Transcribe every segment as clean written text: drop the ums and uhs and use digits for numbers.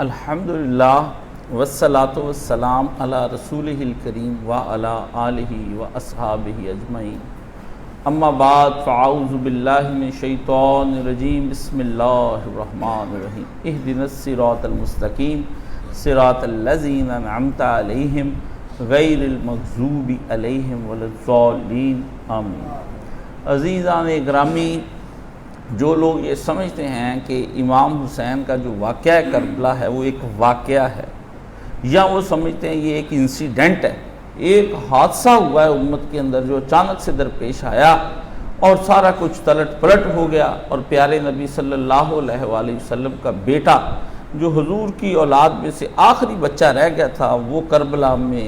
الحمدللہ والصلاة والسلام علی رسولہ الکریم وعلی آلہ واصحابہ اجمعین، اما بعد فاعوذ باللہ من الشیطان الرجیم، بسم اللہ الرحمن الرحیم، اہدنا الصراط المستقیم صراط الذین انعمت علیہم غیر المغضوب علیہم ولا الضالین آمین۔ عزیزان گرامی، جو لوگ یہ سمجھتے ہیں کہ امام حسین کا جو واقعہ کربلا ہے وہ ایک واقعہ ہے، یا وہ سمجھتے ہیں یہ ایک انسیڈنٹ ہے، ایک حادثہ ہوا ہے امت کے اندر جو اچانک سے درپیش آیا اور سارا کچھ تلٹ پلٹ ہو گیا، اور پیارے نبی صلی اللہ علیہ وآلہ وسلم کا بیٹا جو حضور کی اولاد میں سے آخری بچہ رہ گیا تھا وہ کربلا میں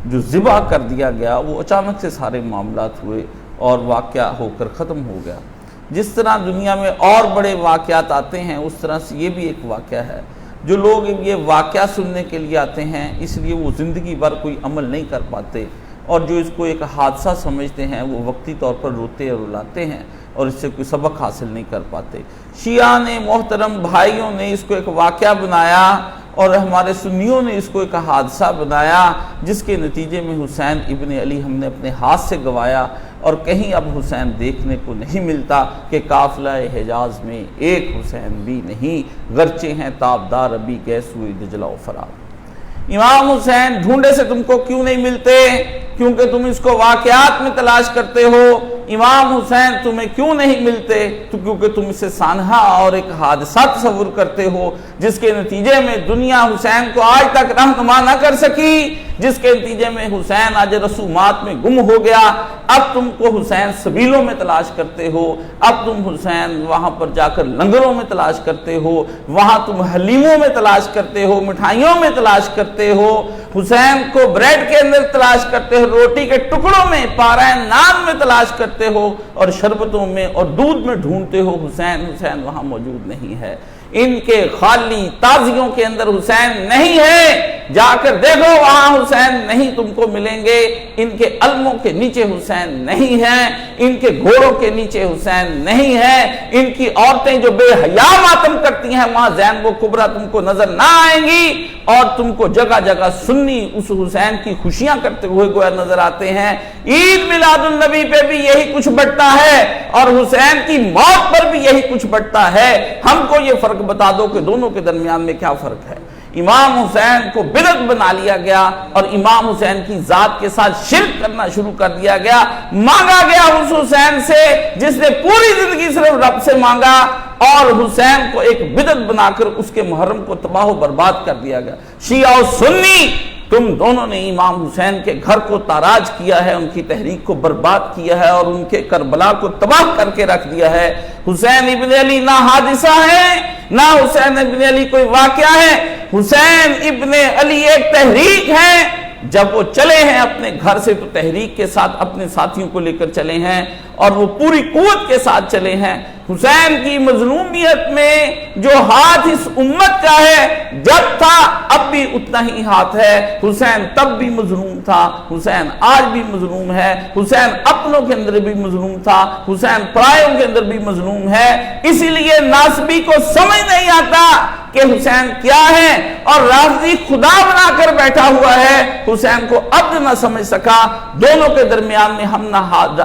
جو ذبح کر دیا گیا، وہ اچانک سے سارے معاملات ہوئے اور واقعہ ہو کر ختم ہو گیا۔ جس طرح دنیا میں اور بڑے واقعات آتے ہیں اس طرح سے یہ بھی ایک واقعہ ہے۔ جو لوگ یہ واقعہ سننے کے لیے آتے ہیں اس لیے وہ زندگی بھر کوئی عمل نہیں کر پاتے، اور جو اس کو ایک حادثہ سمجھتے ہیں وہ وقتی طور پر روتے اور رلاتے ہیں اور اس سے کوئی سبق حاصل نہیں کر پاتے۔ شیعہ نے، محترم بھائیوں نے اس کو ایک واقعہ بنایا اور ہمارے سنیوں نے اس کو ایک حادثہ بنایا، جس کے نتیجے میں حسین ابن علی ہم نے اپنے ہاتھ سے گوایا، اور کہیں اب حسین دیکھنے کو نہیں ملتا کہ قافلہ حجاز میں ایک حسین بھی نہیں، گرچہ ہیں تابدار ابھی گئے سوئے دجلہ و فرات۔ امام حسین ڈھونڈے سے تم کو کیوں نہیں ملتے؟ کیونکہ تم اس کو واقعات میں تلاش کرتے ہو۔ امام حسین تمہیں کیوں نہیں ملتے؟ تو کیونکہ تم اسے سانحہ اور ایک حادثہ تصور کرتے ہو، جس کے نتیجے میں دنیا حسین کو آج تک رہنما نہ کر سکی، جس کے نتیجے میں حسین آج رسومات میں گم ہو گیا۔ اب تم کو حسین سبیلوں میں تلاش کرتے ہو، اب تم حسین وہاں پر جا کر لنگروں میں تلاش کرتے ہو، وہاں تم حلیموں میں تلاش کرتے ہو، مٹھائیوں میں تلاش کرتے ہو، حسین کو بریڈ کے اندر تلاش کرتے ہو، روٹی کے ٹکڑوں میں، پارہ نان میں تلاش کرتے ہو، اور شربتوں میں اور دودھ میں ڈھونڈتے ہو۔ حسین وہاں موجود نہیں ہے۔ ان کے خالی تازیوں کے اندر حسین نہیں ہے، جا کر دیکھو وہاں حسین نہیں تم کو ملیں گے۔ ان کے علموں کے نیچے حسین نہیں ہے، ان کے گھوڑوں کے نیچے حسین نہیں ہے، ان کی عورتیں جو بے حیا ماتم کرتی ہیں وہاں زینب و کبریٰ تم کو نظر نہ آئیں گی، اور تم کو جگہ جگہ سنی اس حسین کی خوشیاں کرتے ہوئے گویا نظر آتے ہیں۔ عید میلاد النبی پہ بھی یہی کچھ بٹتا ہے، اور حسین کی موت پر بھی یہی کچھ بٹتا ہے۔ ہم کو یہ فرق بتا دو کہ دونوں کے درمیان میں کیا فرق ہے۔ امام حسین کو بدعت بنا لیا گیا اور امام حسین کی ذات کے ساتھ شرک کرنا شروع کر دیا گیا. مانگا گیا اس حسین سے جس نے پوری زندگی صرف رب سے مانگا، اور حسین کو ایک بدعت بنا کر اس کے محرم کو تباہ و برباد کر دیا گیا. شیعہ و سنی تم دونوں نے امام حسین کے گھر کو تاراج کیا ہے، ان کی تحریک کو برباد کیا ہے اور ان کے کربلا کو تباہ کر کے رکھ دیا ہے. حسین ابن علی نہ حادثہ ہے، نہ حسین ابن علی کوئی واقعہ ہے. حسین ابن علی ایک تحریک ہے. جب وہ چلے ہیں اپنے گھر سے تو تحریک کے ساتھ اپنے ساتھیوں کو لے کر چلے ہیں اور وہ پوری قوت کے ساتھ چلے ہیں. حسین کی مظلومیت میں جو ہاتھ اس امت کا ہے، جب تھا اب بھی اتنا ہی ہاتھ ہے. حسین تب بھی مظلوم تھا، حسین آج بھی مظلوم ہے. حسین اپنوں کے اندر بھی مظلوم تھا، حسین پرایوں کے اندر بھی مظلوم ہے. اسی لیے ناصبی کو سمجھ نہیں آتا کہ حسین کیا ہے، اور رافضی خدا بنا کر بیٹھا ہوا ہے. حسین کو عبد نہ سمجھ سکا. دونوں کے درمیان میں ہم نہ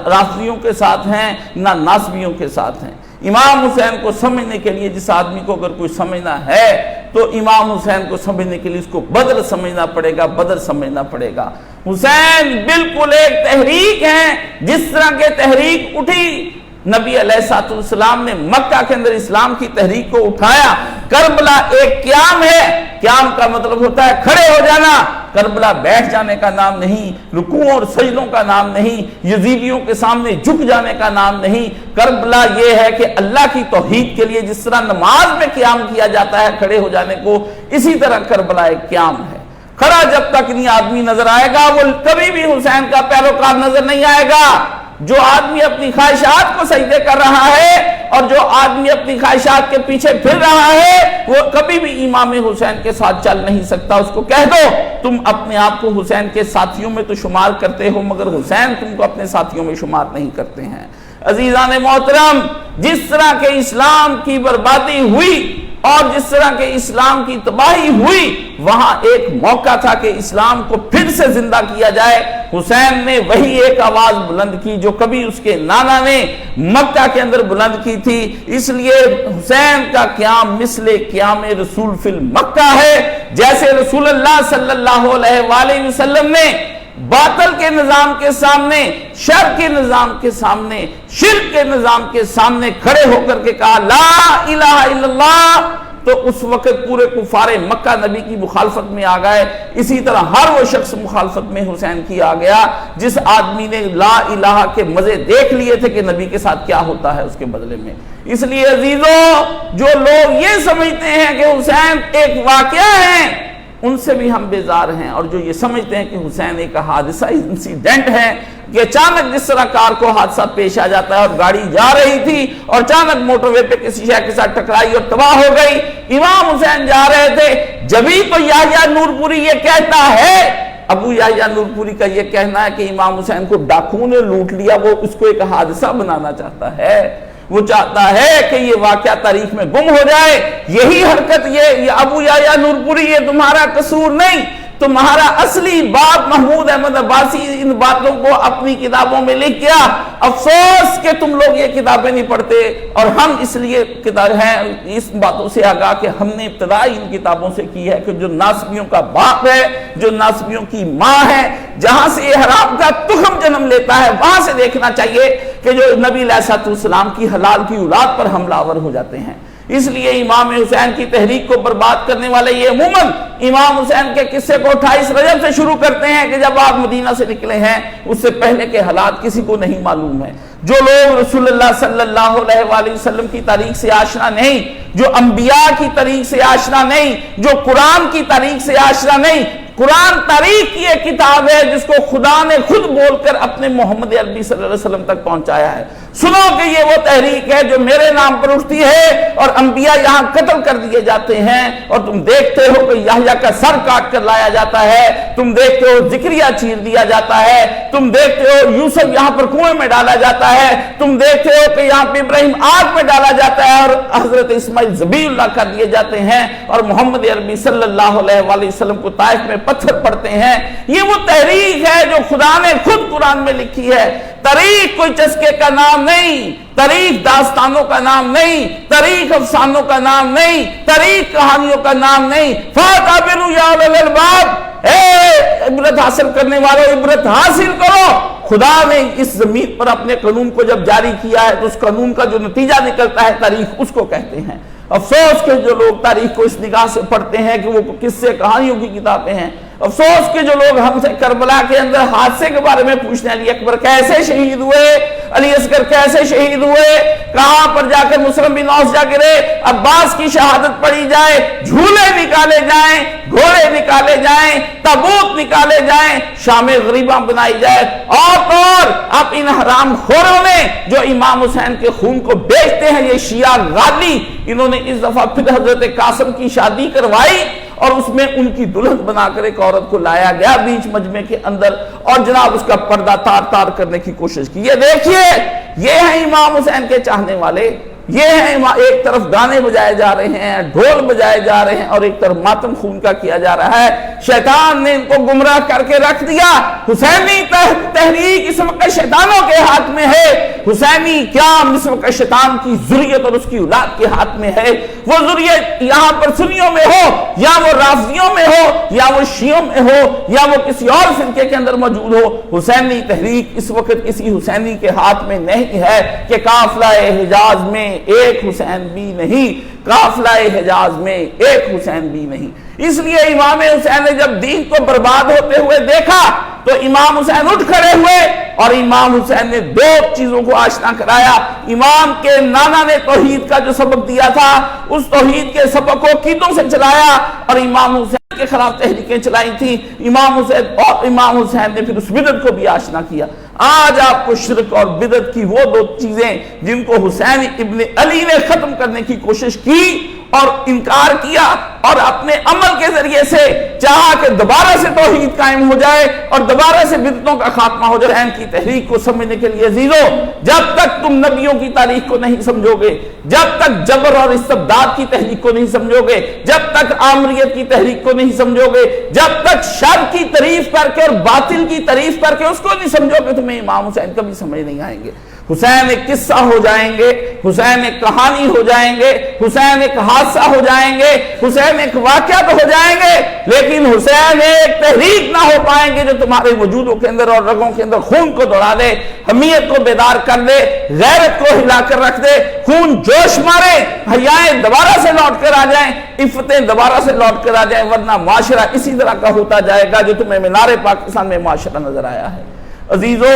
رافضیوں کے ساتھ ہیں نہ ناصبیوں کے ساتھ ہیں. امام حسین کو سمجھنے کے لیے جس آدمی کو اگر کوئی سمجھنا ہے تو امام حسین کو سمجھنے کے لیے اس کو بدر سمجھنا پڑے گا، بدر سمجھنا پڑے گا. حسین بالکل ایک تحریک ہے. جس طرح کے تحریک اٹھی، نبی علیہ السلام نے مکہ کے اندر اسلام کی تحریک کو اٹھایا. کربلا ایک قیام ہے. قیام کا مطلب ہوتا ہے کھڑے ہو جانا. کربلا بیٹھ جانے کا نام نہیں، رکوع اور سجدوں کا نام نہیں، یزیدیوں کے سامنے جھک جانے کا نام نہیں. کربلا یہ ہے کہ اللہ کی توحید کے لیے جس طرح نماز میں قیام کیا جاتا ہے کھڑے ہو جانے کو، اسی طرح کربلا ایک قیام ہے. کھڑا جب تک نہیں آدمی نظر آئے گا وہ کبھی بھی حسین کا پیروکار نظر نہیں آئے گا. جو آدمی اپنی خواہشات کو سجدے کر رہا ہے اور جو آدمی اپنی خواہشات کے پیچھے پھر رہا ہے وہ کبھی بھی امام حسین کے ساتھ چل نہیں سکتا. اس کو کہہ دو تم اپنے آپ کو حسین کے ساتھیوں میں تو شمار کرتے ہو مگر حسین تم کو اپنے ساتھیوں میں شمار نہیں کرتے ہیں. عزیزان محترم، جس طرح کے اسلام کی بربادی ہوئی اور جس طرح کے اسلام کی تباہی ہوئی، وہاں ایک موقع تھا کہ اسلام کو پھر سے زندہ کیا جائے. حسین نے وہی ایک آواز بلند کی جو کبھی اس کے نانا نے مکہ کے اندر بلند کی تھی. اس لیے حسین کا قیام مثل قیام رسول فی مکہ ہے. جیسے رسول اللہ صلی اللہ علیہ وآلہ وسلم نے باطل کے نظام کے سامنے، شر کے نظام کے سامنے، شرک کے نظام کے سامنے کھڑے ہو کر کے کہا لا الہ الا اللہ، تو اس وقت پورے کفار مکہ نبی کی مخالفت میں آ گئے. اسی طرح ہر وہ شخص مخالفت میں حسین کی آ گیا جس آدمی نے لا الہ کے مزے دیکھ لیے تھے کہ نبی کے ساتھ کیا ہوتا ہے اس کے بدلے میں. اس لیے عزیزو، جو لوگ یہ سمجھتے ہیں کہ حسین ایک واقعہ ہے ان سے بھی ہم بیزار ہیں، اور جو یہ سمجھتے ہیں کہ حسین ایک حادثہ انسیڈنٹ ہے کہ اچانک جس طرح کار کو حادثہ پیش آ جاتا ہے اور گاڑی جا رہی تھی اور اچانک موٹر وے پہ کسی شے کے ساتھ ٹکرائی اور تباہ ہو گئی. امام حسین جا رہے تھے، جبھی تو یحییٰ نور پوری یہ کہتا ہے، ابو یحییٰ نور پوری کا یہ کہنا ہے کہ امام حسین کو ڈاکوؤں نے لوٹ لیا، وہ اس کو ایک حادثہ بنانا چاہتا ہے. وہ چاہتا ہے کہ یہ واقعہ تاریخ میں گم ہو جائے. یہی حرکت یہ ابو یحییٰ نور پوری، یہ تمہارا قصور نہیں، تمہارا اصلی باپ محمود احمد عباسی ان باتوں کو اپنی کتابوں میں لکھ گیا. افسوس کہ تم لوگ یہ کتابیں نہیں پڑھتے، اور ہم اس لیے ہیں اس باتوں سے آگاہ کہ ہم نے ابتدائی ان کتابوں سے کی ہے کہ جو ناصبیوں کا باپ ہے، جو ناصبیوں کی ماں ہے، جہاں سے یہ حرام کا تخم جنم لیتا ہے، وہاں سے دیکھنا چاہیے کہ جو نبی علیہ السلام کی حلال کی اولاد پر حملہ آور ہو جاتے ہیں. اس لیے امام حسین کی تحریک کو برباد کرنے والے یہ عموماً امام حسین کے قصے کو 28 رجب سے شروع کرتے ہیں کہ جب آپ مدینہ سے نکلے ہیں، اس سے پہلے کے حالات کسی کو نہیں معلوم ہے. جو لوگ رسول اللہ صلی اللہ علیہ وآلہ وسلم کی تاریخ سے آشنا نہیں، جو انبیاء کی تاریخ سے آشنا نہیں، جو قرآن کی تاریخ سے آشنا نہیں. قرآن تاریخ کی ایک کتاب ہے جس کو خدا نے خود بول کر اپنے محمد عربی صلی اللہ علیہ وسلم تک پہنچایا ہے. سنو کہ یہ وہ تحریک ہے جو میرے نام پر اٹھتی ہے اور انبیاء یہاں قتل کر دیے جاتے ہیں، اور تم دیکھتے ہو کہ یحییٰ کا سر کاٹ کر لایا جاتا ہے، تم دیکھتے ہو زکریا چیر دیا جاتا ہے، تم دیکھتے ہو یوسف یہاں پر کنویں میں ڈالا جاتا ہے، تم دیکھتے ہو کہ یہاں پہ ابراہیم آگ میں ڈالا جاتا ہے اور حضرت اسماعیل ذبیح اللہ کر دیے جاتے ہیں، اور محمد عربی صلی اللہ علیہ وآلہ وسلم کو طائف میں پتھر پڑتے ہیں۔ یہ وہ تحریک ہے جو خدا نے خود قرآن میں لکھی ہے۔ تاریخ کوئی چسکے کا نام نہیں، تاریخ داستانوں کا نام نہیں، تاریخ افسانوں کا نام نہیں، تاریخ کہانیوں کا نام نہیں۔ فَاعْتَبِرُوا يَا أُولِي الْأَلْبَابِ، اے عبرت حاصل کرنے والوں، عبرت حاصل کرو۔ خدا نے اس زمین پر اپنے قانون کو جب جاری کیا ہے تو اس قانون کا جو نتیجہ نکلتا ہے تاریخ، اس کو کہتے ہیں۔ افسوس کہ جو لوگ تاریخ کو اس نگاہ سے پڑھتے ہیں کہ وہ قصے کہانیوں کی کتابیں ہیں۔ افسوس کہ جو لوگ ہم سے کربلا کے اندر حادثے کے بارے میں پوچھنے، علی اکبر کیسے شہید ہوئے، علی اصغر کیسے شہید ہوئے، کہاں پر جا کر مسلم بن عوف جا گرے، عباس کی شہادت پڑھی جائے، جھولے نکالے جائیں، گھوڑے نکالے جائیں، تابوت نکالے جائیں، شام غریباں بنائی جائے، اور اب ان حرام خوروں نے جو امام حسین کے خون کو بیچتے ہیں، یہ شیعہ غالی، انہوں نے اس دفعہ پھر حضرت قاسم کی شادی کروائی اور اس میں ان کی دلہن بنا کر ایک عورت کو لایا گیا بیچ مجمع کے اندر، اور جناب اس کا پردہ تار تار کرنے کی کوشش کی۔ یہ دیکھیے، یہ ہیں امام حسین کے چاہنے والے، یہ ہیں ایک طرف گانے بجائے جا رہے ہیں، ڈھول بجائے جا رہے ہیں، اور ایک طرف ماتم خون کا کیا جا رہا ہے۔ شیطان نے ان کو گمراہ کر کے رکھ دیا۔ حسینی تحریک اس وقت شیطانوں کے ہاتھ میں ہے۔ حسینی قیام اس وقت شیطان کی ذریت اور اس کی اولاد کے ہاتھ میں ہے۔ وہ ذریت یہاں پر سنیوں میں ہو، یا وہ رافضیوں میں ہو، یا وہ شیعوں میں ہو، یا وہ کسی اور فرقے کے اندر موجود ہو، حسینی تحریک اس وقت کسی حسینی کے ہاتھ میں نہیں ہے کہ قافلہ حجاز میں ایک حسین بھی نہیں، قافلہ حجاز میں ایک حسین بھی نہیں۔ اس لیے امام حسین نے جب دین کو برباد ہوتے ہوئے دیکھا تو امام حسین اٹھ کھڑے ہوئے اور امام حسین نے دو چیزوں کو آشنا کرایا۔ امام کے نانا نے توحید کا جو سبق دیا تھا، اس توحید کے سبق کو عقیدوں سے چلایا، اور امام حسین کے خلاف تحریکیں چلائی تھیں امام حسین نے پھر اس بدعت کو بھی آشنا کیا۔ آج آپ کو شرک اور بدعت کی وہ دو چیزیں جن کو حسین ابن علی نے ختم کرنے کی کوشش کی اور انکار کیا، اور اپنے عمل کے ذریعے سے چاہا کہ دوبارہ سے توحید قائم ہو جائے اور دوبارہ سے بدعتوں کا خاتمہ ہو جائے۔ کی تحریک کو سمجھنے کے لیے عزیزو، جب تک تم نبیوں کی تاریخ کو نہیں سمجھو گے، جب تک جبر اور استبداد کی تحریک کو نہیں سمجھو گے، جب تک آمریت کی تحریک کو نہیں سمجھو گے، جب تک شر کی تعریف کر کے اور باطل کی تعریف کر کے اس کو نہیں سمجھو گے، تمہیں امام حسین کبھی سمجھ نہیں آئیں گے۔ حسین ایک قصہ ہو جائیں گے، حسین ایک کہانی ہو جائیں گے، حسین ایک حادثہ ہو جائیں گے، حسین ایک واقعہ تو ہو جائیں گے، لیکن حسین ایک تحریک نہ ہو پائیں گے جو تمہارے وجودوں کے اندر اور رگوں کے اندر خون کو دوڑا دے، حمیت کو بیدار کر دے، غیرت کو ہلا کر رکھ دے، خون جوش مارے، حیائیں دوبارہ سے لوٹ کر آ جائیں، عفتیں دوبارہ سے لوٹ کر آ جائیں، ورنہ معاشرہ اسی طرح کا ہوتا جائے گا جو تمہیں مینار پاکستان میں معاشرہ نظر آیا ہے۔ عزیزو،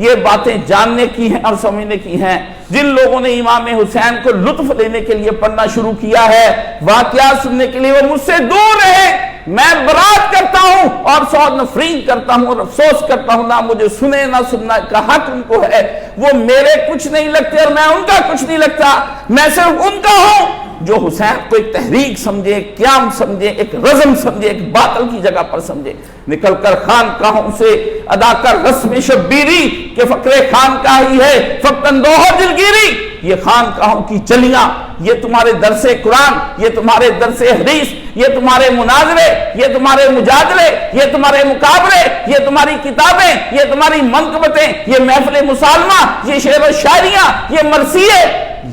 یہ باتیں جاننے کی ہیں اور سمجھنے کی ہیں۔ جن لوگوں نے امام حسین کو لطف لینے کے لیے پڑھنا شروع کیا ہے، واقعات سننے کے لیے، وہ مجھ سے دور رہے۔ میں برات کرتا ہوں اور سوء نفرین کرتا ہوں اور افسوس کرتا ہوں، نہ مجھے سنے نہ سننا کا حق ان کو ہے۔ وہ میرے کچھ نہیں لگتے اور میں ان کا کچھ نہیں لگتا، میں صرف ان کا ہوں جو حسین کو ایک تحریک سمجھے، ایک قیام سمجھے، ایک رزم سمجھے، ایک باطل کی جگہ پر سمجھے۔ نکل کر خانقاہوں سے ادا کر رسم شبیری کہ فقر خانقاہ ہی ہے فقط اندوہ و دلگیری۔ یہ خانقاہوں کی چلیاں، یہ تمہارے درس قرآن، یہ تمہارے درس حدیث، یہ تمہارے مناظرے، یہ تمہارے مجادلے، یہ تمہارے مقابلے، یہ تمہاری کتابیں، یہ تمہاری منقبتیں، یہ محفل مسالمہ، یہ شعر و شاعریاں، یہ مرثیے،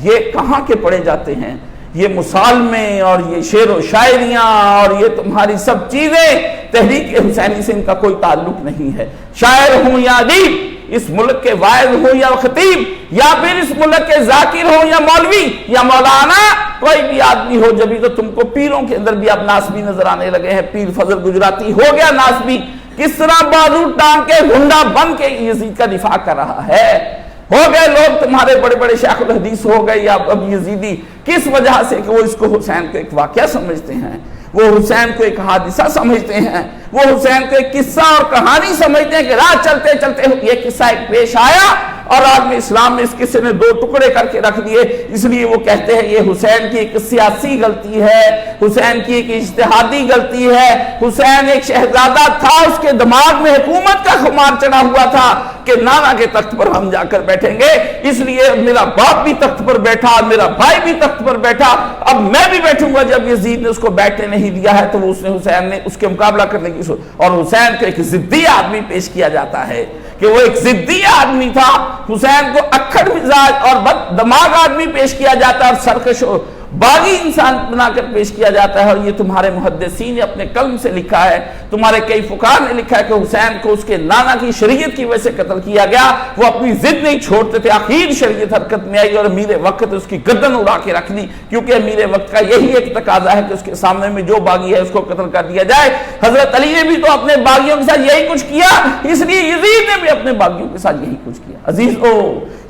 یہ کہاں کے پڑھے جاتے ہیں؟ یہ مسالمے اور یہ شعر و شاعریاں اور یہ تمہاری سب چیزیں تحریک حسینی سے ان کا کوئی تعلق نہیں ہے۔ شاعر ہوں یا ادیب، اس ملک کے واعظ ہوں یا خطیب، یا پھر اس ملک کے ذاکر ہوں یا مولوی یا مولانا، کوئی بھی آدمی ہو، جبھی تو تم کو پیروں کے اندر بھی اب ناسبی نظر آنے لگے ہیں۔ پیر فضل گجراتی ہو گیا ناسبی، کس طرح بازو ٹانگ کے گھنڈا بن کے یزید کا دفاع کر رہا ہے۔ ہو گئے لوگ تمہارے بڑے بڑے شیخ الحدیث ہو گئے یا اب یزیدی، کس وجہ سے کہ وہ اس کو حسین کو ایک واقعہ سمجھتے ہیں، وہ حسین کو ایک حادثہ سمجھتے ہیں، وہ حسین کو ایک قصہ اور کہانی سمجھتے ہیں کہ راہ چلتے چلتے یہ قصہ ایک پیش آیا اور آدم اسلام میں اس قصے نے 2 ٹکڑے کر کے رکھ دیے. اس لیے وہ کہتے ہیں یہ حسین کی ایک سیاسی غلطی ہے, حسین کی ایک اجتہادی غلطی ہے. حسین ایک شہزادہ تھا, اس کے دماغ میں حکومت کا خمار چڑھا ہوا تھا کہ نانا کے تخت پر ہم جا کر بیٹھیں گے, اس لیے میرا باپ بھی تخت پر بیٹھا, میرا بھائی بھی تخت پر بیٹھا, اب میں بھی بیٹھوں گا. جب یزید نے اس کو بیٹھنے نہیں دیا ہے تو وہ حسین نے اس کے مقابلہ کرنے کی سوچ, اور حسین کو ایک ضدی آدمی پیش کیا جاتا ہے کہ وہ ایک ضدی آدمی تھا. حسین کو اکھڑ مزاج اور بد دماغ آدمی پیش کیا جاتا ہے اور سرکش و باغی انسان بنا کر پیش کیا جاتا ہے. اور یہ تمہارے محدثین نے اپنے قلم سے لکھا ہے, تمہارے کئی فقہاء نے لکھا ہے کہ حسین کو اس کے نانا کی شریعت کی وجہ سے قتل کیا گیا. وہ اپنی ضد نہیں چھوڑتے تھے, آخر شریعت حرکت میں آئی اور امیر وقت اس کی گردن اڑا کے رکھ دی, کیونکہ امیر وقت کا یہی ایک تقاضا ہے کہ اس کے سامنے میں جو باغی ہے اس کو قتل کر دیا جائے. حضرت علی نے بھی تو اپنے باغیوں کے ساتھ یہی کچھ کیا, اس لیے یزید نے بھی اپنے باغیوں کے ساتھ یہی کچھ کیا. عزیزو,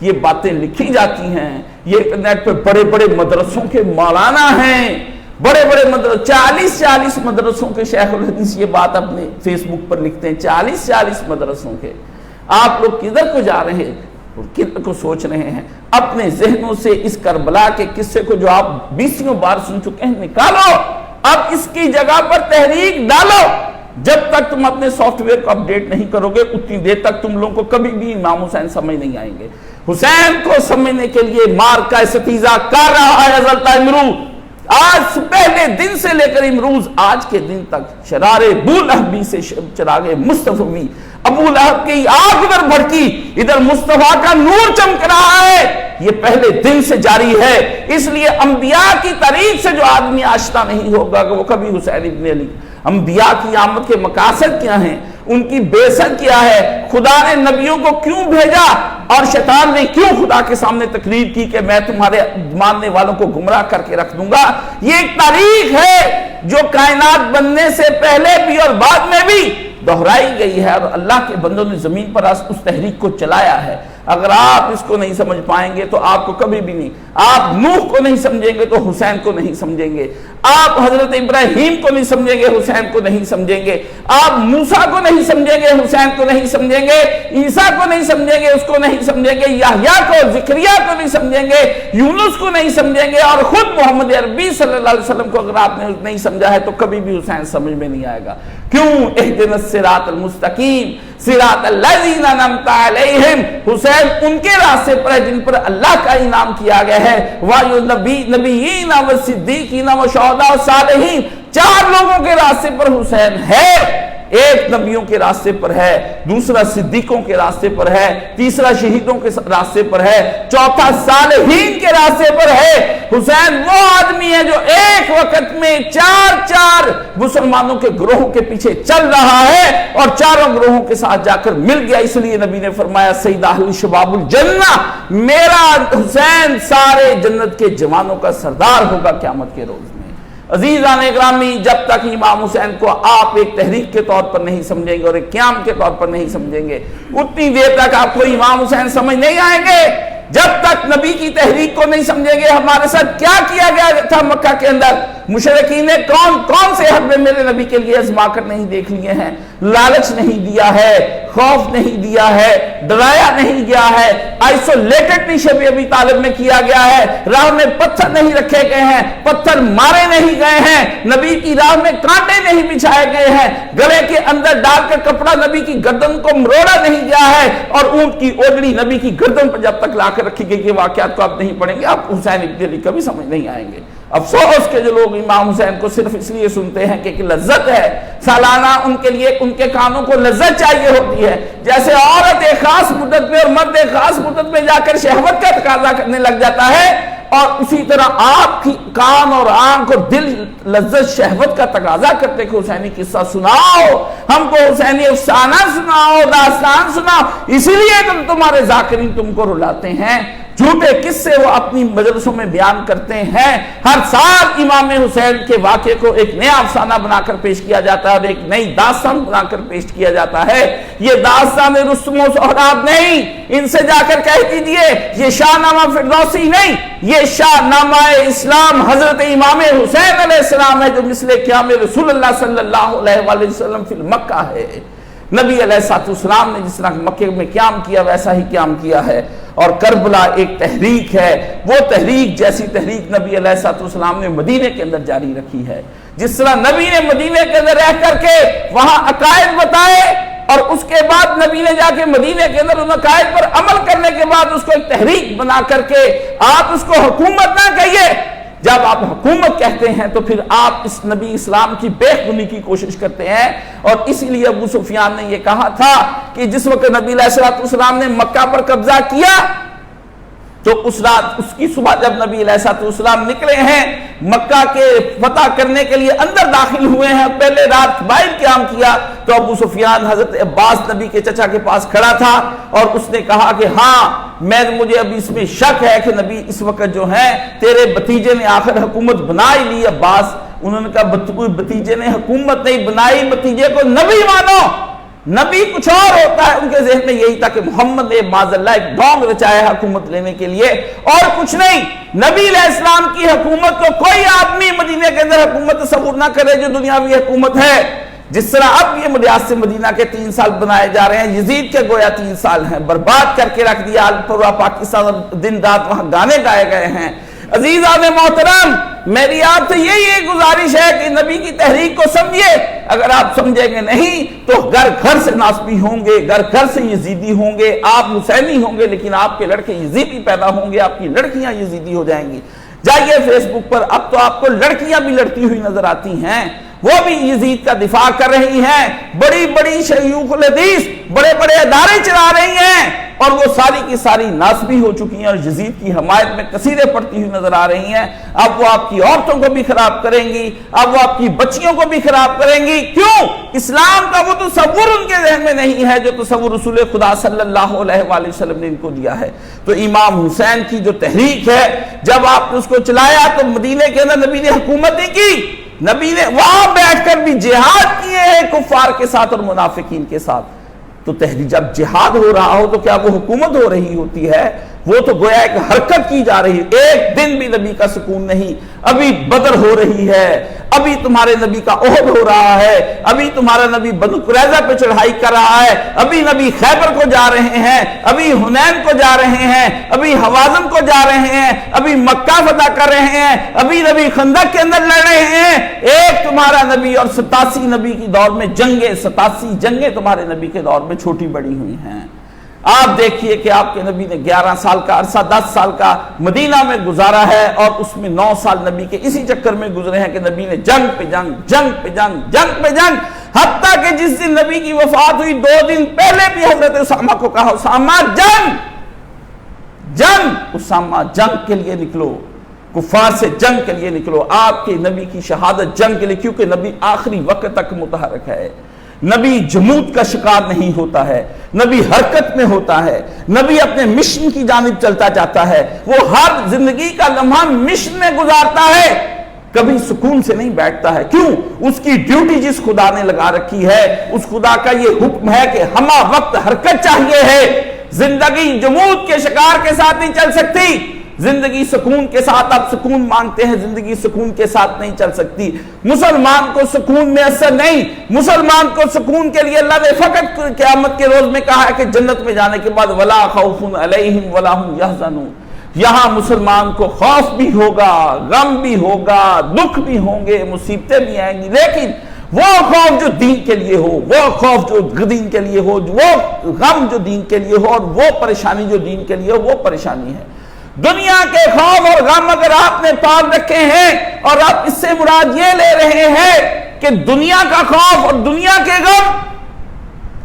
یہ باتیں لکھی جاتی ہیں, یہ انٹرنیٹ پہ بڑے بڑے مدرسوں کے مولانا ہیں, بڑے بڑے 40 مدرسوں کے شیخ الحدیث یہ بات اپنے فیس بک پر لکھتے ہیں. 40 مدرسوں کے. آپ لوگ کدھر کو جا رہے ہیں اور کدھر کو سوچ رہے ہیں؟ اپنے ذہنوں سے اس کربلا کے قصے کو جو آپ 20 بار سن چکے ہیں نکالو, اب اس کی جگہ پر تحریک ڈالو. جب تک تم اپنے سافٹ ویئر کو اپڈیٹ نہیں کرو گے اتنی دیر تک تم لوگوں کو کبھی بھی امام حسین سمجھ نہیں آئیں گے. حسین کو سمجھنے کے لیے مار کا استیزا کر رہا ہے حضرت امروز. آج پہلے دن سے لے کر امروز آج کے دن تک شرار ابو لہب سے چراغ مصطفی, ابو لہب کی آگ ادھر بھڑکی, ادھر مصطفیٰ کا نور چمک رہا ہے. یہ پہلے دن سے جاری ہے. اس لیے انبیاء کی تاریخ سے جو آدمی آشنا نہیں ہوگا کہ وہ کبھی حسین ابن علی, انبیاء کی آمد کے مقاصد کیا ہیں, ان کی بعثت کیا ہے, خدا نے نبیوں کو کیوں بھیجا, اور شیطان نے کیوں خدا کے سامنے تقریر کی کہ میں تمہارے ماننے والوں کو گمراہ کر کے رکھ دوں گا. یہ ایک تاریخ ہے جو کائنات بننے سے پہلے بھی اور بعد میں بھی دہرائی گئی ہے, اور اللہ کے بندوں نے زمین پر اس تحریک کو چلایا ہے. اگر آپ اس کو نہیں سمجھ پائیں گے تو آپ کو کبھی بھی نہیں, آپ نوح کو نہیں سمجھیں گے تو حسین کو نہیں سمجھیں گے, آپ حضرت ابراہیم کو نہیں سمجھیں گے حسین کو نہیں سمجھیں گے, آپ موسیٰ کو نہیں سمجھیں گے حسین کو نہیں سمجھیں گے, عیسیٰ کو نہیں سمجھیں گے اس کو نہیں سمجھیں گے, یحییٰ کو, زکریا کو نہیں سمجھیں گے, یونس کو نہیں سمجھیں گے, اور خود محمد عربی صلی اللہ علیہ وسلم کو اگر آپ نے نہیں سمجھا ہے تو کبھی بھی حسین سمجھ میں نہیں آئے گا. کیوں؟ اہدنا الصراط المستقیم صراط الذین انعمت علیہم, حسین ان کے راستے پر ہے جن پر اللہ کا انعام کیا گیا ہے. نبیین و صدیقین و شہداء و صالحین, 4 لوگوں کے راستے پر حسین ہے. ایک نبیوں کے راستے پر ہے, دوسرا صدیقوں کے راستے پر ہے, تیسرا شہیدوں کے راستے پر ہے, چوتھا صالحین کے راستے پر ہے. حسین وہ آدمی ہے جو ایک وقت میں 4 مسلمانوں کے گروہوں کے پیچھے چل رہا ہے اور 4 گروہوں کے ساتھ جا کر مل گیا. اس لیے نبی نے فرمایا سید اہل شباب الجنہ, میرا حسین سارے جنت کے جوانوں کا سردار ہوگا قیامت کے روز میں. عزیزان اکرامی, جب تک امام حسین کو آپ ایک تحریک کے طور پر نہیں سمجھیں گے اور ایک قیام کے طور پر نہیں سمجھیں گے, اتنی دیر تک آپ کو امام حسین سمجھ نہیں آئیں گے. جب تک نبی کی تحریک کو نہیں سمجھیں گے, ہمارے ساتھ کیا کیا گیا تھا مکہ کے اندر, مشرکین نے کون سے حربے میرے نبی کے لیے آزما کر نہیں دیکھ لیے ہیں, لالچ نہیں دیا ہے, خوف نہیں دیا ہے, ڈرایا نہیں گیا ہے, آئسولیٹڈ نہیں شب ابی طالب میں کیا گیا ہے, راہ میں پتھر نہیں رکھے گئے ہیں, پتھر مارے نہیں گئے ہیں, نبی کی راہ میں کانٹے نہیں بچھائے گئے ہیں, گلے کے اندر ڈال کر کپڑا نبی کی گردن کو مروڑا نہیں گیا ہے, اور اونٹ کی اوڑھنی نبی کی گردن پر جب تک لا کر رکھی گئی کہ واقعات کو آپ نہیں پڑھیں گے آپ حسین ابن علی کبھی سمجھ نہیں آئیں گے. افسوس کہ جو لوگ امام حسین کو صرف اس لیے سنتے ہیں کہ ایک لذت ہے سالانہ, ان کے لیے ان کے کانوں کو لذت چاہیے ہوتی ہے, جیسے عورت ایک خاص مدت میں اور مرد ایک خاص مدت میں جا کر شہوت کا تقاضا کرنے لگ جاتا ہے, اور اسی طرح آپ کی کان اور آنکھ اور دل لذت شہوت کا تقاضا کرتے کہ حسینی قصہ سناؤ, ہم کو حسینی افسانہ سناؤ, داستان سناؤ, اسی لیے تمہارے ذاکرین تم کو رلاتے ہیں. جھوٹے قصے وہ اپنی مجلسوں میں بیان کرتے ہیں. ہر سال امام حسین کے واقعے کو ایک نیا افسانہ بنا کر پیش کیا جاتا ہے اور ایک نئی داستان بنا کر پیش کیا جاتا ہے. یہ داستان رستم و سہراب نہیں, ان سے جا کر کہہ دیجئے یہ شاہ نامہ فردوسی نہیں, یہ شاہ نامہ اسلام حضرت امام حسین علیہ السلام ہے, جو مثل قیام رسول اللہ صلی اللہ علیہ وسلم فی مکہ ہے. نبی علیہ السلام نے جس طرح مکے میں قیام کیا ویسا ہی قیام کیا ہے، اور کربلا ایک تحریک ہے، وہ تحریک جیسی تحریک نبی علیہ السلام نے مدینے کے اندر جاری رکھی ہے۔ جس طرح نبی نے مدینے کے اندر رہ کر کے وہاں عقائد بتائے، اور اس کے بعد نبی نے جا کے مدینے کے اندر ان عقائد پر عمل کرنے کے بعد اس کو ایک تحریک بنا کر کے، آپ اس کو حکومت نہ کہیے، جب آپ حکومت کہتے ہیں تو پھر آپ اس نبی اسلام کی بے خونی کی کوشش کرتے ہیں۔ اور اسی لیے ابو سفیان نے یہ کہا تھا کہ جس وقت نبی علیہ السلام نے مکہ پر قبضہ کیا تو اس رات، اس کی صبح جب نبی علیہ السلام نکلے ہیں مکہ کے فتح کرنے کے لیے، اندر داخل ہوئے ہیں، پہلے رات باہر قیام کیا، تو ابو سفیان حضرت عباس نبی کے چچا کے پاس کھڑا تھا، اور اس نے کہا کہ ہاں مجھے ابھی اس میں شک ہے کہ نبی اس وقت جو ہے تیرے بھتیجے نے آخر حکومت بنا ہی لی عباس۔ انہوں نے کہا بھتیجے نے حکومت نہیں بنائی، بھتیجے کو نبی مانو۔ نبی کچھ اور ہوتا ہے، ان کے ذہن میں یہی تھا کہ محمد نے معاذ اللہ ایک ڈونگ رچایا ہے حکومت لینے کے لیے، اور کچھ نہیں۔ نبی علیہ السلام کی حکومت کو کوئی آدمی مدینہ کے اندر حکومت تصور نہ کرے جو دنیاوی حکومت ہے۔ جس طرح اب یہ ریاست مدینہ کے 3 سال بنائے جا رہے ہیں، یزید کے گویا 3 سال ہیں، برباد کر کے رکھ دیا پورا پاکستان، دن رات وہاں گانے گائے گئے ہیں۔ عزیزان محترم، میری آپ سے یہی گزارش ہے کہ نبی کی تحریک کو سمجھیے، اگر آپ سمجھیں گے نہیں تو گھر گھر سے ناصبی ہوں گے، گھر گھر سے یزیدی ہوں گے، آپ حسینی ہوں گے لیکن آپ کے لڑکے یزیدی پیدا ہوں گے، آپ کی لڑکیاں یزیدی ہو جائیں گی۔ جائیے فیس بک پر، اب تو آپ کو لڑکیاں بھی لڑتی ہوئی نظر آتی ہیں، وہ بھی یزید کا دفاع کر رہی ہیں، بڑی بڑی شیوخ الحدیث بڑے بڑے ادارے چلا رہی ہیں، اور وہ ساری کی ساری ناصبی ہو چکی ہیں اور یزید کی حمایت میں قصیدے پڑھتی ہوئی نظر آ رہی ہیں۔ اب وہ آپ کی عورتوں کو بھی خراب کریں گی، اب وہ آپ کی بچیوں کو بھی خراب کریں گی۔ کیوں؟ اسلام کا وہ تصور ان کے ذہن میں نہیں ہے جو تصور رسول خدا صلی اللہ علیہ وآلہ وسلم نے ان کو دیا ہے۔ تو امام حسین کی جو تحریک ہے، جب آپ نے اس کو چلایا تو مدینے کے اندر نبی نے حکومت نہیں کی، نبی نے وہاں بیٹھ کر بھی جہاد کیے ہیں کفار کے ساتھ اور منافقین کے ساتھ۔ تو تحریک جب جہاد ہو رہا ہو تو کیا وہ حکومت ہو رہی ہوتی ہے؟ وہ تو گویا ایک حرکت کی جا رہی ہے۔ ایک دن بھی نبی کا سکون نہیں، ابھی بدر ہو رہی ہے، ابھی تمہارے نبی کا احد ہو رہا ہے، ابھی تمہارا نبی بنو قریظہ پہ چڑھائی کر رہا ہے، ابھی نبی خیبر کو جا رہے ہیں، ابھی حنین کو جا رہے ہیں، ابھی حوازن کو جا رہے ہیں، ابھی مکہ فتح کر رہے ہیں، ابھی نبی خندق کے اندر لڑ رہے ہیں۔ ایک تمہارا نبی اور 87 نبی کی دور میں جنگیں، 87 جنگیں تمہارے نبی کے دور میں چھوٹی بڑی ہوئی ہیں۔ آپ دیکھیے کہ آپ کے نبی نے 11 سال کا عرصہ 10 سال کا مدینہ میں گزارا ہے، اور اس میں 9 سال نبی کے اسی چکر میں گزرے ہیں کہ نبی نے جنگ پہ جنگ، جنگ پہ جنگ، جنگ پہ جنگ، حتیٰ کہ جس دن نبی کی وفات ہوئی 2 دن پہلے بھی حضرت اسامہ کو کہا اسامہ جنگ، جنگ، اسامہ جنگ کے لیے نکلو، کفار سے جنگ کے لیے نکلو۔ آپ کے نبی کی شہادت جنگ کے لیے، کیونکہ نبی آخری وقت تک متحرک ہے، نبی جمود کا شکار نہیں ہوتا ہے، نبی حرکت میں ہوتا ہے، نبی اپنے مشن کی جانب چلتا جاتا ہے، وہ ہر زندگی کا لمحہ مشن میں گزارتا ہے، کبھی سکون سے نہیں بیٹھتا ہے۔ کیوں؟ اس کی ڈیوٹی جس خدا نے لگا رکھی ہے، اس خدا کا یہ حکم ہے کہ ہمہ وقت حرکت چاہیے ہے۔ زندگی جمود کے شکار کے ساتھ نہیں چل سکتی، زندگی سکون کے ساتھ آپ سکون مانگتے ہیں، زندگی سکون کے ساتھ نہیں چل سکتی۔ مسلمان کو سکون میں اثر نہیں، مسلمان کو سکون کے لیے اللہ نے فقط قیامت کے روز میں کہا ہے کہ جنت میں جانے کے بعد ولا خوف علیہم ولا هم یحزنون، یہاں مسلمان کو خوف بھی ہوگا، غم بھی ہوگا، دکھ بھی ہوں گے، مصیبتیں بھی آئیں گی، لیکن وہ خوف جو دین کے لیے ہو، وہ خوف جو دین کے لیے ہو، وہ غم جو دین کے لیے ہو، اور وہ پریشانی جو دین کے لیے ہو، وہ پریشانی ہے۔ دنیا کے خوف اور غم اگر آپ نے پال رکھے ہیں اور آپ اس سے مراد یہ لے رہے ہیں کہ دنیا کا خوف اور دنیا کے غم،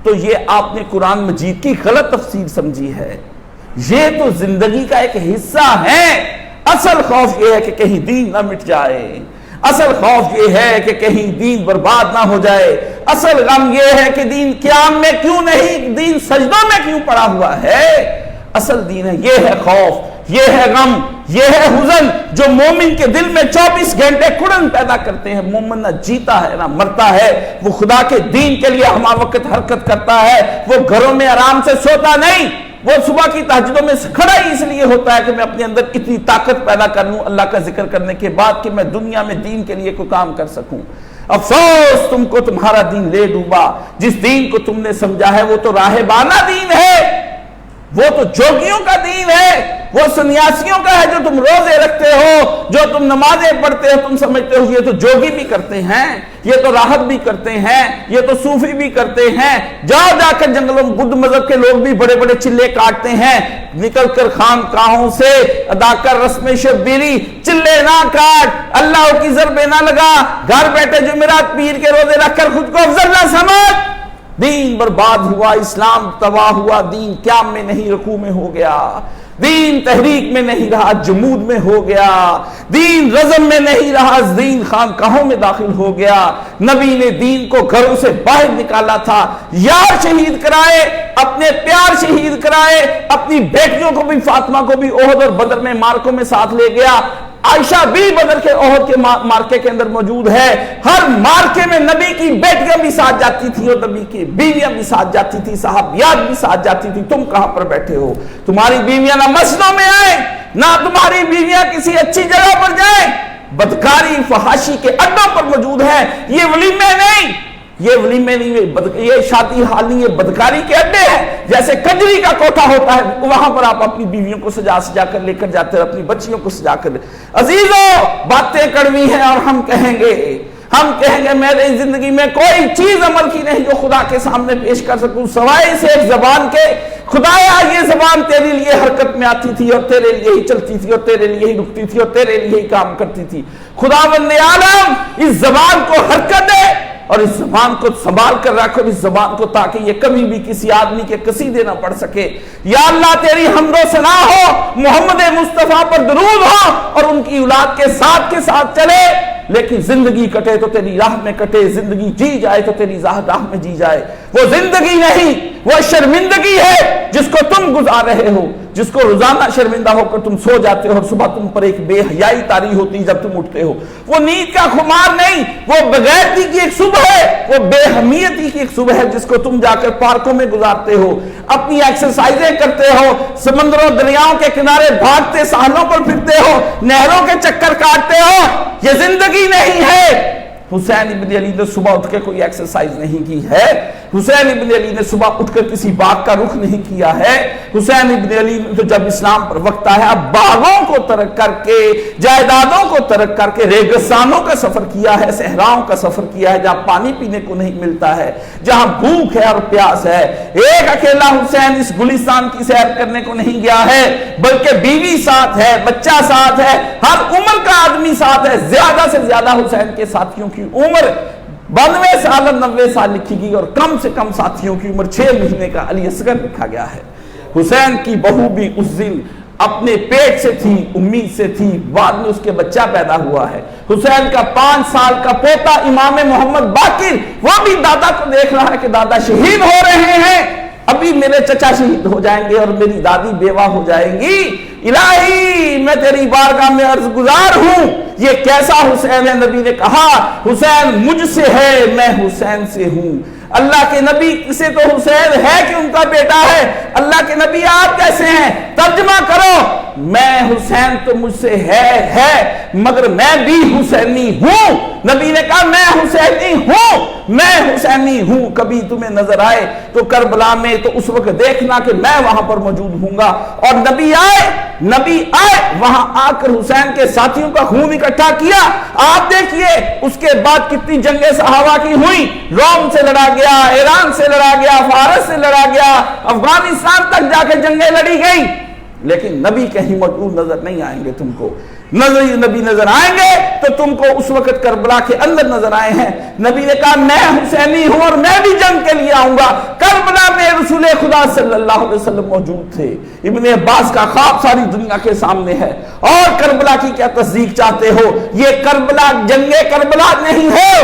تو یہ آپ نے قرآن مجید کی غلط تفسیر سمجھی ہے۔ یہ تو زندگی کا ایک حصہ ہے۔ اصل خوف یہ ہے کہ کہیں دین نہ مٹ جائے، اصل خوف یہ ہے کہ کہیں دین برباد نہ ہو جائے، اصل غم یہ ہے کہ دین قیام میں کیوں نہیں، دین سجدوں میں کیوں پڑا ہوا ہے۔ اصل دین ہے، یہ ہے خوف، یہ ہے غم، یہ ہے حزن جو مومن کے دل میں 24 گھنٹے کڑن پیدا کرتے ہیں۔ مومن نہ جیتا ہے نہ مرتا ہے، وہ خدا کے دین کے لیے ہمہ وقت حرکت کرتا ہے، وہ گھروں میں آرام سے سوتا نہیں، وہ صبح کی تہجدوں میں کھڑا ہی اس لیے ہوتا ہے کہ میں اپنے اندر اتنی طاقت پیدا کر لوں اللہ کا ذکر کرنے کے بعد کہ میں دنیا میں دین کے لیے کوئی کام کر سکوں۔ افسوس تم کو تمہارا دین لے ڈوبا. جس دین کو تم نے سمجھا ہے وہ تو راہبانہ دین ہے، وہ تو جوگیوں کا دین ہے، وہ سنیاسیوں کا ہے. جو تم روزے رکھتے ہو، جو تم نمازیں پڑھتے ہو، تم سمجھتے ہو یہ تو جوگی بھی کرتے ہیں، یہ تو راہب بھی کرتے ہیں، یہ تو صوفی بھی کرتے ہیں. جاؤ جا کر جنگلوں میں بدھ مذہب کے لوگ بھی بڑے بڑے چلے کاٹتے ہیں. نکل کر خانقاہوں سے ادا کر رسم شبیری، چلے نہ کاٹ، اللہ کی ضربیں نہ لگا، گھر بیٹھے جمعرات پیر کے روزے رکھ کر خود کو افضل نہ سمجھ. دین برباد ہوا، اسلام تباہ ہوا. دین قیام میں نہیں رکوع میں ہو گیا، دین تحریک میں نہیں رہا جمود میں ہو گیا، دین رزم میں نہیں رہا دین خانقاہوں میں داخل ہو گیا. نبی نے دین کو گھروں سے باہر نکالا تھا. یار شہید کرائے، اپنے پیار شہید کرائے، اپنی بیٹیوں کو بھی، فاطمہ کو بھی احد اور بدر میں مارکوں میں ساتھ لے گیا. عائشہ بھی بدر کے احد کے مارکے کے اندر موجود ہے. ہر مارکے میں نبی کی بیٹیاں بھی ساتھ جاتی تھی اور نبی کی بیویاں بھی ساتھ جاتی تھی، صحابیات بھی ساتھ جاتی تھی. تم کہاں پر بیٹھے ہو؟ تمہاری بیویاں نہ مسجدوں میں آئیں، نہ تمہاری بیویاں کسی اچھی جگہ پر جائیں، بدکاری فحاشی کے اڈوں پر موجود ہے. یہ ولیمے نہیں، یہ ولیمے نہیں، یہ شادی حال نہیں، یہ بدکاری کے اڈے ہیں. جیسے کجری کا کوٹھا ہوتا ہے، وہاں پر آپ اپنی بیویوں کو سجا کر لے کر جاتے ہیں، اپنی بچیوں کو سجا کر. عزیزو، باتیں کڑوی ہیں اور ہم کہیں گے میری زندگی میں کوئی چیز عمل کی نہیں جو خدا کے سامنے پیش کر سکوں سوائے سے ایک زبان کے. خدایا یہ زبان تیرے لیے حرکت میں آتی تھی اور تیرے لیے ہی چلتی تھی اور تیرے لیے ہی رکتی تھی اور تیرے لیے ہی کام کرتی تھی. خداوند عالم اس زبان کو حرکت دے اور اس زبان کو سنبھال کر رکھو، اس زبان کو، تاکہ یہ کبھی بھی کسی آدمی کے قصیدے نہ پڑھ سکے. یا اللہ تیری حمد و ثنا ہو، محمد مصطفیٰ پر درود ہو اور ان کی اولاد کے ساتھ چلے. لیکن زندگی کٹے تو تیری راہ میں کٹے، زندگی جی جائے تو تیری راہ میں جی جائے. وہ زندگی نہیں، وہ شرمندگی ہے جس کو تم گزار رہے ہو، جس کو روزانہ شرمندہ ہو کر تم سو جاتے ہو اور صبح تم پر ایک بے حیائی طاری ہوتی جب تم اٹھتے ہو. وہ نیند کا خمار نہیں، وہ بغیرتی کی ایک صبح ہے، وہ بے حمیتی کی ایک صبح ہے جس کو تم جا کر پارکوں میں گزارتے ہو، اپنی ایکسرسائزیں کرتے ہو، سمندروں دریاؤں کے کنارے بھاگتے، ساحلوں پر پھرتے ہو، نہروں کے چکر کاٹتے ہو. یہ زندگی نہیں ہے. حسین ابن علی نے صبح اٹھ کے کوئی ایکسرسائز نہیں کی ہے. حسین ابن علی نے صبح اٹھ کر کسی باغ کا رخ نہیں کیا ہے. حسین ابن علی نے تو جب اسلام پر وقت آیا باغوں کو ترک کر کے، جائیدادوں کو ترک کر کے ریگستانوں کا سفر کیا ہے، صحراؤں کا سفر کیا ہے، جہاں پانی پینے کو نہیں ملتا ہے، جہاں بھوک ہے اور پیاس ہے. ایک اکیلا حسین اس گلستان کی سیر کرنے کو نہیں گیا ہے، بلکہ بیوی ساتھ ہے، بچہ ساتھ ہے، ہر عمر کا آدمی ساتھ ہے. زیادہ سے زیادہ حسین کے ساتھیوں کی عمر 92 سال اور 90 سال لکھی گئی اور کم سے کم ساتھیوں کی عمر 6 مہینے کا علی اصغر لکھا گیا ہے. حسین کی بہو بھی اس دن اپنے پیٹ سے تھی، امید سے تھی، بعد میں اس کے بچہ پیدا ہوا ہے. حسین کا 5 سال کا پوتا امام محمد باقر، وہ بھی دادا کو دیکھ رہا ہے کہ دادا شہید ہو رہے ہیں، ابھی میرے چچا شہید ہو جائیں گے اور میری دادی بیوہ ہو جائیں گی. الہی میں تیری بارگاہ میں عرض گزار ہوں، یہ کیسا حسین ہے؟ نبی نے کہا حسین مجھ سے ہے، میں حسین سے ہوں. اللہ کے نبی سے تو حسین ہے کہ ان کا بیٹا ہے. اللہ کے نبی آپ کیسے ہیں؟ ترجمہ کرو. میں حسین تو مجھ سے ہے مگر میں بھی حسینی ہوں. نبی نے کہا میں حسینی ہوں، میں حسینی ہوں. کبھی تمہیں نظر آئے تو کربلا میں تو اس وقت دیکھنا کہ میں وہاں پر موجود ہوں گا. اور نبی آئے وہاں آ کر حسین کے ساتھیوں کا خون اکٹھا کیا. آپ دیکھیے اس کے بعد کتنی جنگیں صحابہ کی ہوئی. روم سے لڑا گیا، ایران سے لڑا گیا، فارس سے لڑا گیا، افغانستان تک جا کے جنگیں لڑی گئی. لیکن نبی کہیں موجود نظر نہیں آئیں گے تم کو. نبی نظر آئیں گے تو تم کو اس وقت کربلا کے اندر نظر آئے ہیں. نبی نے کہا میں حسینی ہوں اور میں بھی جنگ کے لیے آؤں گا. کربلا میں رسول خدا صلی اللہ علیہ وسلم موجود تھے. ابن عباس کا خواب ساری دنیا کے سامنے ہے. اور کربلا کی کیا تصدیق چاہتے ہو؟ یہ کربلا جنگ کربلا نہیں ہے،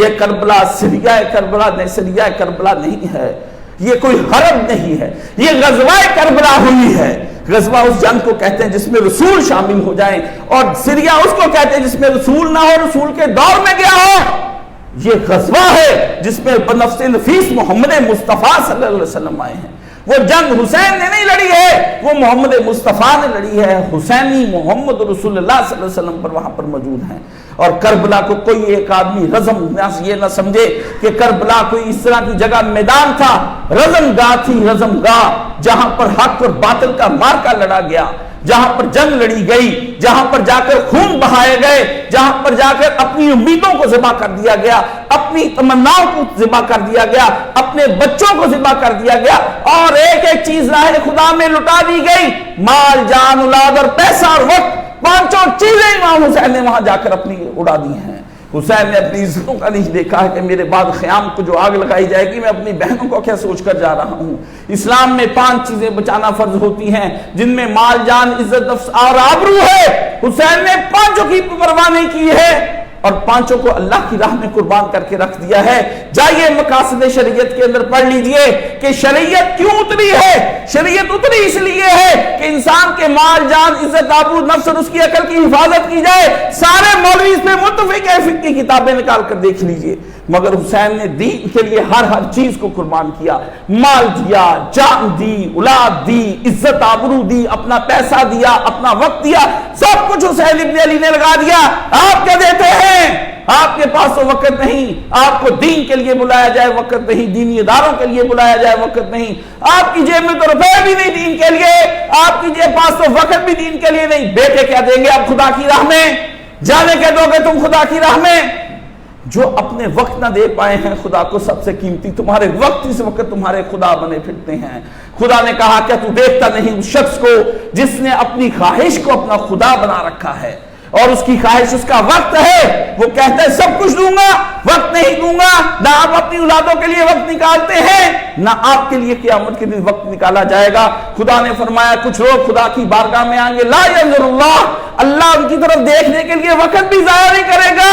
یہ کربلا سریہ کربلا نہیں ہے، یہ کوئی حرب نہیں ہے، یہ غزوہ کربلا ہوئی ہے. غزوہ اس جنگ کو کہتے ہیں جس میں رسول شامل ہو جائیں، اور سریہ اس کو کہتے ہیں جس میں رسول نہ ہو، رسول کے دور میں گیا ہو. یہ غزوہ ہے جس میں بنفس نفیس محمد مصطفیٰ صلی اللہ علیہ وسلم آئے ہیں. وہ جنگ حسین نے نہیں لڑی ہے، وہ محمد مصطفیٰ نے لڑی ہے۔ حسینی محمد رسول اللہ صلی اللہ علیہ وسلم پر وہاں پر موجود ہیں۔ اور کربلا کو کوئی ایک آدمی رزم یہ نہ سمجھے کہ کربلا کوئی اس طرح کی جگہ میدان تھا، رزم گاہ تھی، رزم گاہ جہاں پر حق اور باطل کا مارکا لڑا گیا، جہاں پر جنگ لڑی گئی، جہاں پر جا کر خون بہائے گئے، جہاں پر جا کر اپنی امیدوں کو ذبح کر دیا گیا، اپنی تمناؤں کو ذبح کر دیا گیا، اپنے بچوں کو ذبح کر دیا گیا، اور ایک ایک چیز راہ خدا میں لٹا دی گئی، مال جان اولاد اور پیسہ اور وقت، پانچوں چیزیں امام حسین نے وہاں جا کر اپنی اڑا دی ہیں۔ حسین نے اپنی عزتوں کا نہیں دیکھا ہے کہ میرے بعد خیام کو جو آگ لگائی جائے گی میں اپنی بہنوں کو کیا سوچ کر جا رہا ہوں۔ اسلام میں 5 چیزیں بچانا فرض ہوتی ہیں، جن میں مال جان عزت نفس اور آبرو ہے۔ حسین نے 5 کی پرواہ نہیں کی ہے اور 5 کو اللہ کی راہ میں قربان کر کے رکھ دیا ہے۔ جائیے مقاصد شریعت کے اندر پڑھ لیجئے کہ شریعت کیوں اتری ہے۔ شریعت اتری اس لیے ہے کہ انسان کے مال جان عزت آبرو نفس اور اس کی عقل کی حفاظت کی جائے۔ سارے مولوی اس پہ متفق ہیں، فقہ کی کتابیں نکال کر دیکھ لیجئے، مگر حسین نے دین کے لیے ہر چیز کو قربان کیا، مال دیا، جان دی، اولاد دی، عزت آبرو دی، اپنا پیسہ دیا، اپنا وقت دیا، سب کچھ حسین ابن علی نے لگا دیا۔ آپ کیا دیتے ہیں؟ آپ کے پاس تو وقت نہیں، آپ کو دین کے لیے بلایا جائے وقت نہیں، دینی اداروں کے لیے بلایا جائے وقت نہیں، آپ کی جیب میں تو روپے بھی نہیں دین کے لیے، آپ کی جیب پاس تو وقت بھی دین کے لیے نہیں۔ بیٹے کیا دیں گے آپ خدا کی راہ میں؟ جانے کیا دو گے تم خدا کی راہ میں؟ جو اپنے وقت نہ دے پائے ہیں خدا کو، سب سے قیمتی تمہارے وقت اس وقت تمہارے خدا بنے پھرتے ہیں۔ خدا نے کہا کیا تو دیکھتا نہیں اس شخص کو جس نے اپنی خواہش کو اپنا خدا بنا رکھا ہے، اور اس کی خواہش اس کا وقت ہے، وہ کہتا ہے سب کچھ دوں گا، وقت نہیں دوں گا۔ نہ آپ اپنی اولادوں کے لیے وقت نکالتے ہیں، نہ آپ کے لیے قیامت کے دن وقت نکالا جائے گا۔ خدا نے فرمایا کچھ لوگ خدا کی بارگاہ میں آئیں گے، لا ینظر اللہ، اللہ ان کی طرف دیکھنے کے لیے وقت بھی ضائع نہیں کرے گا،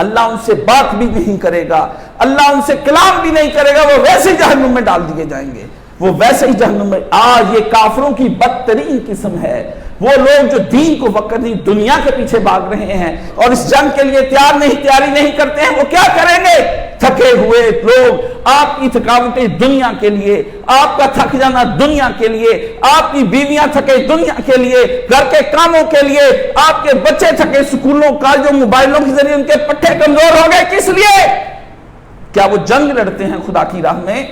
اللہ ان سے بات بھی نہیں کرے گا، اللہ ان سے کلام بھی نہیں کرے گا، وہ ویسے جہنم میں ڈال دیے جائیں گے، وہ ویسے ہی جہنم میں۔ آج یہ کافروں کی بدترین قسم ہے، وہ لوگ جو دین کو وقت نہیں دنیا کے پیچھے بھاگ رہے ہیں اور اس جنگ کے لیے تیاری نہیں کرتے ہیں، وہ کیا کریں گے؟ تھکے ہوئے لوگ، آپ کی تھکاوٹیں دنیا کے لیے، آپ کا تھک جانا دنیا کے لیے، آپ کی بیویاں تھکے دنیا کے لیے، گھر کے کاموں کے لیے، آپ کے بچے تھکے اسکولوں کالجوں موبائلوں کے ذریعے ان کے پٹھے کمزور ہو گئے، کس لیے؟ کیا وہ جنگ لڑتے ہیں خدا کی راہ میں؟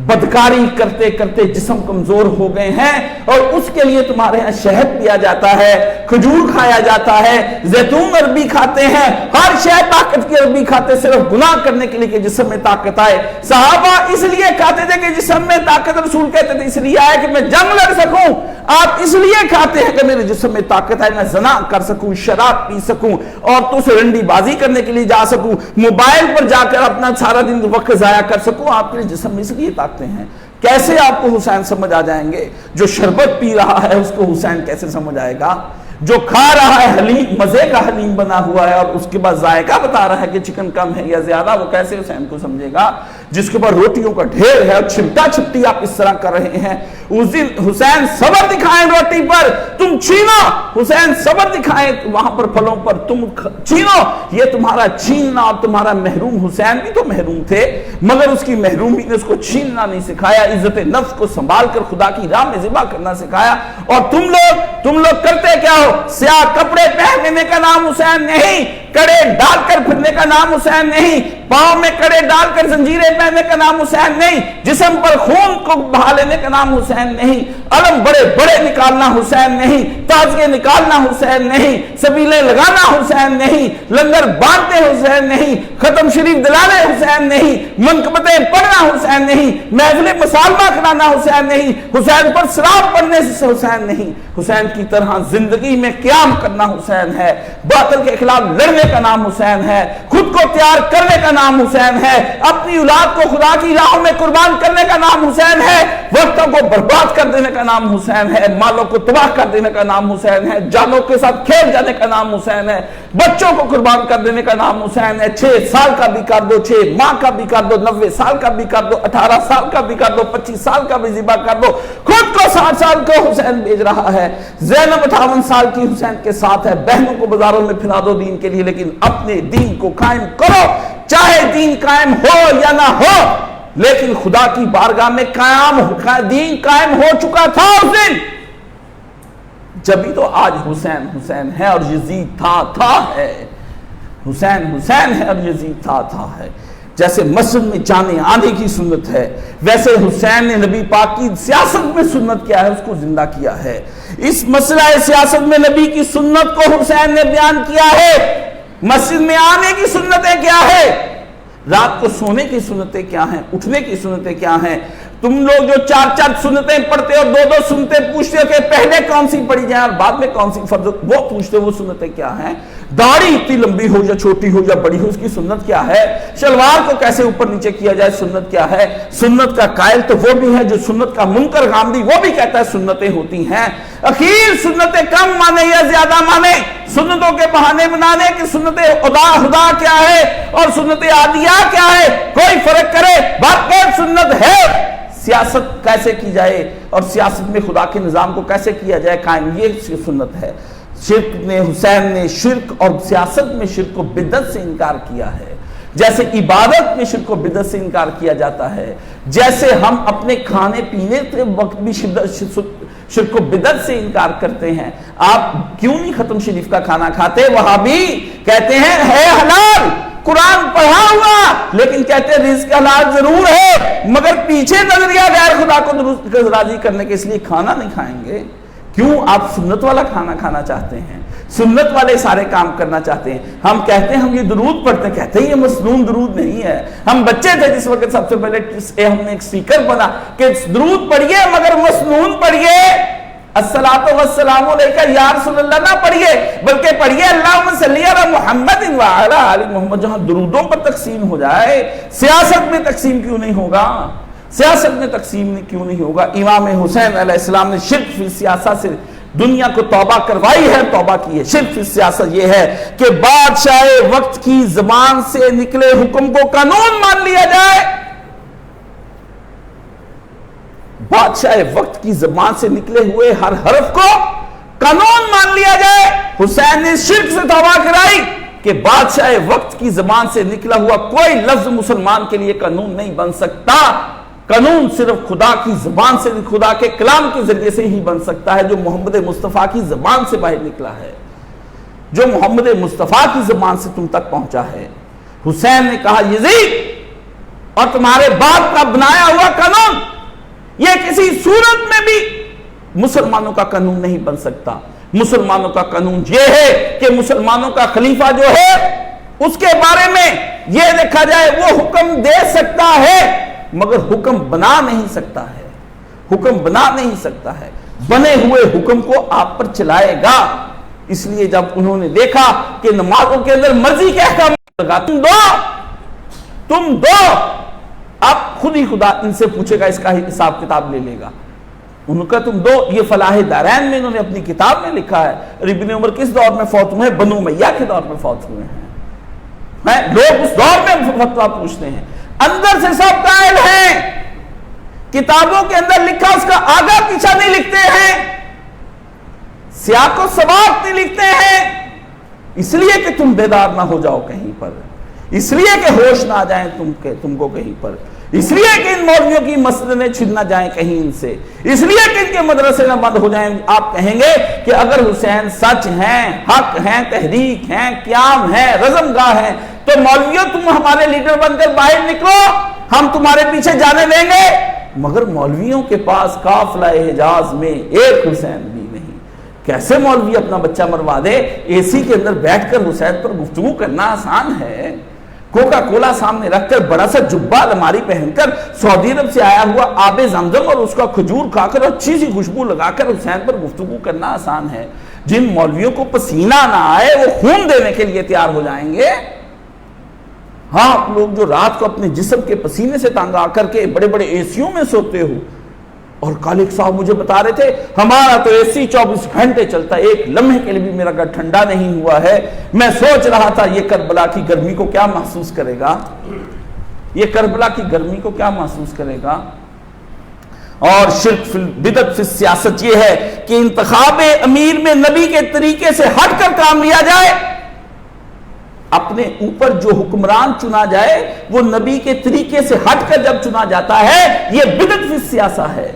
بدکاری کرتے کرتے جسم کمزور ہو گئے ہیں، اور اس کے لیے تمہارے یہاں شہد پیا جاتا ہے، کھجور کھایا جاتا ہے، زیتون عربی کھاتے ہیں، ہر شے طاقت کی عربی کھاتے صرف گناہ کرنے کے لیے کہ جسم میں طاقت آئے۔ صحابہ اس لیے کھاتے تھے کہ جسم میں طاقت، رسول کہتے تھے اس لیے آئے کہ میں جنگ لڑ سکوں، آپ اس لیے کھاتے ہیں کہ میرے جسم میں طاقت آئے، میں زنا کر سکوں، شراب پی سکوں، عورتوں سے رنڈی بازی کرنے کے لیے جا سکوں، موبائل پر جا کر اپنا سارا دن وقت ضائع کر سکوں، آپ کے جسم میں اس لیے طاقت ہیں۔ کیسے آپ کو حسین سمجھ آ جائیں گے؟ جو شربت پی رہا ہے اس کو حسین کیسے سمجھ آئے گا؟ جو کھا رہا ہے حلیم، مزے کا حلیم بنا ہوا ہے اور اس کے بعد ذائقہ بتا رہا ہے کہ چکن کم ہے یا زیادہ، وہ کیسے حسین کو سمجھے گا؟ جس کے بعد روٹیوں کا ڈھیر ہے اور چھپٹا چھپٹی آپ اس طرح کر رہے ہیں۔ اس دن حسین صبر دکھائیں روٹی پر، تم چھینو، حسین صبر دکھائیں وہاں پر پھلوں پر، تم چھینو، یہ تمہارا چھیننا اور تمہارا محروم۔ حسین بھی تو محروم تھے مگر اس کی محرومی نے اس کو چھیننا نہیں سکھایا، عزت نفس کو سنبھال کر خدا کی راہ میں ذبح کرنا سکھایا۔ اور تم لوگ کرتے کیا ہو؟ سیاہ کپڑے پہننے کا نام حسین نہیں، کڑے ڈال کر پھرنے کا نام حسین نہیں، پاؤں میں کڑے ڈال کر زنجیریں پہننے کا نام حسین نہیں، جسم پر خون کو بہا لینے کا نام حسین نہیں، علم بڑے بڑے نکالنا حسین نہیں، تازیے نکالنا حسین نہیں، سبیلیں لگانا حسین نہیں، لنگر باندھتے حسین نہیں، ختم شریف دلانے حسین نہیں، منقبتیں پڑھنا حسین نہیں، محفل مسالمہ کرانا حسین نہیں، حسین پر سلام پڑھنے سے حسین نہیں، حسین کی طرح زندگی میں قیام کرنا حسین ہے، باطل کے خلاف لڑنے کا نام حسین ہے، خود کو تیار کرنے کا نام حسین ہے، اپنی اولاد کو خدا کی راہوں میں قربان کرنے کا نام حسین ہے، وقتوں کو برباد کر دینے کا نام حسین ہے، مالوں کو تباہ کر دینے کا نام حسین ہے، جانوں کے ساتھ کھیل جانے کا نام حسین ہے، بچوں کو قربان کر دینے کا نام حسین ہے، 6 سال کا بھی کر دو، 6 ماہ کا بھی کر دو، 90 سال کا بھی کر دو، 18 سال کا بھی کر دو، 25 سال کا بھی ذبح کر دو، خود کو 60 سال کو حسین بھیج رہا ہے، زینب 58 سال کی حسین کے ساتھ ہے، بہنوں کو بازاروں میں پھرا دو دین کے لیے، لیکن اپنے دین کو قائم کرو، چاہے دین قائم ہو یا نہ ہو۔ لیکن خدا کی بارگاہ میں دین قائم ہو چکا تھا اس دن. جبھی تو آج حسین حسین ہے اور یزید تھا ہے. حسین حسین ہے اور یزید تھا ہے. جیسے مسجد میں جانے آنے کی سنت ہے، ویسے حسین نے نبی پاک کی سیاست میں سنت کیا ہے، اس کو زندہ کیا ہے. اس مسئلہ سیاست میں نبی کی سنت کو حسین نے بیان کیا ہے. مسجد میں آنے کی سنتیں کیا ہے، رات کو سونے کی سنتیں کیا ہیں، اٹھنے کی سنتیں کیا ہیں. تم لوگ جو 4 سنتیں پڑھتے اور 2 سنتیں پوچھتے ہو کہ پہلے کون سی پڑھی جائیں اور بعد میں کون سی فرض، وہ پوچھتے وہ سنتیں کیا ہیں. داڑھی اتنی لمبی ہو یا چھوٹی ہو یا بڑی ہو، اس کی سنت کیا ہے. شلوار کو کیسے اوپر نیچے کیا جائے، سنت کیا ہے. سنت کا قائل تو وہ بھی ہے جو سنت کا منکر غامدی، وہ بھی کہتا ہے سنتیں ہوتی ہیں. اخیر سنتیں کم مانے یا زیادہ مانے، سنتوں کے بہانے بنانے کہ سنتیں خدا کیا ہے اور سنت عادیہ کیا ہے، کوئی فرق کرے، باقی سنت ہے. سیاست کیسے کی جائے اور سیاست میں خدا کے نظام کو کیسے کیا جائے قائم، یہ سنت ہے. حسین نے شرک اور سیاست میں شرک و بدعت سے انکار کیا ہے. جیسے عبادت میں شرک و بدعت سے انکار کیا جاتا ہے، جیسے ہم اپنے کھانے پینے کے وقت بھی شرک و بدعت سے انکار کرتے ہیں. آپ کیوں نہیں ختم شریف کا کھانا کھاتے؟ وہابی کہتے ہیں ہے حلال، قرآن پڑھا ہوا، لیکن کہتے ہیں رزق حلال ضرور ہے، مگر پیچھے نظریہ غیر خدا کو راضی کرنے کے اس لیے کھانا نہیں کھائیں گے. کیوں؟ آپ سنت والا کھانا کھانا چاہتے ہیں، سنت والے سارے کام کرنا چاہتے ہیں. ہم کہتے ہیں ہم یہ درود پڑھتے ہیں، کہتے ہیں یہ مسنون درود نہیں ہے. ہم بچے تھے جس وقت سب سے پہلے ہم نے ایک سپیکر بنا کہ درود پڑھیے مگر مسنون پڑھیے. الصلاۃ والسلام علیکہ یا رسول اللہ نہ پڑھیے، بلکہ پڑھیے اللہم صلی علی محمد وعلی آل محمد. جہاں درودوں پر تقسیم ہو جائے، سیاست میں تقسیم کیوں نہیں ہوگا؟ سیاست میں تقسیم کیوں نہیں ہوگا؟ امام حسین علیہ السلام نے شرک فی سیاست سے دنیا کو توبہ کروائی ہے، توبہ کی ہے. شرک فی سیاست یہ ہے کہ بادشاہ وقت کی زبان سے نکلے حکم کو قانون مان لیا جائے. بادشاہ وقت کی زبان سے نکلے ہوئے ہر حرف کو قانون مان لیا جائے. حسین نے شرک سے توبہ کرائی کہ بادشاہ وقت کی زبان سے نکلا ہوا کوئی لفظ مسلمان کے لیے قانون نہیں بن سکتا. قانون صرف خدا کی زبان سے، خدا کے کلام کے ذریعے سے ہی بن سکتا ہے، جو محمد مصطفیٰ کی زبان سے باہر نکلا ہے، جو محمد مصطفیٰ کی زبان سے تم تک پہنچا ہے. حسین نے کہا یزید اور تمہارے باپ کا بنایا ہوا قانون یہ کسی صورت میں بھی مسلمانوں کا قانون نہیں بن سکتا. مسلمانوں کا قانون یہ ہے کہ مسلمانوں کا خلیفہ جو ہے اس کے بارے میں یہ دیکھا جائے وہ حکم دے سکتا ہے مگر حکم بنا نہیں سکتا ہے. حکم بنا نہیں سکتا ہے، بنے ہوئے حکم کو آپ پر چلائے گا. اس لیے جب انہوں نے دیکھا کہ نمازوں کے اندر مرضی کے احکام لگا، تم دو اب خود ہی خدا ان سے پوچھے گا، اس کا حساب کتاب لے لے گا. انہوں کا تم دو. یہ فلاح دارین میں انہوں نے اپنی کتاب میں لکھا ہے. ابن عمر کس دور میں فوت ہوئے ہیں؟ بنو امیہ کے دور میں فوت ہوئے ہیں. لوگ اس دور میں فتویٰ پوچھتے ہیں، اندر سے سب قائل ہیں، کتابوں کے اندر لکھا اس کا آگا پیچھا نہیں لکھتے ہیں، سیاق و سباق نہیں لکھتے ہیں. اس لیے کہ تم بیدار نہ ہو جاؤ کہیں پر، اس لیے کہ ہوش نہ آ جائیں تم کو کہیں پر، اس لیے کہ ان مولویوں کی مسجدیں چھن نہ جائیں کہیں ان سے، اس لیے کہ ان کے مدرسے نہ بند ہو جائیں. آپ کہیں گے کہ اگر حسین سچ ہیں، حق ہیں، تحریک ہیں، قیام ہیں، رزم گاہ ہیں، تو مولویوں تم ہمارے لیڈر بن کر باہر نکلو، ہم تمہارے پیچھے جانے دیں گے. مگر مولویوں کے پاس قافلہ حجاز میں ایک حسین بھی نہیں. کیسے مولوی اپنا بچہ مروا دے؟ اے سی کے اندر بیٹھ کر حسین پر گفتگو کرنا آسان ہے. کوکا کولا سامنے رکھ کر بڑا سا جبہ الماری پہن کر سعودی عرب سے آیا ہوا آب زمزم اور اس کا کھجور کھا کر اور اچھی سی خوشبو لگا کر حسین پر گفتگو کرنا آسان ہے. جن مولویوں کو پسینہ نہ آئے وہ خون دینے کے لیے تیار ہو جائیں گے. ہاں آپ لوگ جو رات کو اپنے جسم کے پسینے سے تنگ آ کر کے بڑے بڑے اے سیوں میں سوتے ہو، اور خالق صاحب مجھے بتا رہے تھے ہمارا تو اے سی 24 گھنٹے چلتا ہے، ایک لمحے کے لیے بھی میرا گھر ٹھنڈا نہیں ہوا ہے. میں سوچ رہا تھا یہ کربلا کی گرمی کو کیا محسوس کرے گا، یہ کربلا کی گرمی کو کیا محسوس کرے گا. اور شرک بدعت فی سیاست یہ ہے کہ انتخاب امیر میں نبی کے طریقے سے ہٹ کر کام لیا جائے. اپنے اوپر جو حکمران چنا جائے وہ نبی کے طریقے سے ہٹ کر جب چنا جاتا ہے، یہ بدعت فی السیاسہ ہے،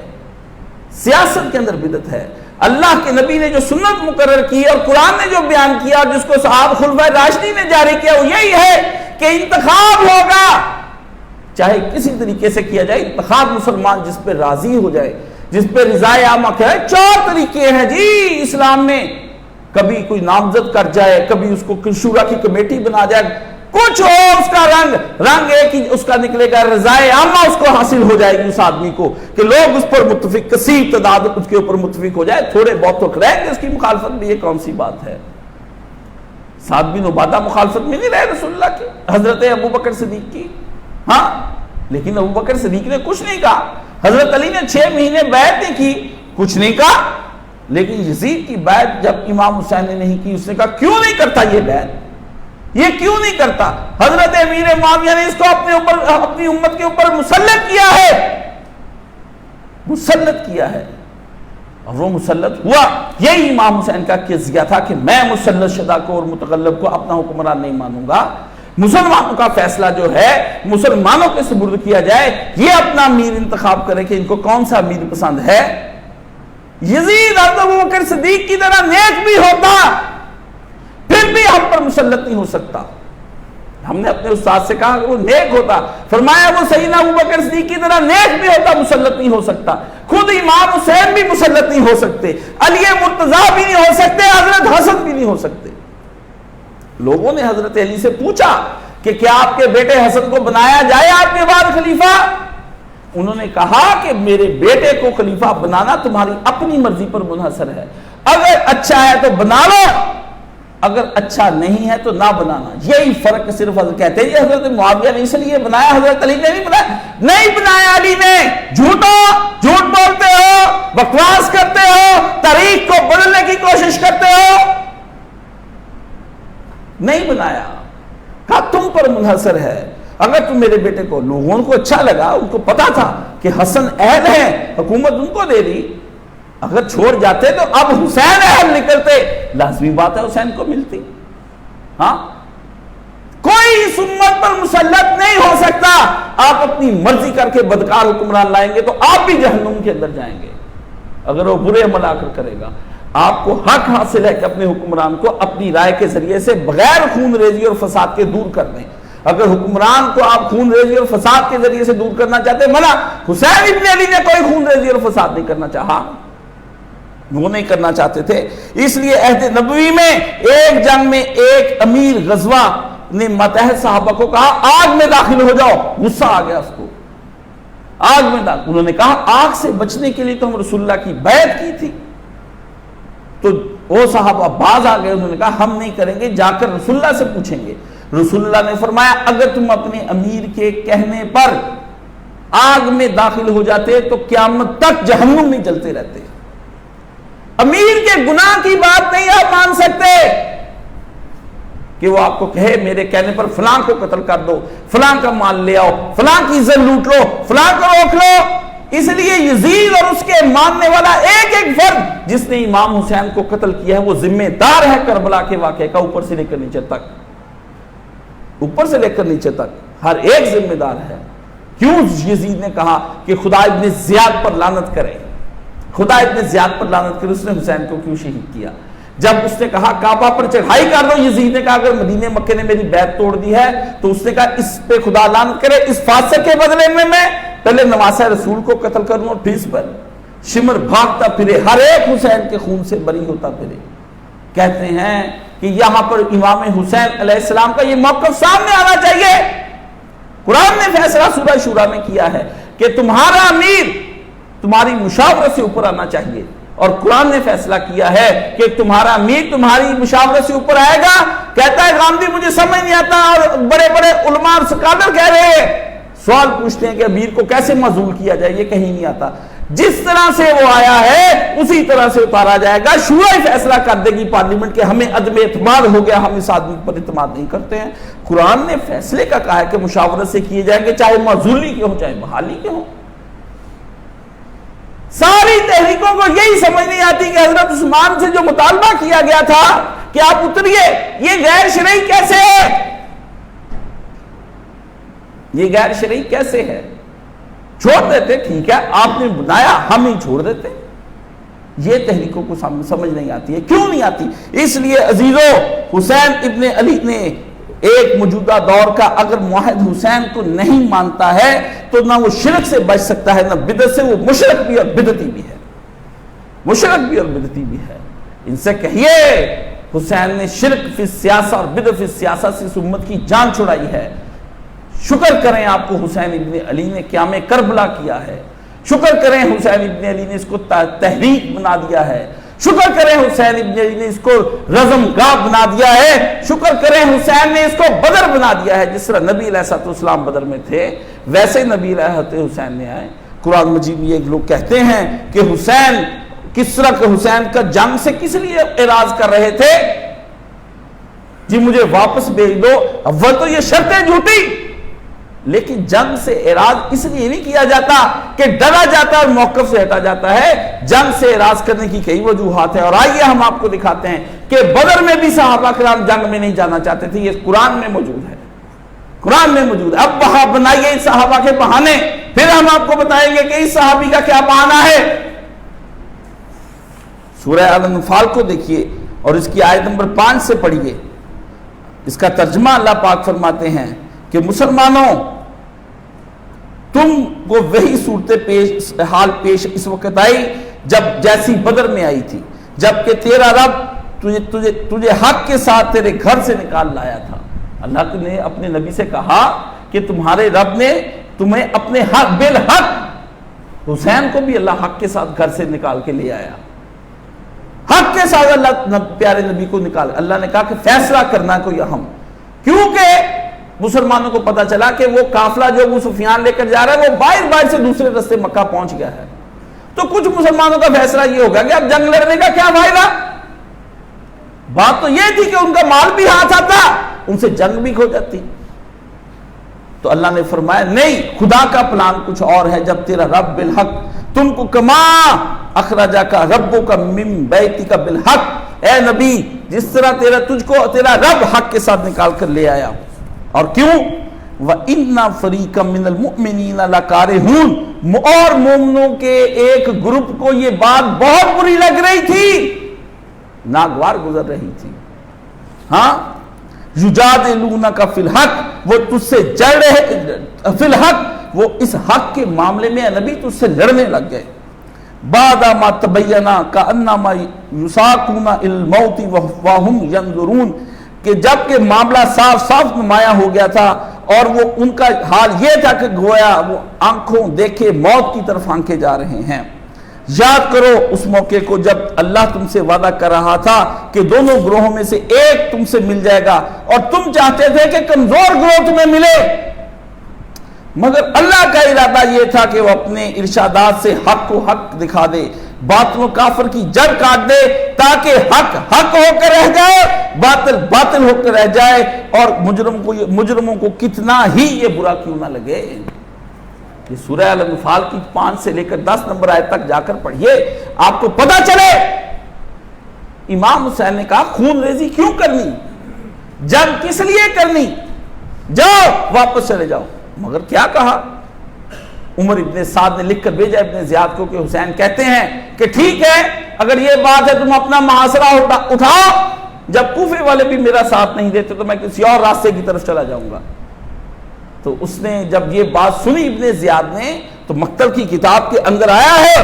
سیاست کے اندر بدعت ہے۔ اللہ کے نبی نے جو سنت مقرر کی اور قرآن نے جو بیان کیا اور جس کو صحابہ خلفائے راشدین نے جاری کیا، وہ یہی ہے کہ انتخاب ہوگا، چاہے کسی طریقے سے کیا جائے، انتخاب مسلمان جس پہ راضی ہو جائے، جس پہ رضائے عامہ ہے۔ 4 طریقے ہیں جی اسلام میں، کبھی کوئی نامزد کر جائے، کبھی اس کو شورا کی کمیٹی بنا جائے، کچھ ہو اس کا رنگ ایک ہی اس کا نکلے گا، رضائے عامہ اس کو حاصل ہو جائے گی اس آدمی کو کہ لوگ اس پر متفق، کثیر تعداد اس کے اوپر متفق ہو جائے، تھوڑے بہت تو رہیں گے اس کی مخالفت میں، یہ کون سی بات ہے؟ سعد بن عبادہ مخالفت میں نہیں رہے رسول اللہ کی، حضرت ابو بکر صدیق کی، ہاں، لیکن ابو بکر صدیق نے کچھ نہیں کہا، حضرت علی نے 6 مہینے بیعت نہیں کی، کچھ نہیں کہا، لیکن یزید کی بیعت جب امام حسین نے نہیں کی، اس نے کہا کیوں نہیں کرتا یہ بیعت، یہ کیوں نہیں کرتا؟ حضرت امیر معاویہ نے اس کو اپنی امت کے اوپر مسلط کیا ہے، مسلط کیا ہے، اور وہ مسلط ہوا۔ یہی امام حسین کا قضیہ تھا کہ میں مسلط شدہ کو اور متغلب کو اپنا حکمران نہیں مانوں گا، مسلمانوں کا فیصلہ جو ہے مسلمانوں کے سپرد کیا جائے، یہ اپنا امیر انتخاب کرے کہ ان کو کون سا امیر پسند ہے۔ یزید حضرت ابوبکر صدیق کی طرح نیک بھی ہوتا، پھر بھی ہم پر مسلط نہیں ہو سکتا۔ ہم نے اپنے استاد سے کہا کہ وہ نیک ہوتا، فرمایا وہ سیدنا ابوبکر صدیق کی طرح نیک بھی ہوتا، مسلط نہیں ہو سکتا۔ خود امام حسین بھی مسلط نہیں ہو سکتے، علی مرتضیٰ بھی نہیں ہو سکتے، حضرت حسن بھی نہیں ہو سکتے۔ لوگوں نے حضرت علی سے پوچھا کہ کیا آپ کے بیٹے حسن کو بنایا جائے آپ کے بعد خلیفہ؟ انہوں نے کہا کہ میرے بیٹے کو خلیفہ بنانا تمہاری اپنی مرضی پر منحصر ہے، اگر اچھا ہے تو بنا لو، اگر اچھا نہیں ہے تو نہ بنانا۔ یہی فرق صرف حضرت کہتے ہیں حضرت معاویہ نے اس لیے بنایا، حضرت علی نے نہیں بنایا، نہیں بنایا علی نے، جھوٹ بولتے ہو، بکواس کرتے ہو، تاریخ کو بدلنے کی کوشش کرتے ہو، نہیں بنایا، کہا تم پر منحصر ہے۔ اگر تم میرے بیٹے کو، لوگوں کو اچھا لگا، ان کو پتا تھا کہ حسن اہل ہے، حکومت ان کو دے دی، اگر چھوڑ جاتے تو اب حسین اہل نکلتے، لازمی بات ہے حسین کو ملتی۔ ہاں، کوئی اس امت پر مسلط نہیں ہو سکتا۔ آپ اپنی مرضی کر کے بدکار حکمران لائیں گے تو آپ بھی جہنم کے اندر جائیں گے، اگر وہ برے عمل آ کر کرے گا۔ آپ کو حق حاصل ہے کہ اپنے حکمران کو اپنی رائے کے ذریعے سے بغیر خون ریزی اور فساد کے دور کر دیں۔ اگر حکمران کو آپ خون ریزی اور فساد کے ذریعے سے دور کرنا چاہتے، منع۔ حسین ابن علی نے کوئی خون ریزی اور فساد نہیں کرنا چاہا، وہ نہیں کرنا چاہتے تھے۔ اس لیے عہد نبوی میں ایک جنگ میں ایک امیر غزوہ نے ماتحت صحابہ کو کہا آگ میں داخل ہو جاؤ، غصہ آ گیا اس کو، آگ میں داخل۔ انہوں نے کہا آگ سے بچنے کے لیے تو ہم رسول اللہ کی بیعت کی تھی، تو وہ صحابہ باز آ گئے، انہوں نے کہا ہم نہیں کریں گے، جا کر رسول اللہ سے پوچھیں گے۔ رسول اللہ نے فرمایا اگر تم اپنے امیر کے کہنے پر آگ میں داخل ہو جاتے تو قیامت تک جہنم نہیں جلتے رہتے۔ امیر کے گناہ کی بات نہیں آپ مان سکتے کہ وہ آپ کو کہے میرے کہنے پر فلاں کو قتل کر دو، فلاں کا مال لے آؤ، فلاں کی عزت لوٹ لو، فلاں کو روک لو۔ اس لیے یزید اور اس کے ماننے والا ایک ایک فرد جس نے امام حسین کو قتل کیا ہے وہ ذمہ دار ہے کربلا کے واقعے کا، اوپر سے لے کر نیچے تک، اوپر سے لے کر نیچے تک ہر ایک ذمہ دار ہے۔ کیوں یزید نے کہا کہ خدا ابن زیاد پر لعنت کرے، خدا ابن زیاد پر لعنت کرے، اس نے حسین کو کیوں شہید کیا؟ جب اس نے کہا کعبہ پر چڑھائی کر دو، یزید نے کہا اگر مدینے مکے نے میری بیعت توڑ دی ہے تو اس نے کہا اس پہ خدا لعنت کرے، اس فاسق کے بدلے میں پہلے نواسہ رسول کو قتل کروں اور پھر اس پر شمر بھاگتا پھرے، ہر ایک حسین کے خون سے بری ہوتا پھرے۔ کہتے ہیں کہ یہاں پر امام حسین علیہ السلام کا یہ موقف سامنے آنا چاہیے۔ قرآن نے فیصلہ سورہ شورا میں کیا ہے کہ تمہارا امیر تمہاری مشاورت سے اوپر آنا چاہیے، اور قرآن نے فیصلہ کیا ہے کہ تمہارا امیر تمہاری مشاورت سے اوپر آئے گا۔ کہتا ہے غامدی مجھے سمجھ نہیں آتا، اور بڑے بڑے علماء اور سکالر کہہ رہے ہیں، سوال پوچھتے ہیں کہ امیر کو کیسے معزول کیا جائے، یہ کہیں نہیں آتا، جس طرح سے وہ آیا ہے اسی طرح سے اتارا جائے گا۔ شورا فیصلہ کر دے گی پارلیمنٹ کہ ہمیں عدم اعتماد ہو گیا، ہم اس آدمی پر اعتماد نہیں کرتے ہیں۔ قرآن نے فیصلے کا کہا ہے کہ مشاورت سے کیے جائیں گے، چاہے معزولی کے ہوں چاہے بحالی کے ہوں۔ ساری تحریکوں کو یہی سمجھ نہیں آتی کہ حضرت عثمان سے جو مطالبہ کیا گیا تھا کہ آپ اتریے، یہ غیر شرعی کیسے ہے؟ یہ غیر شرعی کیسے ہے؟ چھوڑ دیتے، ٹھیک ہے آپ نے بنایا، ہم ہی چھوڑ دیتے۔ یہ تحریکوں کو سمجھ نہیں آتی ہے۔ کیوں نہیں آتی؟ اس لیے عزیزو، حسین ابن علی نے ایک موجودہ دور کا اگر موحد حسین کو نہیں مانتا ہے تو نہ وہ شرک سے بچ سکتا ہے، نہ بدعت سے۔ وہ مشرک بھی اور بدعتی بھی ہے، مشرک بھی اور بدعتی بھی ہے۔ ان سے کہیے حسین نے شرک فی السیاسہ اور بدعت فی السیاسہ سے اس امت کی جان چھڑائی ہے۔ شکر کریں آپ کو حسین ابن علی نے قیام کربلا کیا ہے، شکر کریں حسین ابن علی نے اس کو تحریک بنا دیا ہے، شکر کریں حسین ابن علی نے اس کو رزم گاہ بنا دیا ہے، شکر کریں حسین نے اس کو بدر بنا دیا ہے۔ جس طرح نبی علیہ السلام بدر میں تھے ویسے نبی علیہ حسین نے آئے۔ قرآن مجید میں ایک لوگ کہتے ہیں کہ حسین کس طرح کہ حسین کا جنگ سے کس لیے اعراض کر رہے تھے؟ جی مجھے واپس بھیج دو، اول تو یہ شرطیں جھوٹی، لیکن جنگ سے اعراض اس لیے نہیں کیا جاتا کہ ڈرا جاتا اور موقف سے ہٹا جاتا ہے۔ جنگ سے اعراض کرنے کی کئی وجوہات ہیں، اور آئیے ہم آپ کو دکھاتے ہیں کہ بدر میں بھی صحابہ کرام جنگ میں نہیں جانا چاہتے تھے۔ یہ قرآن میں موجود ہے، قرآن میں موجود ہے۔ اب وہاں بنائیے اس صحابہ کے بہانے، پھر ہم آپ کو بتائیں گے کہ اس صحابی کا کیا بہانہ ہے۔ سورہ الانفال کو دیکھیے اور اس کی آیت نمبر 5 سے پڑھیے۔ اس کا ترجمہ اللہ پاک فرماتے ہیں کہ مسلمانوں، تم کو وہی صورت حال پیش اس وقت آئی جب جیسی بدر میں آئی تھی، جبکہ تیرا رب تجھے حق کے ساتھ تیرے گھر سے نکال لایا تھا۔ اللہ نے اپنے نبی سے کہا کہ تمہارے رب نے تمہیں اپنے حق بالحق، حسین کو بھی اللہ حق کے ساتھ گھر سے نکال کے لے آیا، حق کے ساتھ اللہ پیارے نبی کو نکال۔ اللہ نے کہا کہ فیصلہ کرنا کوئی اہم، کیونکہ مسلمانوں کو پتا چلا کہ وہ قافلہ جو ابو سفیان لے کر جا رہا ہے وہ باہر سے دوسرے راستے مکہ پہنچ گیا ہے۔ تو کچھ مسلمانوں کا فیصلہ یہ ہوگا کہ اب جنگ لڑنے کا کیا فائدہ؟ بات تو یہ تھی کہ ان کا مال بھی ہاتھ آتا، ان سے جنگ بھی کھو جاتی۔ تو اللہ نے فرمایا نہیں، خدا کا پلان کچھ اور ہے۔ جب تیرا رب بالحق تم کو کما اخرجا کا ربوں کا من بیتی کا بالحق، اے نبی جس طرح تجھ کو تیرا رب حق کے ساتھ نکال کر لے آیا۔ اور کیوں؟ وَإِنَّ فَرِيقًا مِّنَ الْمُؤْمِنِينَ لَكَارِهُونَ، اور مومنوں کے ایک گروپ کو یہ بات بہت بری لگ رہی تھی، ناگوار گزر رہی تھی۔ ہاں، يُجَادِلُونَكَ فِي الْحَقِّ، وہ تجھ سے جڑ رہے فی الحق، وہ اس حق کے معاملے میں نبی تجھ سے لڑنے لگ گئے۔ بَعْدَ مَا تَبَيَّنَ كَأَنَّمَا يُسَاقُونَ إِلَى الْمَوْتِ وَهُمْ يَنْظُرُونَ، کہ جب کہ معاملہ صاف صاف نمایاں ہو گیا تھا اور وہ ان کا حال یہ تھا کہ گویا وہ آنکھوں دیکھے موت کی طرف آنکھیں جا رہے ہیں۔ یاد کرو اس موقع کو جب اللہ تم سے وعدہ کر رہا تھا کہ دونوں گروہوں میں سے ایک تم سے مل جائے گا، اور تم چاہتے تھے کہ کمزور گروہ تمہیں ملے، مگر اللہ کا ارادہ یہ تھا کہ وہ اپنے ارشادات سے حق کو حق دکھا دے، باطل و کافر کی جڑ کاٹ دے، تاکہ حق حق ہو کر رہ جائے، باطل باطل ہو کر رہ جائے، اور مجرموں کو کتنا ہی یہ برا کیوں نہ لگے۔ یہ سورہ الانفال کی 5 سے لے کر 10 نمبر آیت تک جا کر پڑھیے، آپ کو پتا چلے امام حسین نے کہا خون ریزی کیوں کرنی، جنگ کس لیے کرنی، جاؤ واپس چلے جاؤ۔ مگر کیا کہا؟ عمر ابن سعد نے لکھ کر بھیجا ابن زیاد کو کہ حسین کہتے ہیں کہ ٹھیک ہے اگر یہ بات ہے تم اپنا محاصرہ اٹھاؤ، جب کوفے والے بھی میرا ساتھ نہیں دیتے تو میں کسی اور راستے کی طرف چلا جاؤں گا۔ تو اس نے جب یہ بات سنی ابن زیاد نے تو مقتل کی کتاب کے اندر آیا ہے،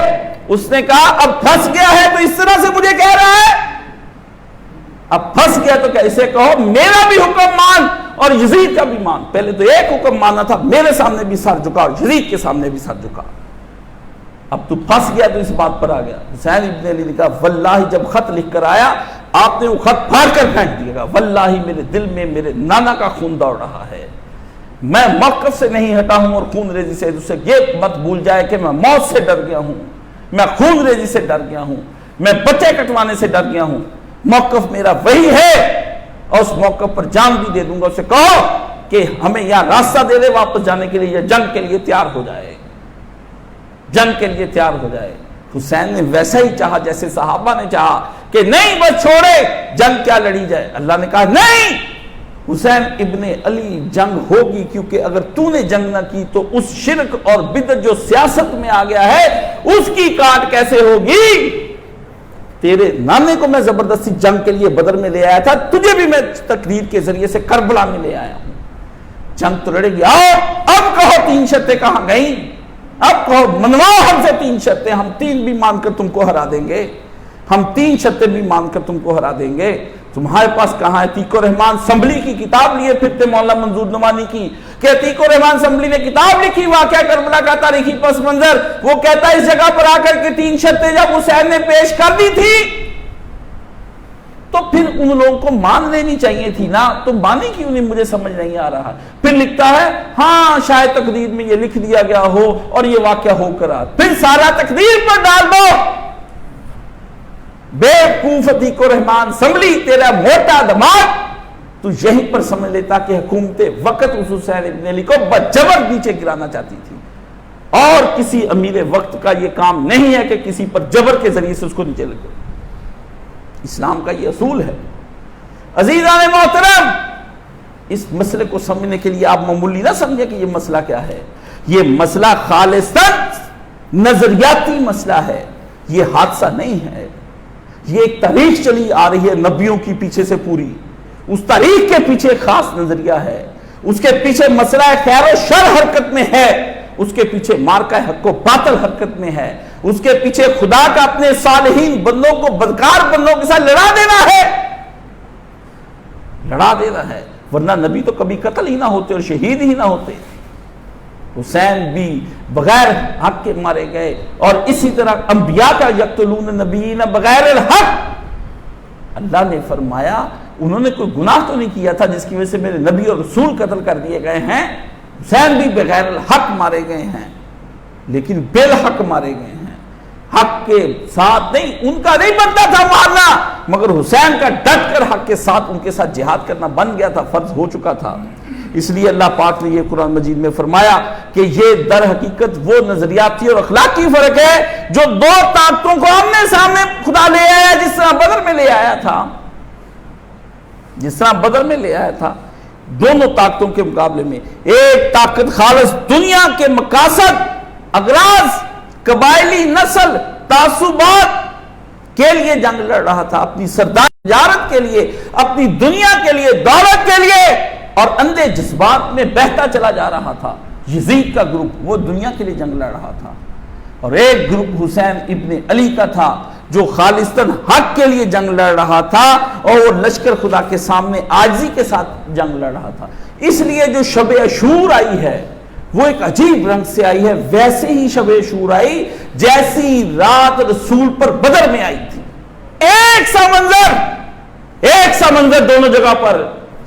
اس نے کہا اب پھنس گیا ہے تو اس طرح سے مجھے کہہ رہا ہے، اب پھنس گیا تو کیا اسے کہو میرا بھی حکم مان اور یزید کا بھی مان۔ پہلے تو ایک حکم مانا تھا، میرے سامنے بھی سر جھکا اور یزید کے سامنے بھی سر جھکا۔ اب تو پھنس گیا تو اس بات پر آ گیا۔ حسین ابن علی نے کہا واللہ جب خط لکھ کر آیا آپ نے وہ خط پھاڑ کر پھینک دیا گا، واللہ میرے دل میں میرے نانا کا خون دوڑ رہا ہے، میں موقف سے نہیں ہٹا ہوں، اور خون ریزی سے اسے یہ مت بھول جائے کہ میں موت سے ڈر گیا ہوں، میں خون ریزی سے ڈر گیا ہوں، میں بچے کٹوانے سے ڈر گیا ہوں، موقف میرا وہی ہے اور اس موقف پر جان بھی دے دوں گا۔ اسے کہو کہ ہمیں یہاں راستہ دے دے واپس جانے کے لیے، یا جنگ کے لیے تیار ہو جائے، جنگ کے لیے تیار ہو جائے۔ حسین نے ویسا ہی چاہا جیسے صحابہ نے چاہا کہ نہیں بس چھوڑے، جنگ کیا لڑی جائے۔ اللہ نے کہا نہیں، حسین ابن علی جنگ ہوگی، کیونکہ اگر تو نے جنگ نہ کی تو اس شرک اور بدعت جو سیاست میں آ گیا ہے اس کی کاٹ کیسے ہوگی؟ تیرے نانے کو میں زبردستی جنگ کے لیے بدر میں لے آیا تھا، تجھے بھی میں تقریر کے ذریعے سے کربلا میں لے آیا ہوں۔ جنگ تو لڑے گی، آؤ اب کہو 3 شرطیں کہاں گئیں، اب کہو منواؤ ہم سے 3 شرطیں، ہم 3 بھی مان کر تم کو ہرا دیں گے، ہم 3 شرطیں بھی مان کر تم کو ہرا دیں گے۔ تمہارے پاس کہاں ہے؟ عتیق الرحمان اسمبلی کی کتاب لیے پھرتے مولانا منظور نعمانی کی، کہ عتیق الرحمان اسمبلی نے کتاب لکھی واقعہ کربلا کا تاریخی پس منظر، وہ کہتا ہے اس جگہ پر آ کر کے 3 شرطیں جب حسین نے پیش کر دی تھی تو پھر ان لوگوں کو مان لینی چاہیے تھی نا، تو مانی کیوں نہیں مجھے سمجھ نہیں آ رہا۔ پھر لکھتا ہے ہاں شاید تقدیر میں یہ لکھ دیا گیا ہو اور یہ واقعہ ہو کر آ، پھر سارا تقدیر پر ڈال دو۔ بے وقوف عتیق الرحمان اسمبلی، تیرا موٹا دماغ، تو یہیں پر سمجھ لیتا کہ حکومت وقت اس حسین ابن علی کو بجبر نیچے گرانا چاہتی تھی، اور کسی امیر وقت کا یہ کام نہیں ہے کہ کسی پر جبر کے ذریعے سے اس کو نیچے لگے۔ اسلام کا یہ اصول ہے۔ عزیزان محترم، اس مسئلے کو سمجھنے کے لیے آپ معمولی نہ سمجھیں کہ یہ مسئلہ کیا ہے، یہ مسئلہ خالصاً نظریاتی مسئلہ ہے، یہ حادثہ نہیں ہے، یہ ایک تاریخ چلی آ رہی ہے نبیوں کی پیچھے سے پوری، اس تاریخ کے پیچھے خاص نظریہ ہے، اس کے پیچھے مسئلہ خیر و شر حرکت میں ہے، اس کے پیچھے مارکہ حق و باطل حرکت میں ہے، اس کے پیچھے خدا کا اپنے صالحین بندوں کو بدکار بندوں کے ساتھ لڑا دینا ہے، لڑا دینا ہے، ورنہ نبی تو کبھی قتل ہی نہ ہوتے اور شہید ہی نہ ہوتے۔ حسین بھی بغیر حق کے مارے گئے، اور اسی طرح انبیاء کا یقتلون النبیین بغیر الحق، اللہ نے فرمایا انہوں نے کوئی گناہ تو نہیں کیا تھا جس کی وجہ سے میرے نبی اور رسول قتل کر دیے گئے ہیں، حسین بھی بغیر الحق مارے گئے ہیں، لیکن بالحق مارے گئے ہیں، حق کے ساتھ نہیں، ان کا نہیں بنتا تھا مارنا، مگر حسین کا ڈٹ کر حق کے ساتھ ان کے ساتھ جہاد کرنا بن گیا تھا، فرض ہو چکا تھا۔ اس لیے اللہ پاک نے یہ قرآن مجید میں فرمایا کہ یہ در حقیقت وہ نظریاتی اور اخلاقی فرق ہے جو 2 طاقتوں کو آمنے سامنے خدا لے آیا، جس طرح بدر میں لے آیا تھا، جس طرح بدر میں لے آیا تھا۔ دونوں طاقتوں کے مقابلے میں ایک طاقت خالص دنیا کے مقاصد، اغراض، قبائلی نسل، تعصبات کے لیے جنگ لڑ رہا تھا، اپنی سردار تجارت کے لیے، اپنی دنیا کے لیے، دولت کے لیے، اور اندھے جذبات میں بہتا چلا جا رہا تھا۔ یزید کا گروپ وہ دنیا کے لیے جنگ لڑ رہا تھا، اور ایک گروپ حسین ابن علی کا تھا جو خالصتاً حق کے لیے جنگ لڑ رہا تھا، اور وہ لشکر خدا کے سامنے عاجزی کے ساتھ جنگ لڑ رہا تھا۔ اس لیے جو شب عاشور آئی ہے وہ ایک عجیب رنگ سے آئی ہے، ویسے ہی شب عاشور آئی جیسی رات رسول پر بدر میں آئی تھی، ایک سا منظر دونوں جگہ پر۔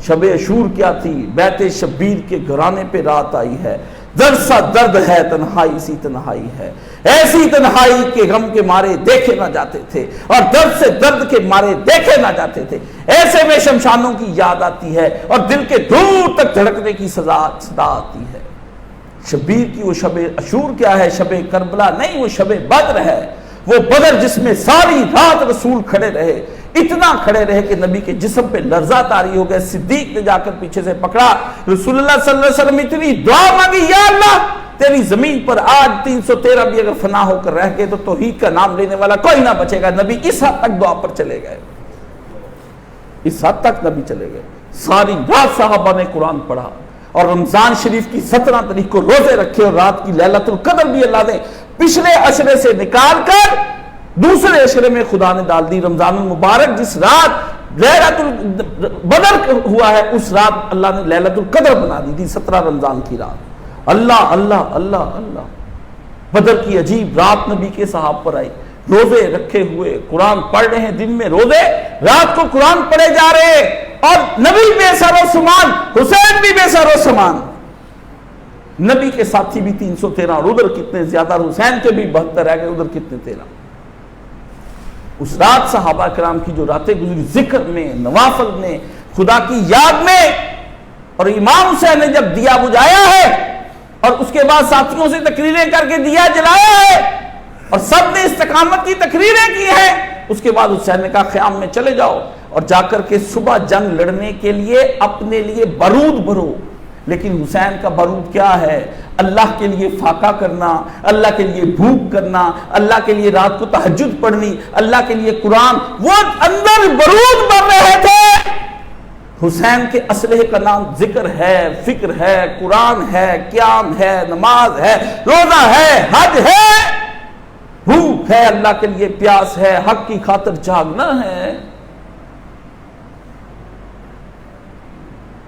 شب عاشور کیا تھی؟ بیت شبیر کے گھرانے پہ رات آئی ہے، درد سا درد ہے، تنہائی سی تنہائی ہے، ایسی تنہائی کے غم کے مارے دیکھے نہ جاتے تھے، اور درد سے درد کے مارے دیکھے نہ جاتے تھے، ایسے میں شمشانوں کی یاد آتی ہے اور دل کے دور تک دھڑکنے کی صدا آتی ہے۔ شبیر کی وہ شب عاشور کیا ہے؟ شب کربلا نہیں، وہ شب بدر ہے، وہ بدر جس میں ساری رات رسول کھڑے رہے، اتنا کھڑے رہے کہ نبی کے جسم پہ لرزہ طاری ہو گئے۔ صدیق نے جا کر پیچھے سے پکڑا، رسول اللہ صلی اللہ علیہ وسلم اتنی دعا مانگی، یا اللہ تیری زمین پر آج 313 بھی اگر فنا ہو کر رہ گئے تو توحید کا نام لینے والا کوئی نہ بچے گا۔ نبی اس حد تک دعا پر چلے گئے، اس حد تک نبی چلے گئے۔ ساری رات صحابہ نے قرآن پڑھا، اور رمضان شریف کی 17 تاریخ کو روزے رکھے، اور رات کی لیلۃ القدر بھی اللہ نے پچھلے عشرے سے نکال کر دوسرے عشرے میں خدا نے ڈال دی۔ رمضان المبارک جس رات لیلۃ البدر ہوا ہے، اس رات اللہ نے لیلۃ القدر بنا دی تھی، 17 رمضان کی رات۔ اللہ اللہ اللہ اللہ، بدر کی عجیب رات نبی کے صحاب پر آئی، روزے رکھے ہوئے قرآن پڑھ رہے ہیں، دن میں روزے، رات کو قرآن پڑھے جا رہے، اور نبی بے سر و سامان، حسین بھی بے سر و سامان، نبی کے ساتھی بھی 313، اور ادھر کتنے زیادہ، حسین کے بھی 72 رہ گئے، ادھر کتنے 13۔ اس رات صحابہ کرام کی جو راتیں گزری ذکر میں، نوافل میں، خدا کی یاد میں، اور امام حسین نے جب دیا بجھایا ہے اور اس کے بعد ساتھیوں سے تقریریں کر کے دیا جلایا ہے اور سب نے استقامت کی تقریریں کی ہیں. اس کے بعد حسین نے کہا خیام میں چلے جاؤ اور جا کر کے صبح جنگ لڑنے کے لیے اپنے لیے بارود بھرو. لیکن حسین کا بارود کیا ہے؟ اللہ کے لیے فاقہ کرنا، اللہ کے لیے بھوک کرنا، اللہ کے لیے رات کو تہجد پڑھنی، اللہ کے لیے قرآن. وہ اندر بارود بھر رہے تھے. حسین کے اسلحے کا نام ذکر ہے، فکر ہے، قرآن ہے، قیام ہے، نماز ہے، روزہ ہے، حج ہے، بھوک ہے، اللہ کے لیے پیاس ہے، حق کی خاطر جاگنا ہے.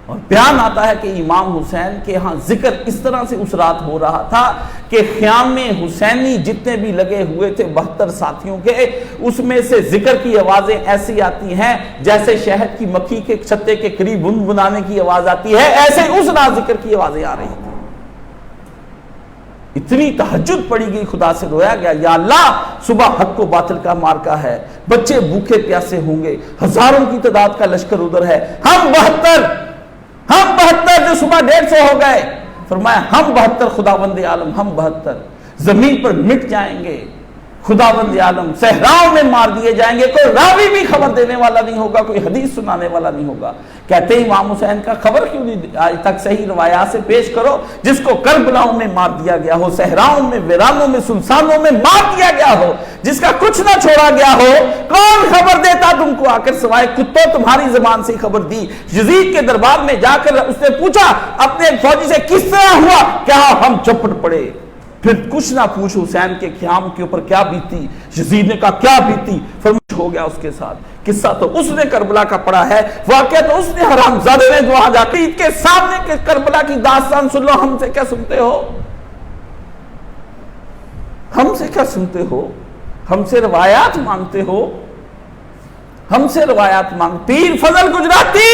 اور بیان آتا ہے کہ امام حسین کے ہاں ذکر اس طرح سے اس رات ہو رہا تھا کہ خیام حسینی جتنے بھی لگے ہوئے تھے 72 ساتھیوں کے، اس میں سے ذکر کی آوازیں ایسی آتی ہیں جیسے شہد کی مکھی کے چھتے کے قریب بنبنانے کی آواز آتی ہے، ایسے اس رات ذکر کی آوازیں آ رہی تھیں. اتنی تہجد پڑی گئی، خدا سے رویا گیا یا اللہ صبح حق و باطل کا مارکا ہے، بچے بھوکے پیاسے ہوں گے، ہزاروں کی تعداد کا لشکر ادھر ہے، ہم 72 جو صبح 150 ہو گئے. فرمایا ہم 72 خداوند عالم، ہم 72 زمین پر مٹ جائیں گے، خداوند عالم صحراؤں میں مار دیے جائیں گے، کوئی راوی بھی خبر دینے والا نہیں ہوگا، کوئی حدیث سنانے والا نہیں ہوگا. کہتے ہیں امام حسین کا خبر کیوں نہیں آج تک صحیح روایات سے پیش کرو، جس کو کربلاؤں میں مار دیا گیا ہو، صحراؤں میں، ویرانوں میں، سنسانوں میں مار دیا گیا ہو، جس کا کچھ نہ چھوڑا گیا ہو، کون خبر دیتا تم کو آ کر سوائے کتوں؟ تمہاری زبان سے خبر دی. یزید کے دربار میں جا کر اس نے پوچھا اپنے فوجی سے کس طرح ہوا، کہا ہم چپٹ پڑے. پھر کچھ نہ پوچھ حسین کے قیام کے اوپر کیا بیتی. یزید نے کہا کیا بیتی؟ فرمایا ہو گیا اس کے ساتھ. قصہ تو اس نے کربلا کا پڑھا ہے، واقعہ تو اس نے حرامزادے نے وہاں جا کے عید کے سامنے کے کربلا کی داستان سن لو. ہم سے کیا سنتے ہو؟ ہم سے کیا سنتے ہو؟ ہم سے روایات مانگتے ہو؟ ہم سے روایات مانگ. پیر فضل گجراتی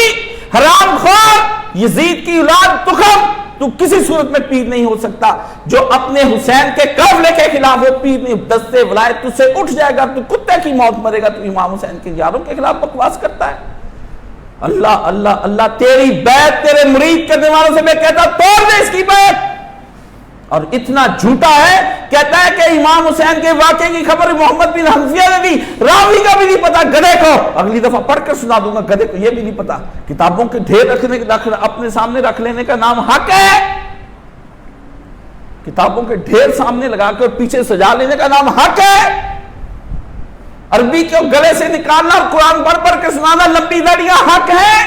حرام خور، یزید کی اولاد تخم، تو کسی صورت میں پیر نہیں ہو سکتا. جو اپنے حسین کے قبلے کے خلاف وہ پیر نہیں، دستے ولایت تجھ سے اٹھ جائے گا، تو کتے کی موت مرے گا. تو امام حسین کے یاروں کے خلاف بکواس کرتا ہے. اللہ اللہ اللہ، تیری بیعت تیرے مرید کرنے والوں سے میں کہتا توڑ دے اس کی بیعت. اور اتنا جھوٹا ہے، کہتا ہے کہ امام حسین کے واقعے کی خبر محمد بن حنفیہ نے دی، راوی کا بھی نہیں پتا. گدھے کو اگلی دفعہ پڑھ کر سنا دوں گا، گدھے کو یہ بھی نہیں پتا. کتابوں کے ڈھیر اپنے سامنے رکھ لینے کا نام حق ہے. کتابوں کے ڈھیر سامنے لگا کر پیچھے سجا لینے کا نام حق ہے. عربی کو گلے سے نکالنا اور قرآن پڑھ پڑھ کے سنانا، لمبی داڑیاں حق ہیں.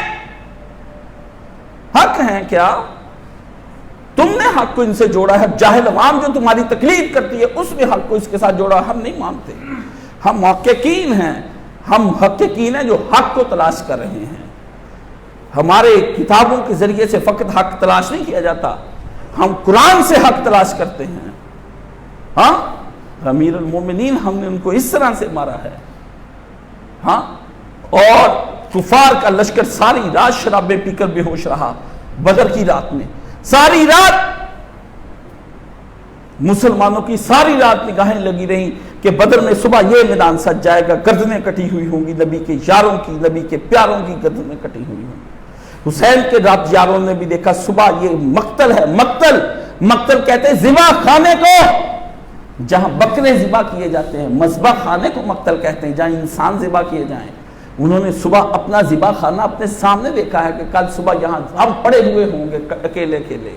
حق ہیں کیا؟ تم نے حق کو ان سے جوڑا ہے. جاہل عوام جو تمہاری تقلید کرتی ہے اس میں حق کو اس کے ساتھ جوڑا. ہم نہیں مانتے، ہم محققین ہیں، ہم محققین ہیں جو حق کو تلاش کر رہے ہیں. ہمارے کتابوں کے ذریعے سے فقط حق تلاش نہیں کیا جاتا، ہم قرآن سے حق تلاش کرتے ہیں. ہاں امیر المومنین ہم نے ان کو اس طرح سے مارا ہے. ہاں اور کفار کا لشکر ساری رات شرابیں پی کر بے ہوش رہا. بدر کی رات میں ساری رات مسلمانوں کی ساری رات نگاہیں لگی رہیں کہ بدر میں صبح یہ میدان سج جائے گا، گردنیں کٹی ہوئی ہوں گی نبی کے یاروں کی، نبی کے پیاروں کی گردنیں کٹی ہوئی ہوں گی. حسین کے رات یاروں نے بھی دیکھا صبح یہ مقتل ہے. مقتل کہتے ہیں ذبح خانے کو، جہاں بکرے ذبح کیے جاتے ہیں، مذبح خانے کو مقتل کہتے ہیں، جہاں انسان ذبح کیے جائیں. انہوں نے صبح اپنا ذبح خانہ اپنے سامنے دیکھا ہے کہ کل صبح یہاں ہم پڑے ہوئے ہوں گے اکیلے اکیلے.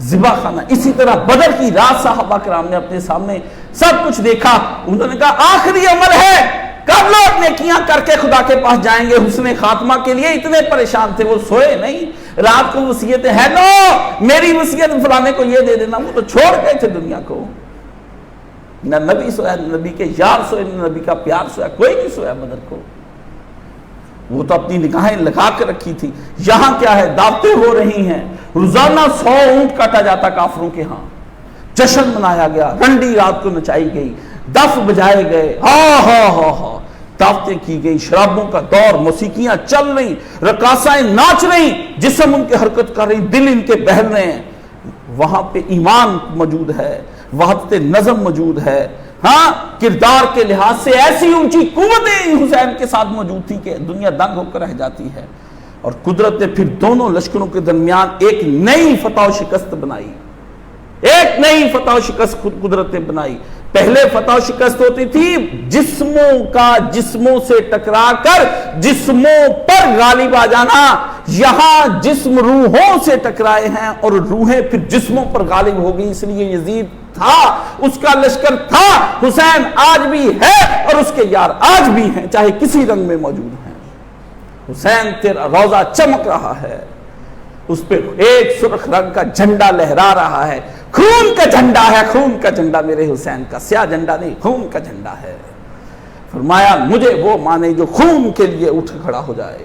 ذبح خانہ. اسی طرح بدر کی رات صحابہ کرام نے اپنے سامنے سب کچھ دیکھا. انہوں نے کہا آخری عمل ہے، کب لوگ نیکیاں کر کے خدا کے پاس جائیں گے حسن خاتمہ کے لیے. اتنے پریشان تھے، وہ سوئے نہیں. رات کو وصیتیں ہے نو میری وصیت فلانے کو یہ دے دینا. وہ تو چھوڑ گئے تھے دنیا کو. نہ نبی سویا، نہ نبی کے یار سوئے، نہ نبی کا پیار سویا، کوئی نہیں سویا بدر کو. وہ تو اپنی نگاہیں لگا کر رکھی تھی. یہاں کیا ہے، دعوتیں ہو رہی ہیں، روزانہ 100 اونٹ کاٹا جاتا کافروں کے ہاں. جشن منایا گیا، رنڈی رات کو نچائی گئی، دف بجائے گئے، دعوتیں کی گئی، شرابوں کا دور، موسیقیاں چل رہی، رقاصائیں ناچ رہی، جسم ان کے حرکت کر رہی، دل ان کے بہل رہے ہیں. وہاں پہ ایمان موجود ہے، وحدت نظم موجود ہے. ہاں کردار کے لحاظ سے ایسی اونچی قوتیں حسین کے ساتھ موجود تھی کہ دنیا دنگ ہو کر رہ جاتی ہے. اور قدرت نے پھر دونوں لشکروں کے درمیان ایک نئی فتح و شکست بنائی. ایک نئی فتح و شکست خود قدرت نے بنائی. پہلے فتح و شکست ہوتی تھی جسموں سے ٹکرا کر جسموں پر غالب آ جانا. یہاں جسم روحوں سے ٹکرائے ہیں اور روحیں پھر جسموں پر غالب ہو گئی. اس لیے یزید تھا, اس کا لشکر تھا, حسین آج بھی ہے اور اس کے یار آج بھی ہیں, چاہے کسی رنگ میں موجود ہیں. حسین تیرا روضہ چمک رہا ہے, اس پہ ایک سرخ رنگ کا جھنڈا لہرا رہا ہے, خون کا جھنڈا ہے, خون کا جھنڈا میرے حسین کا, سیاہ جھنڈا نہیں, خون کا جھنڈا ہے. فرمایا مجھے وہ مانے جو خون کے لیے اٹھ کھڑا ہو جائے.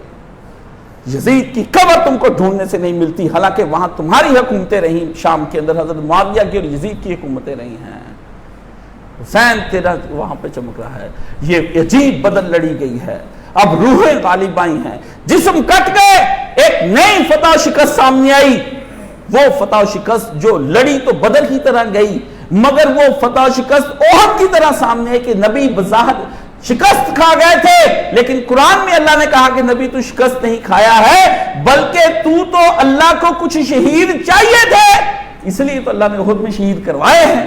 یزید کی قبر تم کو ڈھونڈنے سے نہیں ملتی, حالانکہ وہاں تمہاری حکومتیں رہیں, شام کے اندر حضرت معاویہ کی اور یزید کی حکومتیں رہی ہیں. حسین تیرا وہاں پہ چمک رہا ہے. یہ عجیب بدل لڑی گئی ہے, اب روحیں غالب آئی ہیں, جسم کٹ گئے, ایک نئی فتح شکست سامنے آئی. وہ فتح شکست جو لڑی تو بدر کی طرح گئی, مگر وہ فتح شکست احد کی طرح سامنے ہے کہ نبی بظاہر شکست کھا گئے تھے, لیکن قرآن میں اللہ نے کہا کہ نبی تو شکست نہیں کھایا ہے, بلکہ تو اللہ کو کچھ شہید چاہیے تھے, اس لیے تو اللہ نے احد میں شہید کروائے ہیں.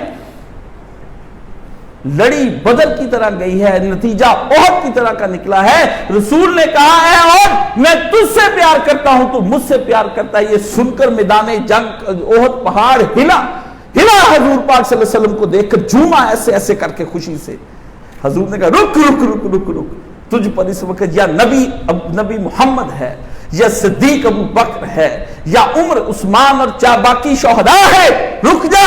لڑی بدر کی طرح گئی ہے, نتیجہ احد کی طرح کا نکلا ہے. رسول نے کہا ہے احد میں تجھ سے پیار کرتا ہوں, تو مجھ سے پیار کرتا ہے. یہ سن کر میدان جنگ احد پہاڑ ہلا حضور پاک صلی اللہ علیہ وسلم کو دیکھ کر جھوما ایسے ایسے کر کے خوشی سے. حضور نے کہا رک رک رک رک رک, تجھ پر اس وقت یا نبی محمد ہے, یا صدیق ابو بکر ہے, یا عمر عثمان اور باقی شہداء ہے, رک جا,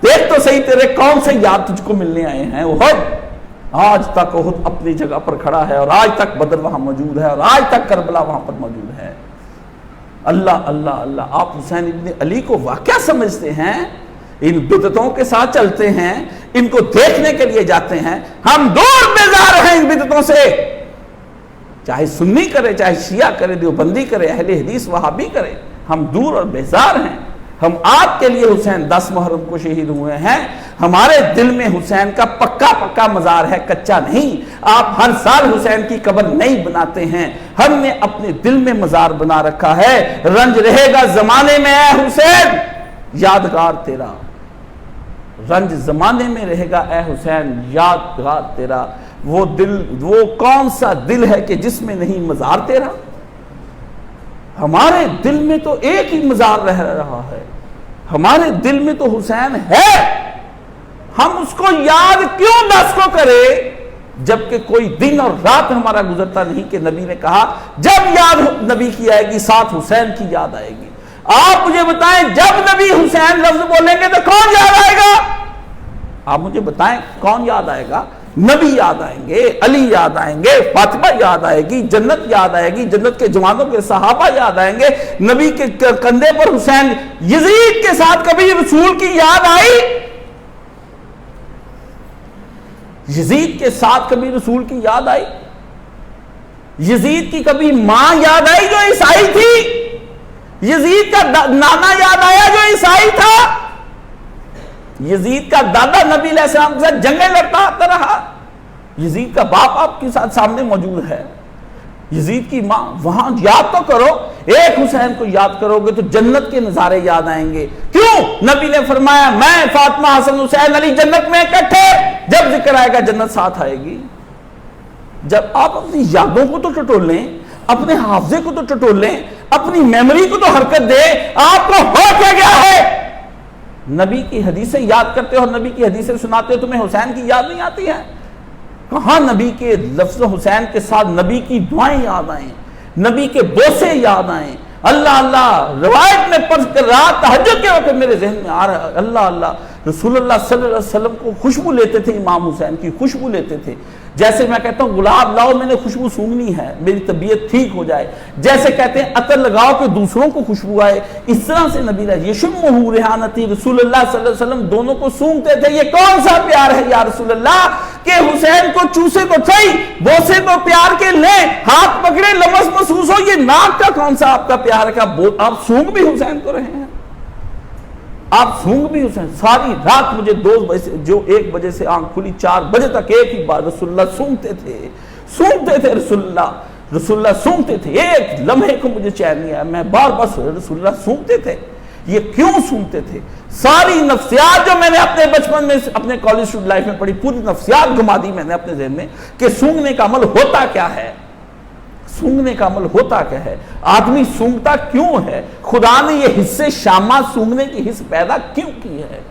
دیکھ تو صحیح تیرے کون سے یار تجھ کو ملنے آئے ہیں. احد آج تک احد اپنی جگہ پر کھڑا ہے, اور آج تک بدر وہاں موجود ہے, اور آج تک کربلا وہاں پر موجود ہے. اللہ اللہ اللہ. آپ حسین ابن علی کو واقعہ سمجھتے ہیں, ان بدعتوں کے ساتھ چلتے ہیں, ان کو دیکھنے کے لیے جاتے ہیں. ہم دور بیزار ہیں ان بدعتوں سے, چاہے سنی کرے, چاہے شیعہ کرے, دیوبندی کرے, اہل حدیث وہابی کرے, ہم دور اور بیزار ہیں. ہم آپ کے لیے حسین 10 محرم کو شہید ہوئے ہیں. ہمارے دل میں حسین کا پکا مزار ہے, کچا نہیں. آپ ہر سال حسین کی قبر نہیں بناتے ہیں, ہم نے اپنے دل میں مزار بنا رکھا ہے. رنج رہے گا زمانے میں اے حسین یادگار تیرا, رنج زمانے میں رہے گا اے حسین یادگار تیرا. وہ دل, وہ کون سا دل ہے کہ جس میں نہیں مزار تیرا؟ ہمارے دل میں تو ایک ہی مزار رہ رہا ہے, ہمارے دل میں تو حسین ہے. ہم اس کو یاد کیوں 10 کو کرے, جبکہ کوئی دن اور رات ہمارا گزرتا نہیں کہ نبی نے کہا جب یاد نبی کی آئے گی ساتھ حسین کی یاد آئے گی. آپ مجھے بتائیں جب نبی حسین لفظ بولیں گے تو کون یاد آئے گا؟ آپ مجھے بتائیں کون یاد آئے گا؟ نبی یاد آئیں گے, علی یاد آئیں گے, فاطمہ یاد آئے گی, جنت یاد آئے گی, جنت کے جوانوں کے صحابہ یاد آئیں گے, نبی کے کندھے پر حسین. یزید کے ساتھ کبھی رسول کی یاد آئی؟ یزید کے ساتھ کبھی رسول کی یاد آئی؟ یزید کی کبھی ماں یاد آئی جو عیسائی تھی؟ یزید کا نانا یاد آیا جو عیسائی تھا؟ یزید کا دادا نبی علیہ السلام کے ساتھ جنگیں لڑتا آتا رہا. یزید کا باپ آپ کے ساتھ سامنے موجود ہے. یزید کی ماں, وہاں یاد تو کرو. ایک حسین کو یاد کرو گے تو جنت کے نظارے یاد آئیں گے. کیوں؟ نبی نے فرمایا میں فاطمہ حسن حسین علی جنت میں اکٹھے, جب ذکر آئے گا جنت ساتھ آئے گی. جب آپ اپنی یادوں کو تو ٹٹول لیں, اپنے حافظے کو تو ٹٹول لیں, اپنی میموری کو تو حرکت دے. آپ کو ہو کیا گیا ہے؟ نبی کی حدیثیں یاد کرتے ہو, نبی کی حدیثیں سناتے ہو, تمہیں حسین کی یاد نہیں آتی ہے؟ کہاں نبی کے لفظ حسین کے ساتھ نبی کی دعائیں یاد آئیں, نبی کے بوسے یاد آئیں. اللہ اللہ روایت میں پڑھ کر رات تہجد کے وقت میرے ذہن میں آ رہا ہے, اللہ اللہ رسول اللہ صلی اللہ علیہ وسلم کو خوشبو لیتے تھے, امام حسین کی خوشبو لیتے تھے. جیسے میں کہتا ہوں گلاب لاؤ میں نے خوشبو سونگنی ہے میری طبیعت ٹھیک ہو جائے, جیسے کہتے ہیں عطر لگاؤ کہ دوسروں کو خوشبو آئے, اس طرح سے نبی یشمہ ریحانتی رسول اللہ صلی اللہ علیہ وسلم دونوں کو سونگتے تھے. یہ کون سا پیار ہے یا رسول اللہ کہ حسین کو چوسے تو صحیح, بوسے تو پیار کے لیں, ہاتھ پکڑے لمس محسوس ہو, یہ ناک کا کون سا آپ کا پیار ہے کہ آپ سونگ بھی حسین کو رہے ہیں, آپ سونگ بھی حسین. ساری رات مجھے 2 بجے سے جو 1 بجے سے آنکھ کھلی 4 بجے تک ایک ہی بار رسول اللہ سونگتے تھے رسول اللہ سونگتے تھے. ایک لمحے کو مجھے چین نہیں آیا, میں بار بار رسول اللہ سونگتے تھے. یہ کیوں سونگتے تھے؟ ساری نفسیات جو میں نے اپنے بچپن میں اپنے کالج اسٹوڈنٹ لائف میں پڑھی، پوری نفسیات گھما دی میں نے اپنے ذہن میں کہ سونگنے کا عمل ہوتا کیا ہے، سونگنے کا عمل ہوتا کیا ہے، آدمی سونگتا کیوں ہے، خدا نے یہ حصے شامہ سونگنے کی حص پیدا کیوں کی ہے،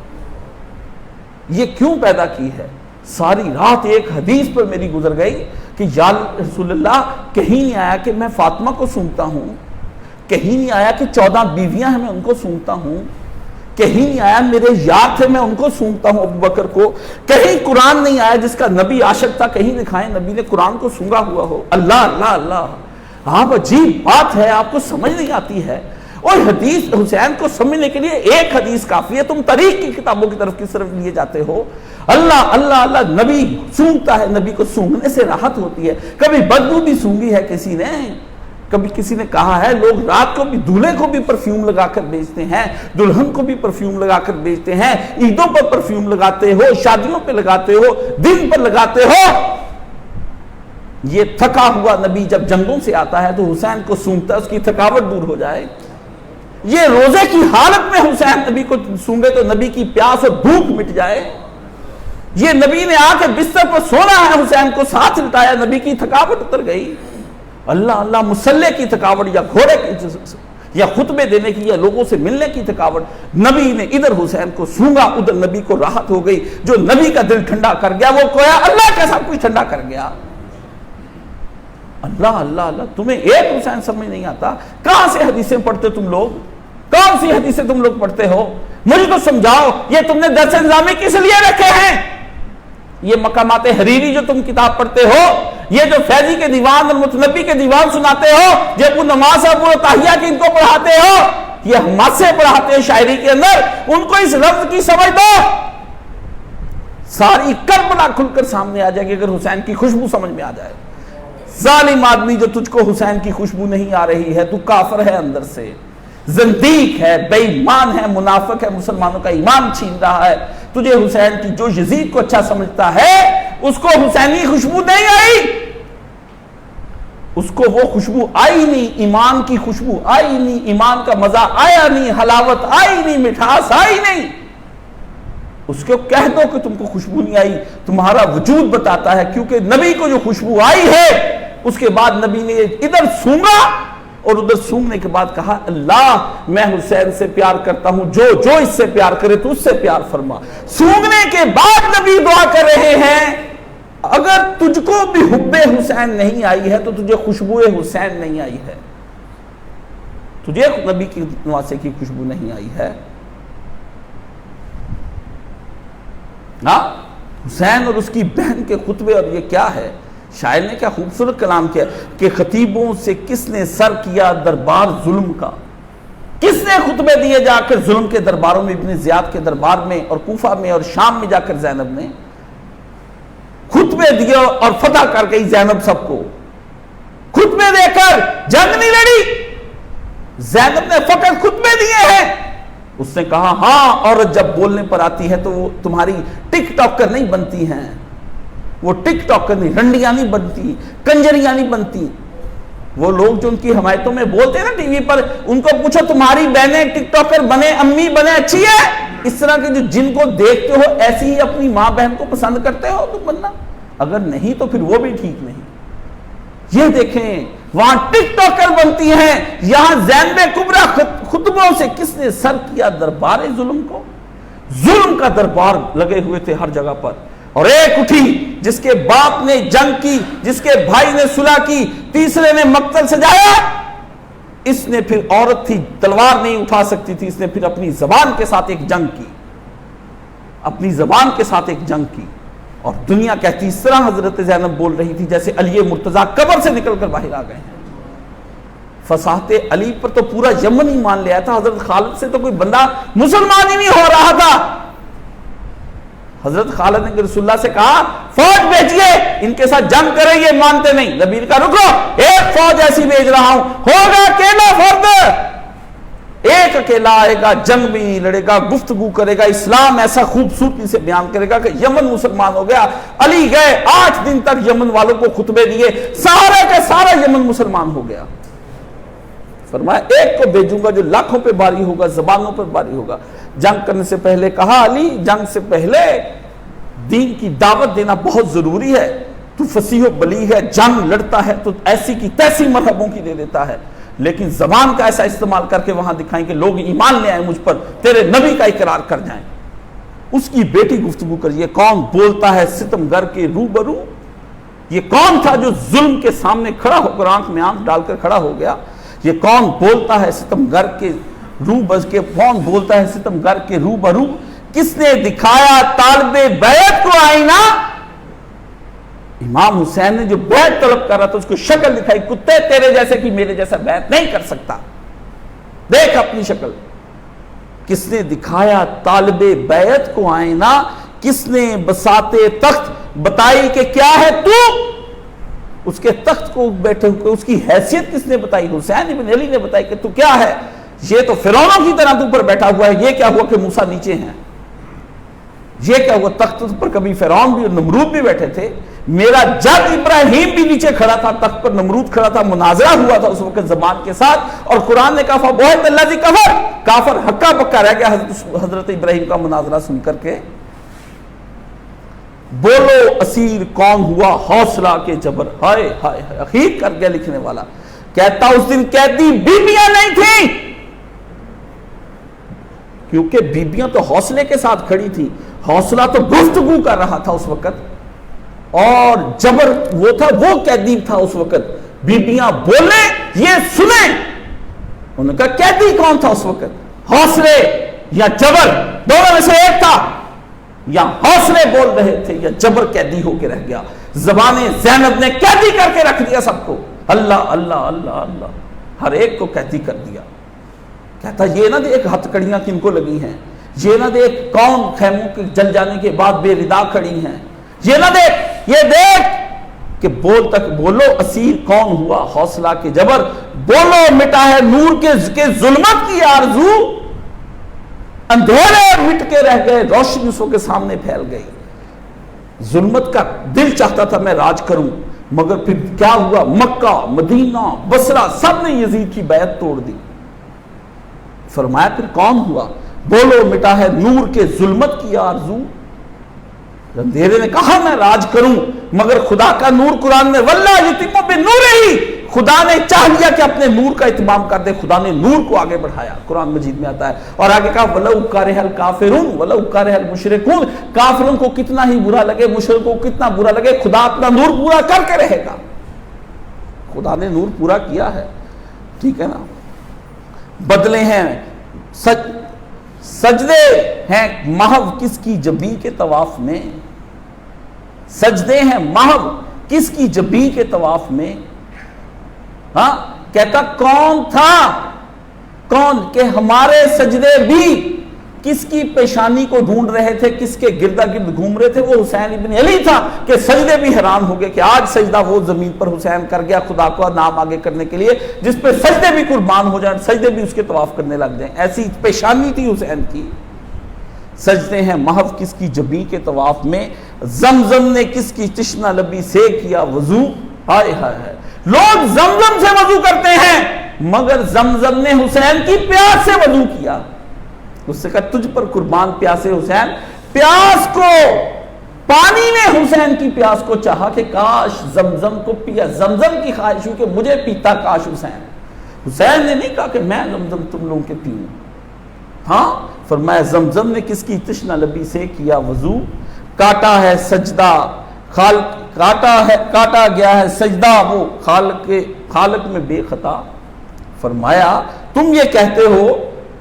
یہ کیوں پیدا کی ہے؟ ساری رات ایک حدیث پر میری گزر گئی کہ یا رسول اللہ کہیں نہیں آیا کہ میں فاطمہ کو سونگتا ہوں، کہیں نہیں آیا کہ 14 بیویاں ہیں میں ان کو سونگتا ہوں، کہیں نہیں آیا میرے یار تھے میں ان کو سونگتا ہوں ابو بکر کو، کہیں قرآن نہیں آیا جس کا نبی عاشق تھا، کہیں دکھائیں نبی نے قرآن کو سونگا ہوا ہو۔ اللہ اللہ اللہ، آپ عجیب بات ہے، آپ کو سمجھ نہیں آتی ہے۔ اور حدیث حسین کو سمجھنے کے لیے ایک حدیث کافی ہے، تم تاریخ کی کتابوں کی طرف کس طرف لیے جاتے ہو؟ اللہ اللہ اللہ، نبی سونگتا ہے، نبی کو سونگنے سے راحت ہوتی ہے۔ کبھی بدبو بھی سونگی ہے کسی نے، کبھی کسی نے کہا ہے لوگ رات کو بھی دولہے کو بھی پرفیوم لگا کر بیچتے ہیں، دلہن کو بھی پرفیوم لگا کر بیچتے ہیں، عیدوں پر پرفیوم لگاتے ہو، شادیوں پہ لگاتے ہو، دن پر لگاتے ہو۔ یہ تھکا ہوا نبی جب جنگوں سے آتا ہے تو حسین کو سونگتا ہے، اس کی تھکاوٹ دور ہو جائے۔ یہ روزے کی حالت میں حسین نبی کو سونگے تو نبی کی پیاس اور بھوک مٹ جائے۔ یہ نبی نے آ کے بستر پر سونا ہے، حسین کو ساتھ لٹایا، نبی کی تھکاوٹ اتر گئی۔ اللہ اللہ، مسلح کی تھکاوٹ یا گھوڑے کی یا خطبے دینے کی یا لوگوں سے ملنے کی تھکاوٹ، نبی نے ادھر حسین کو سونگا، ادھر نبی کو راحت ہو گئی۔ جو نبی کا دل ٹھنڈا کر گیا وہ کویا اللہ کا سب کچھ ٹھنڈا کر گیا۔ اللہ اللہ اللہ، تمہیں ایک حسین سمجھ نہیں آتا؟ کہاں سے حدیثیں پڑھتے تم لوگ؟ کون سی حدیثیں تم لوگ پڑھتے ہو؟ مجھے تو سمجھاؤ، یہ تم نے درس نظامی کس لیے رکھے ہیں؟ یہ مقامات حریری جو تم کتاب پڑھتے ہو، یہ جو فیضی کے دیوان اور متنبی کے دیوان سناتے ہو، جو ابو نماز اور ابو تاہیہ کی ان کو پڑھاتے ہو، یہ حماسے پڑھاتے ہیں شاعری کے اندر، ان کو اس لفظ کی سمجھ دو، ساری کربلا کھل کر سامنے آ جائے گی اگر حسین کی خوشبو سمجھ میں آ جائے۔ ظالم آدمی جو تجھ کو حسین کی خوشبو نہیں آ رہی ہے، تو کافر ہے اندر سے، زندیق ہے، بے ایمان ہے، منافق ہے، مسلمانوں کا ایمان چھین رہا ہے۔ تجھے حسین کی جو یزید کو اچھا سمجھتا ہے اس کو حسینی خوشبو نہیں آئی، اس کو وہ خوشبو آئی نہیں، ایمان کی خوشبو آئی نہیں، ایمان کا مزہ آیا نہیں، حلاوت آئی نہیں، مٹھاس آئی نہیں۔ اس کو کہہ دو کہ تم کو خوشبو نہیں آئی، تمہارا وجود بتاتا ہے، کیونکہ نبی کو جو خوشبو آئی ہے اس کے بعد نبی نے ادھر سونگا اور ادھر سونگنے کے بعد کہا اللہ میں حسین سے پیار کرتا ہوں، جو جو اس سے پیار کرے تو اس سے پیار فرما۔ سونگنے کے بعد نبی دعا کر رہے ہیں اگر تجھ کو بھی حب حسین نہیں آئی ہے تو تجھے خوشبو حسین نہیں آئی ہے، تجھے نبی کی نواسے کی خوشبو نہیں آئی ہے۔ حسین اور اس کی بہن کے خطبے، اور یہ کیا ہے، شاعر نے کیا خوبصورت کلام کیا کہ خطیبوں سے کس نے سر کیا دربار ظلم کا، کس نے خطبے دیے جا کر ظلم کے درباروں میں، ابن زیاد کے دربار میں اور کوفہ میں اور شام میں جا کر زینب نے خطبے دیے اور فتح کر گئی زینب سب کو، خطبے دے کر جنگ نہیں لڑی، زینب نے فقط خطبے دیے ہیں۔ اس نے کہا ہاں عورت جب بولنے پر آتی ہے تو وہ تمہاری ٹک ٹاکر نہیں بنتی ہیں، وہ ٹک ٹاکر نہیں، رنڈیاں نہیں بنتی، کنجریاں نہیں بنتی۔ وہ لوگ جو ان کی حمایتوں میں بولتے ہیں نا ٹی وی پر، ان کو پوچھو تمہاری بہنیں ٹک ٹاکر بنے، امی بنے، اچھی ہے؟ اس طرح کے جو جن کو دیکھتے ہو ایسی ہی اپنی ماں بہن کو پسند کرتے ہو تم بننا؟ اگر نہیں تو پھر وہ بھی ٹھیک نہیں۔ یہ دیکھیں وہاں ٹک ٹاکر بنتی ہیں، یہاں زینب کبریٰ خطبوں سے کس نے سر کیا دربار ظلم کو؟ ظلم کا دربار لگے ہوئے تھے ہر جگہ پر، اور ایک اٹھی جس کے باپ نے جنگ کی، جس کے بھائی نے صلح کی، تیسرے نے مقتل سجایا، اس نے پھر عورت تھی تلوار نہیں اٹھا سکتی تھی، اس نے پھر اپنی زبان کے ساتھ ایک جنگ کی، اپنی زبان کے ساتھ ایک جنگ کی، اور دنیا کہتی اس طرح حضرت زینب بول رہی تھی جیسے علی مرتضیٰ قبر سے نکل کر باہر آ گئے ہیں۔ فصاحت علی پر تو پورا یمن ہی مان لیا تھا، حضرت خالد سے تو کوئی بندہ مسلمان ہی نہیں ہو رہا تھا۔ حضرت خالد نے رسول اللہ سے کہا فوج بھیجیے ان کے ساتھ جنگ کریں، یہ مانتے نہیں۔ نبی کا رکو، ایک فوج ایسی بھیج رہا ہوں، ہوگا اکیلا فرد، ایک اکیلا آئے گا، جنگ بھی نہیں لڑے گا، گفتگو کرے گا، اسلام ایسا خوبصورتی سے بیان کرے گا کہ یمن مسلمان ہو گیا۔ علی گئے 8 دن تک یمن والوں کو خطبے دیے، سارا کا سارا یمن مسلمان ہو گیا۔ فرمایا ایک کو بھیجوں گا جو لاکھوں پہ باری ہوگا، زبانوں پر باری ہوگا۔ جنگ کرنے سے پہلے کہا علی جنگ سے پہلے دین کی دعوت دینا بہت ضروری ہے، تو فصیح و بلیغ ہے، جنگ لڑتا ہے تو ایسی کی تیسی مرحبوں کی دے دیتا ہے، لیکن زبان کا ایسا استعمال کر کے وہاں دکھائیں کہ لوگ ایمان لے آئیں مجھ پر، تیرے نبی کا اقرار کر جائیں۔ اس کی بیٹی گفتگو کر، یہ کون بولتا ہے ستمگر کے روبرو؟ یہ کون تھا جو ظلم کے سامنے کھڑا ہو کر آنکھ میں آنکھ ڈال کر کھڑا ہو گیا؟ یہ کون بولتا ہے ستمگر کے کون بولتا ہے ستمگر کے روبرو؟ کس نے دکھایا طالب بیعت کو آئینہ؟ امام حسین نے جو بیعت طلب کر رہا تھا اس کو شکل دکھائی، کتے تیرے جیسے کہ میرے جیسا بیعت نہیں کر سکتا، دیکھ اپنی شکل۔ کس نے دکھایا طالب بیعت کو آئینہ؟ کس نے بساتے تخت بتائی کہ کیا ہے تو؟ اس کے تخت کو بیٹھے ہوئے اس کی حیثیت کس نے بتائی؟ حسین ابن علی نے بتائی کہ تو کیا ہے؟ یہ تو فرعونوں کی طرح تو پر بیٹھا ہوا ہے، یہ کیا ہوا کہ موسیٰ نیچے ہیں؟ یہ کیا ہوا تخت پر کبھی فرعون بھی اور نمرود بھی بیٹھے تھے، میرا جد ابراہیم بھی نیچے کھڑا تھا، تخت پر نمرود کھڑا تھا، مناظرہ ہوا تھا اس وقت زمان کے ساتھ، اور قرآن نے کہا فَبُہِتَ الَّذِي کَفَرَ، کافر ہکا بکا رہ گیا حضرت ابراہیم کا مناظرہ سن کر کے۔ بولو اسیر کون ہوا حوصلہ کے جبر، ہائے ہائے اخیر کر گیا لکھنے والا، کہتا اس دن قیدی بیبیاں نہیں تھیں، کیونکہ بیبیاں تو حوصلے کے ساتھ کھڑی تھی، حوصلہ تو گفتگو کر رہا تھا اس وقت، اور جبر وہ تھا، وہ قیدی تھا اس وقت، بیبیاں بولیں یہ سنیں۔ انہوں نے کہا قیدی کون تھا اس وقت، حوصلے یا جبر؟ دونوں میں سے ایک تھا، یا حوصلے بول رہے تھے یا جبر قیدی ہو کے رہ گیا۔ زبان زینب نے قیدی کر کے رکھ دیا سب کو، اللہ اللہ اللہ اللہ، ہر ایک کو قیدی کر دیا۔ کہتا یہ نہ دیکھ ہتھ کڑیاں کن کو لگی ہیں، یہ نہ دیکھ کون خیموں کے جل جانے کے بعد بے ردا کھڑی ہیں، یہ نہ دیکھ، یہ دیکھ کہ بولو اسیر کون ہوا حوصلہ کے جبر، بولو مٹا ہے نور کے ظلمت کی آرزو، اندھیرے مٹ کے رہ گئے، روشنی اس کے سامنے پھیل گئی۔ ظلمت کا دل چاہتا تھا میں راج کروں، مگر پھر کیا ہوا، مکہ مدینہ بصرہ سب نے یزید کی بیعت توڑ دی۔ فرمایا پھر کون ہوا، بولو مٹا ہے نور کے ظلمت کی آرزو۔ اندھیرے نے کہا میں راج کروں، مگر خدا کا نور قرآن میں واللہ یتم بنورہ، خدا نے چاہ لیا کہ اپنے نور کا اتمام کر دے، خدا نے نور کو آگے بڑھایا، قرآن مجید میں آتا ہے۔ اور آگے کہا وَلَوْ كَرِهَ الْكَافِرُونَ وَلَوْ كَرِهَ الْمُشْرِكُونَ، کافروں کو کتنا ہی برا لگے، مشرکوں کو کتنا برا لگے، خدا اپنا نور پورا کر کے رہے گا۔ خدا نے نور پورا کیا ہے، ٹھیک ہے نا۔ بدلے ہیں سجدے ہیں محو کس کی جبیں کے طواف میں، سجدے ہیں محو کس کی جبیں کے طواف میں۔ ہاں کہتا کون تھا، کون کہ ہمارے سجدے بھی کس کی پیشانی کو ڈھونڈ رہے تھے، کس کے گردا گرد گھوم رہے تھے، وہ حسین ابن علی تھا، کہ سجدے بھی حیران ہو گئے کہ آج سجدہ وہ زمین پر حسین کر گیا خدا کو نام آگے کرنے کے لیے، جس پہ سجدے بھی قربان ہو جائیں، سجدے بھی اس کے طواف کرنے لگ جائیں، ایسی پیشانی تھی حسین کی۔ سجدے ہیں محو کس کی جبیں کے طواف میں، زمزم نے کس کی تشنہ لبی سے کیا وضو، ہائے ہائے ہائے، لوگ زمزم سے وضو کرتے ہیں مگر زمزم نے حسین کی پیاس سے وضو کیا۔ اس سے کہا تجھ پر قربان پیاسے حسین، پیاس کو، پانی نے حسین کی پیاس کو چاہا کہ کاش زمزم کو پیا، زمزم کی خواہش ہوئی کہ مجھے پیتا کاش حسین۔ حسین نے نہیں کہا کہ میں زمزم تم لوگوں کے پیوں، ہاں فرمایا زمزم نے کس کی تشنہ لبی سے کیا وضو، کاٹا ہے سجدہ کاٹا گیا ہے سجدہ وہ خالق میں بے خطا۔ فرمایا تم یہ کہتے ہو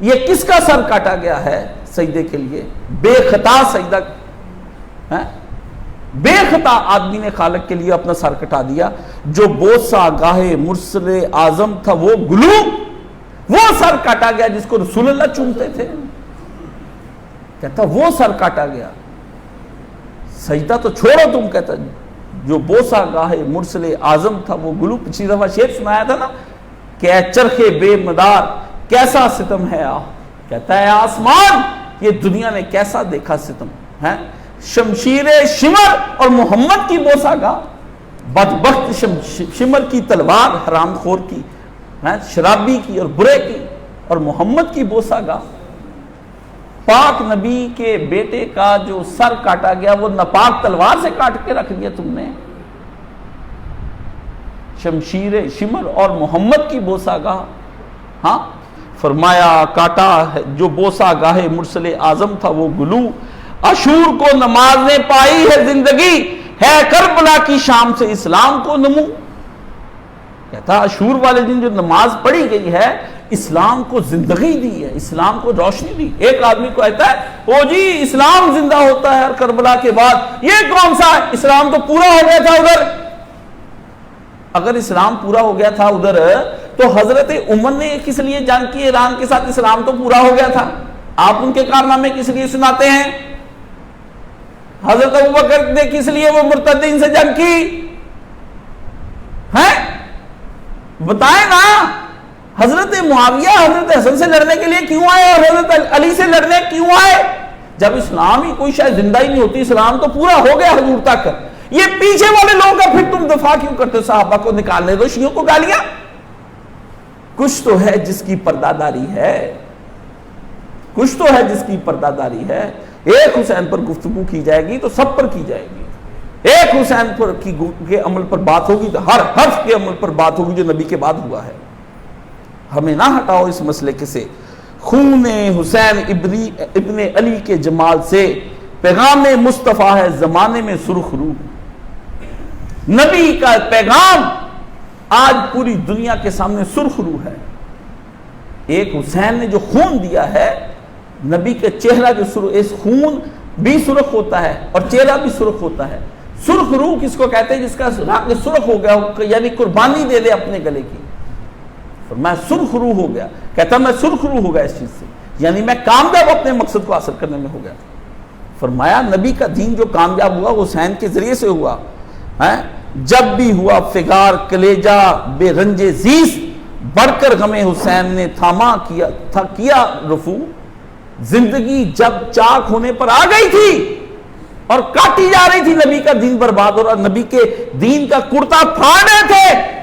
یہ کس کا سر کاٹا گیا ہے سجدے کے لیے، بے خطا سجدہ، بے خطا آدمی نے خالق کے لیے اپنا سر کٹا دیا۔ جو بوسہ گاہے مرسل اعظم تھا وہ گلو، وہ سر کاٹا گیا جس کو رسول اللہ چومتے تھے، کہتا وہ سر کاٹا گیا۔ سجدہ تو چھوڑو تم، کہتا جو بوسہ گاہے مرسل اعظم تھا وہ گلو۔ پچھلی دفعہ شعر سنایا تھا نا کہ اے چرخے بے مدار کیسا ستم ہے آہ، کہتا ہے آسمان یہ دنیا نے کیسا دیکھا ستم ہے، شمشیر شمر اور محمد کی بوسہ گاہ، بدبخت شمر کی تلوار حرام خور کی، شرابی کی اور برے کی اور محمد کی بوسہ گاہ. پاک نبی کے بیٹے کا جو سر کاٹا گیا وہ ناپاک تلوار سے کاٹ کے رکھ دیا تم نے. شمشیر شمر اور محمد کی بوسہ گاہ. ہاں فرمایا کاٹا ہے جو بوسہ گاہ مرسل اعظم تھا وہ گلو. اشور کو نماز نے پائی ہے زندگی ہے کربلا کی شام سے اسلام کو نمو. کہتا اشور والے دن جو نماز پڑھی گئی ہے اسلام کو زندگی دی ہے, اسلام کو روشنی دی. ایک آدمی کو کہتا ہے او جی اسلام زندہ ہوتا ہے کربلا کے بعد, یہ کون سا ہے؟ اسلام تو پورا ہو گیا تھا ادھر. اگر اسلام پورا ہو گیا تھا ادھر تو حضرت عمر نے کس لیے جنگ کی ایران کے ساتھ؟ اسلام تو پورا ہو گیا تھا. آپ ان کے کارنامے کس لیے سناتے ہیں؟ حضرت ابوبکر نے کس لیے وہ مرتدین سے جنگ کی ہے؟ بتائیں نا. حضرت معاویہ حضرت حسن سے لڑنے کے لیے کیوں آئے اور حضرت علی سے لڑنے کیوں آئے؟ جب اسلام ہی کوئی شاید زندہ ہی نہیں ہوتی, اسلام تو پورا ہو گیا حضور تک. یہ پیچھے والے لوگ کا پھر تم دفاع کیوں کرتے؟ صحابہ کو نکالنے دو, شیعوں کو گالیاں. کچھ تو ہے جس کی پرداداری ہے, کچھ تو ہے جس کی پرداداری ہے. ایک حسین پر گفتگو کی جائے گی تو سب پر کی جائے گی. ایک حسین پر کے عمل پر بات ہوگی تو ہر حرف کے عمل پر بات ہوگی جو نبی کے بعد ہوا ہے. ہمیں نہ ہٹاؤ اس مسئلے سے. خون حسین ابن علی کے جمال سے پیغام مصطفیٰ ہے زمانے میں سرخ روح. نبی کا پیغام آج پوری دنیا کے سامنے سرخ روح ہے. ایک حسین نے جو خون دیا ہے, نبی کا چہرہ جو سرخ, اس خون بھی سرخ ہوتا ہے اور چہرہ بھی سرخ ہوتا ہے. سرخ روح کس کو کہتے ہیں؟ جس کا رنگ سرخ ہو گیا, یعنی قربانی دے دے اپنے گلے کی. میں سرخ روح ہو گیا. کہتا میں سرخ روح ہو گیا اس چیز سے, یعنی میں کامیاب اپنے مقصد کو حاصل کرنے میں ہو گیا. فرمایا نبی کا دین جو کامیاب ہوا حسین کے ذریعے سے ہوا. جب بھی ہوا فگار کلیجہ بے رنج زیس, بڑھ کر غم حسین نے تھاما کیا رفو. زندگی جب چاک ہونے پر آ گئی تھی اور کاٹی جا رہی تھی, نبی کا دین برباد ہو رہا, نبی کے دین کا کرتا پھاڑ رہے تھے,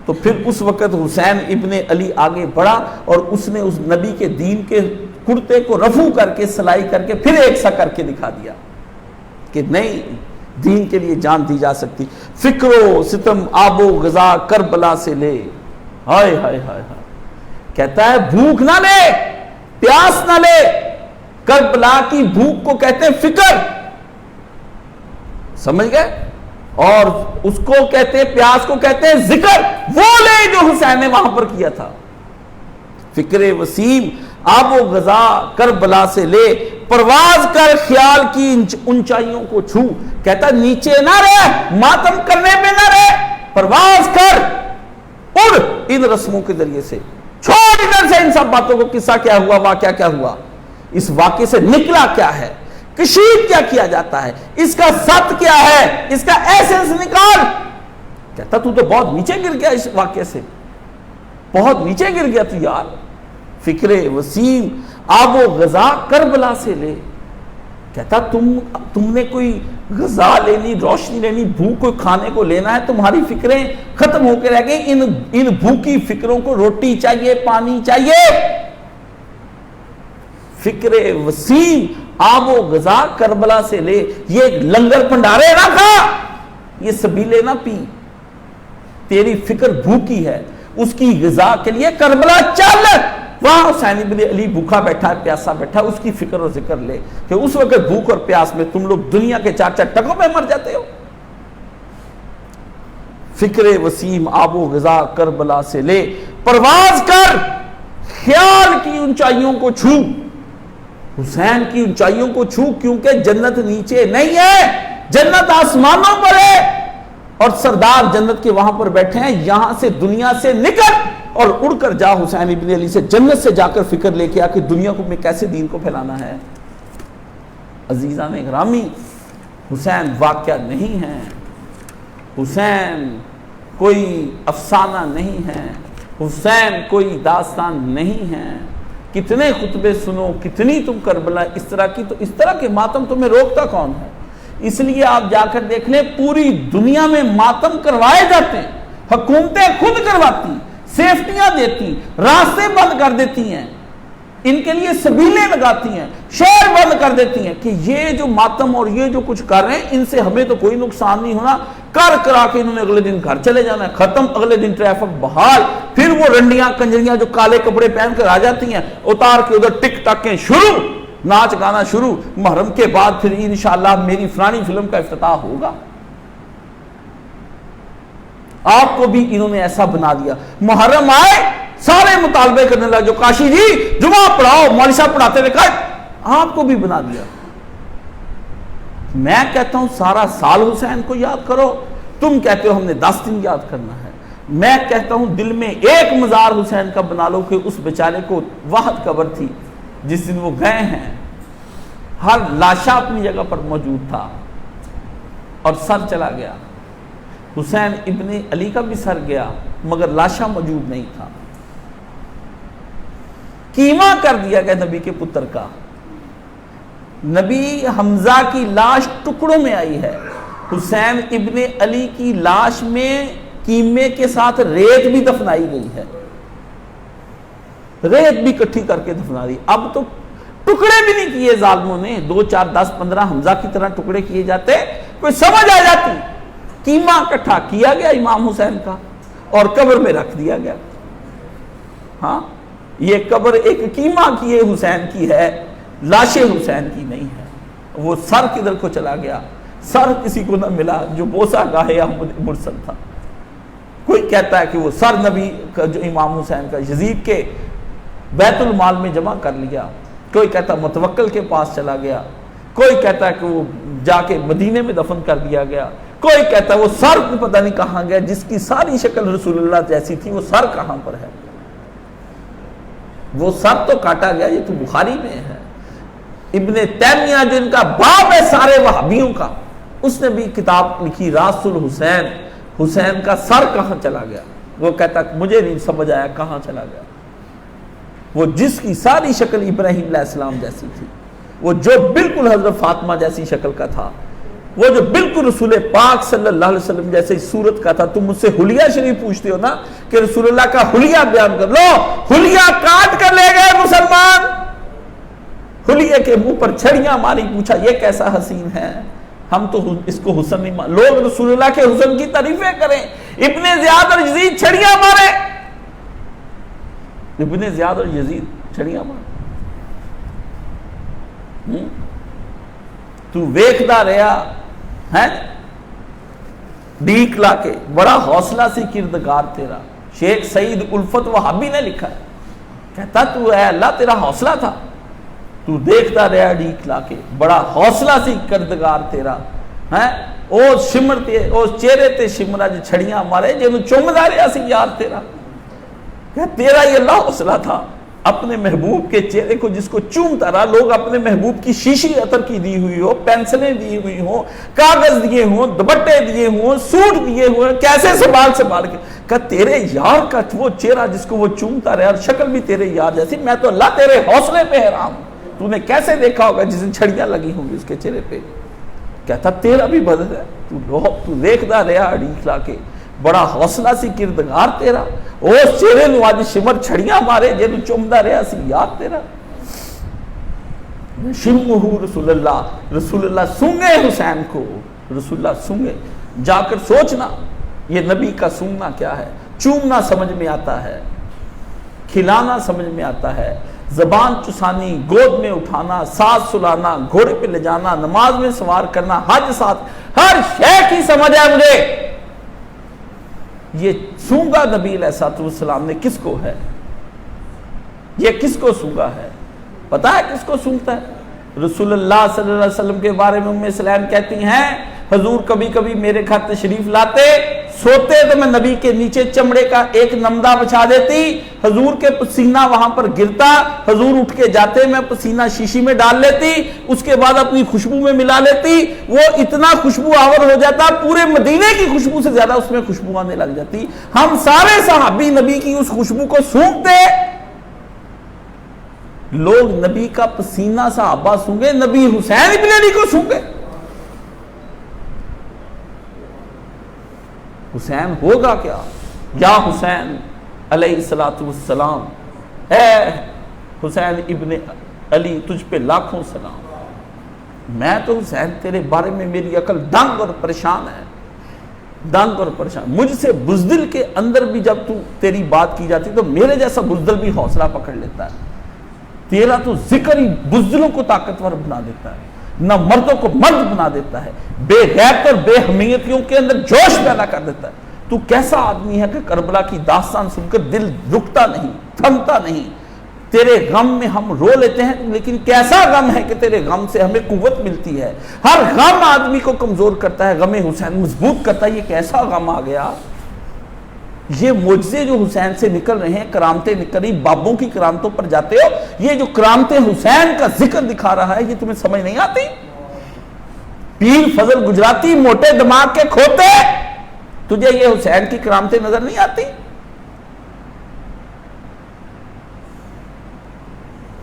تو پھر اس وقت حسین ابن علی آگے بڑھا اور اس نے اس نبی کے دین کے کرتے کو رفو کر کے سلائی کر کے پھر ایک سا کر کے دکھا دیا کہ نہیں, دین کے لیے جان دی جا سکتی. فکر و ستم آب و غذا کربلا سے لے. ہائے ہائے ہائے ہائے. کہتا ہے بھوک نہ لے, پیاس نہ لے. کربلا کی بھوک کو کہتے ہیں فکر, سمجھ گئے؟ اور اس کو کہتے ہیں, پیاس کو کہتے ہیں ذکر. وہ لے جو حسین نے وہاں پر کیا تھا. فکر وسیم آب و غذا کربلا سے لے, پرواز کر خیال کی اونچائیوں کو چھو. کہتا نیچے نہ رہ, ماتم کرنے پہ نہ رہ, پرواز کر, اڑ ان رسموں کے ذریعے سے. چھوڑ ادھر سے ان سب باتوں کو, قصہ کیا ہوا, واقعہ کیا ہوا, اس واقعے سے نکلا کیا ہے, کشید کیا کیا جاتا ہے, اس کا سط کیا ہے, اس کا ایسنس نکال. کہتا تو بہت نیچے گر گیا اس واقعے سے, بہت نیچے گر گیا تو یار. فکر وسیم آب و غذا کربلا سے لے. کہتا تم نے کوئی غذا لینی, روشنی لینی, بھوک کو کھانے کو لینا ہے, تمہاری فکریں ختم ہو کے رہ گئی. ان بھوکی فکروں کو روٹی چاہیے, پانی چاہیے. فکر وسیم آب و غذا کربلا سے لے. یہ لنگر پنڈارے نہ کھا, یہ سبیلے نہ پی. تیری فکر بھوکی ہے, اس کی غذا کے لیے کربلا چل. وہاں حسین ابن علی بھوکا بیٹھا ہے, پیاسا بیٹھا ہے, اس کی فکر اور ذکر لے کہ اس وقت بھوک اور پیاس میں تم لوگ دنیا کے 4 ٹکوں پہ مر جاتے ہو. فکر وسیم آب و غذا کربلا سے لے, پرواز کر خیال کی اونچائیوں کو چھو. حسین کی اونچائیوں کو چھو, کیونکہ جنت نیچے نہیں ہے, جنت آسمانوں پر ہے, اور سردار جنت کے وہاں پر بیٹھے ہیں. یہاں سے دنیا سے نکل اور اڑ کر جا حسین ابن علی سے, جنت سے جا کر فکر لے کے آ کہ دنیا کو میں کیسے دین کو پھیلانا ہے. عزیزان گرامی, حسین واقعہ نہیں ہے, حسین کوئی افسانہ نہیں ہے, حسین کوئی داستان نہیں ہے. کتنے خطبے سنو, کتنی تم کربلا اس طرح کی, تو اس طرح کے ماتم تمہیں روکتا کون ہے؟ اس لیے آپ جا کر دیکھ لیں, پوری دنیا میں ماتم کروائے جاتے ہیں, حکومتیں خود کرواتی, سیفٹیاں دیتی، راستے بند کر دیتی ہیں، ان کے لیے سبیلیں لگاتی ہیں، شہر بند کر دیتی ہیں کہ یہ جو ماتم اور یہ جو کچھ کر رہے ہیں ان سے ہمیں تو کوئی نقصان نہیں ہونا، کرا کے انہوں نے اگلے دن گھر چلے جانا ہے، ختم، اگلے دن ٹریفک بحال۔ پھر وہ رنڈیاں کنجریاں جو کالے کپڑے پہن کر آ جاتی ہیں، اتار کے ادھر ٹک ٹاکیں شروع، ناچ گانا شروع، محرم کے بعد پھر انشاءاللہ میری فلانی فلم کا افتتاح ہوگا۔ آپ کو بھی انہوں نے ایسا بنا دیا، محرم آئے سارے مطالبے کرنے لگے، جو کاشی جی جمعہ پڑھاؤ، مولوی صاحب پڑھاتے ہوئے کہا، آپ کو بھی بنا دیا۔ میں کہتا ہوں سارا سال حسین کو یاد کرو، تم کہتے ہو ہم نے 10 دن یاد کرنا ہے۔ میں کہتا ہوں دل میں ایک مزار حسین کا بنا لو کہ اس بیچارے کو واحد قبر تھی جس دن وہ گئے ہیں، ہر لاشا اپنی جگہ پر موجود تھا اور سر چلا گیا، حسین ابن علی کا بھی سر گیا مگر لاشا موجود نہیں تھا، کیما کر دیا گیا نبی کے پتر کا۔ نبی حمزہ کی لاش ٹکڑوں میں آئی ہے، حسین ابن علی کی لاش میں کیمے کے ساتھ ریت بھی دفنائی گئی ہے، ریت بھی اکٹھی کر کے دفنا دی۔ اب تو ٹکڑے بھی نہیں کیے ظالموں نے، 2 4 10 15 حمزہ کی طرح ٹکڑے کیے جاتے، کوئی سمجھ آ جاتی، کیما اکٹھا کیا گیا امام حسین کا اور قبر میں رکھ دیا گیا۔ ہاں یہ قبر ایک کیما کی حسین کی ہے، لاش حسین کی نہیں ہے۔ وہ سر کدھر کو چلا گیا؟ سر کسی کو نہ ملا جو بوسہ گاہ احمد مرسل تھا۔ کوئی کہتا ہے کہ وہ سر نبی کا جو امام حسین کا یزید کے بیت المال میں جمع کر لیا، کوئی کہتا ہے متوکل کے پاس چلا گیا، کوئی کہتا ہے کہ وہ جا کے مدینے میں دفن کر دیا گیا، کوئی کہتا ہے وہ سر پتہ نہیں کہاں گیا، جس کی ساری شکل رسول اللہ جیسی تھی وہ سر کہاں پر ہے؟ وہ سر تو کاٹا گیا، یہ تو بخاری میں ہے۔ ابن تیمیہ جو ان کا باپ ہے سارے وہابیوں کا، اس نے بھی کتاب لکھی راس الحسین، حسین کا سر کہاں چلا گیا؟ وہ کہتا مجھے نہیں سمجھ آیا کہاں چلا گیا۔ وہ جس کی ساری شکل ابراہیم علیہ السلام جیسی تھی، وہ جو بالکل حضرت فاطمہ جیسی شکل کا تھا، وہ جو بالکل رسول پاک صلی اللہ علیہ وسلم جیسے صورت کا تھا۔ تم مجھ سے حلیہ شریف پوچھتے ہو نا کہ رسول اللہ کا حلیہ بیان کر لو، حلیہ کاٹ کر لے گئے مسلمان، حلیہ کے منہ پر چھڑیاں ماری، پوچھا یہ کیسا حسین ہے؟ ہم تو اس کو حسن نہیں مان، لوگ رسول اللہ کے حسن کی تعریفیں کریں، ابن زیاد اور یزید چھڑیاں مارے، ابن زیاد اور یزید چھڑیاں مارے۔ تو ویکھدا رہیا ہے ڈیک لا کے، بڑا حوصلہ سی کردگار تیرا۔ شیخ سعید الفت وہابی نے لکھا ہے، کہتا تو اے اللہ تیرا حوصلہ تھا، تو دیکھتا رہا ڈیک لا کے، بڑا حوصلہ سی کردگار تیرا ہے، او شمر تے او چہرے تے شمرا جو چھڑیاں مارے جنوں چومدا رہیا سی یار تیرا، کہ تیرا یہ اللہ حوصلہ تھا اپنے محبوب کے چہرے کو جس کو چومتا رہا۔ لوگ اپنے محبوب کی شیشی عطر کی دی ہوئی ہو، پینسلیں دی ہوئی ہوں، کاغذ دیے ہوں، دوپٹے دیے ہوں، سوٹ دیے ہوئے، کیسے سنبھال کے کہ تیرے یار کا وہ چہرہ جس کو وہ چومتا رہا، اور شکل بھی تیرے یار جیسی، میں تو اللہ تیرے حوصلے پہ حیران ہوں، تو نے کیسے دیکھا ہوگا جس دن چھڑیاں لگی ہوں گی اس کے چہرے پہ۔ کہتا تیرا بھی بدل ہے، تو دیکھتا رہا اڑیک لا کے، بڑا حوصلہ سی کردگار تیرا، اس چہرے نو آج شمر چھڑیاں مارے جے تو چمدا رہا سی یاد تیرا۔ شمہ رسول اللہ سونگے حسین کو، رسول اللہ سونگے، جا کر سوچنا یہ نبی کا سونگنا کیا ہے۔ چومنا سمجھ میں آتا ہے، کھلانا سمجھ میں آتا ہے، زبان چسانی، گود میں اٹھانا، ساتھ سلانا، گھوڑے پہ لے جانا، نماز میں سوار کرنا، حج ساتھ، ہر شے کی سمجھ ہے مجھے۔ یہ سونگا نبی علیہ السلام نے کس کو ہے؟ یہ کس کو سونگا ہے؟ پتا ہے کس کو سونگتا ہے؟ رسول اللہ صلی اللہ علیہ وسلم کے بارے میں ام سلیم کہتی ہیں حضور کبھی کبھی میرے گھر تشریف لاتے، سوتے تو میں نبی کے نیچے چمڑے کا ایک نمدہ بچھا دیتی، حضور کے پسینہ وہاں پر گرتا، حضور اٹھ کے جاتے، میں پسینہ شیشی میں ڈال لیتی، اس کے بعد اپنی خوشبو میں ملا لیتی، وہ اتنا خوشبو آور ہو جاتا، پورے مدینے کی خوشبو سے زیادہ اس میں خوشبو آنے لگ جاتی۔ ہم سارے صحابی نبی کی اس خوشبو کو سونگتے، لوگ نبی کا پسینہ صحابہ سونگے، نبی حسین ابن علی کو سونگے۔ حسین ہوگا کیا؟ یا حسین علیہ الصلوۃ والسلام، اے حسین ابن علی تجھ پہ لاکھوں سلام، میں تو حسین تیرے بارے میں میری عقل دنگ اور پریشان ہے، دنگ اور پریشان، مجھ سے بزدل کے اندر بھی جب تیری بات کی جاتی تو میرے جیسا بزدل بھی حوصلہ پکڑ لیتا ہے، تیرا تو ذکر ہی بزدلوں کو طاقتور بنا دیتا ہے، نہ مردوں کو مرد بنا دیتا ہے، بے غیرت اور بے حمیتیوں کے اندر جوش پیدا کر دیتا ہے۔ تو کیسا آدمی ہے کہ کربلا کی داستان سن کر دل رکتا نہیں، تھمتا نہیں، تیرے غم میں ہم رو لیتے ہیں، لیکن کیسا غم ہے کہ تیرے غم سے ہمیں قوت ملتی ہے، ہر غم آدمی کو کمزور کرتا ہے، غم حسین مضبوط کرتا ہے، یہ کیسا غم آ گیا۔ یہ معجزے جو حسین سے نکل رہے ہیں، کرامتیں نکل رہی، بابوں کی کرامتوں پر جاتے ہو، یہ جو کرامتیں حسین کا ذکر دکھا رہا ہے یہ تمہیں سمجھ نہیں آتی؟ پیر فضل گجراتی موٹے دماغ کے کھوتے، تجھے یہ حسین کی کرامتیں نظر نہیں آتی؟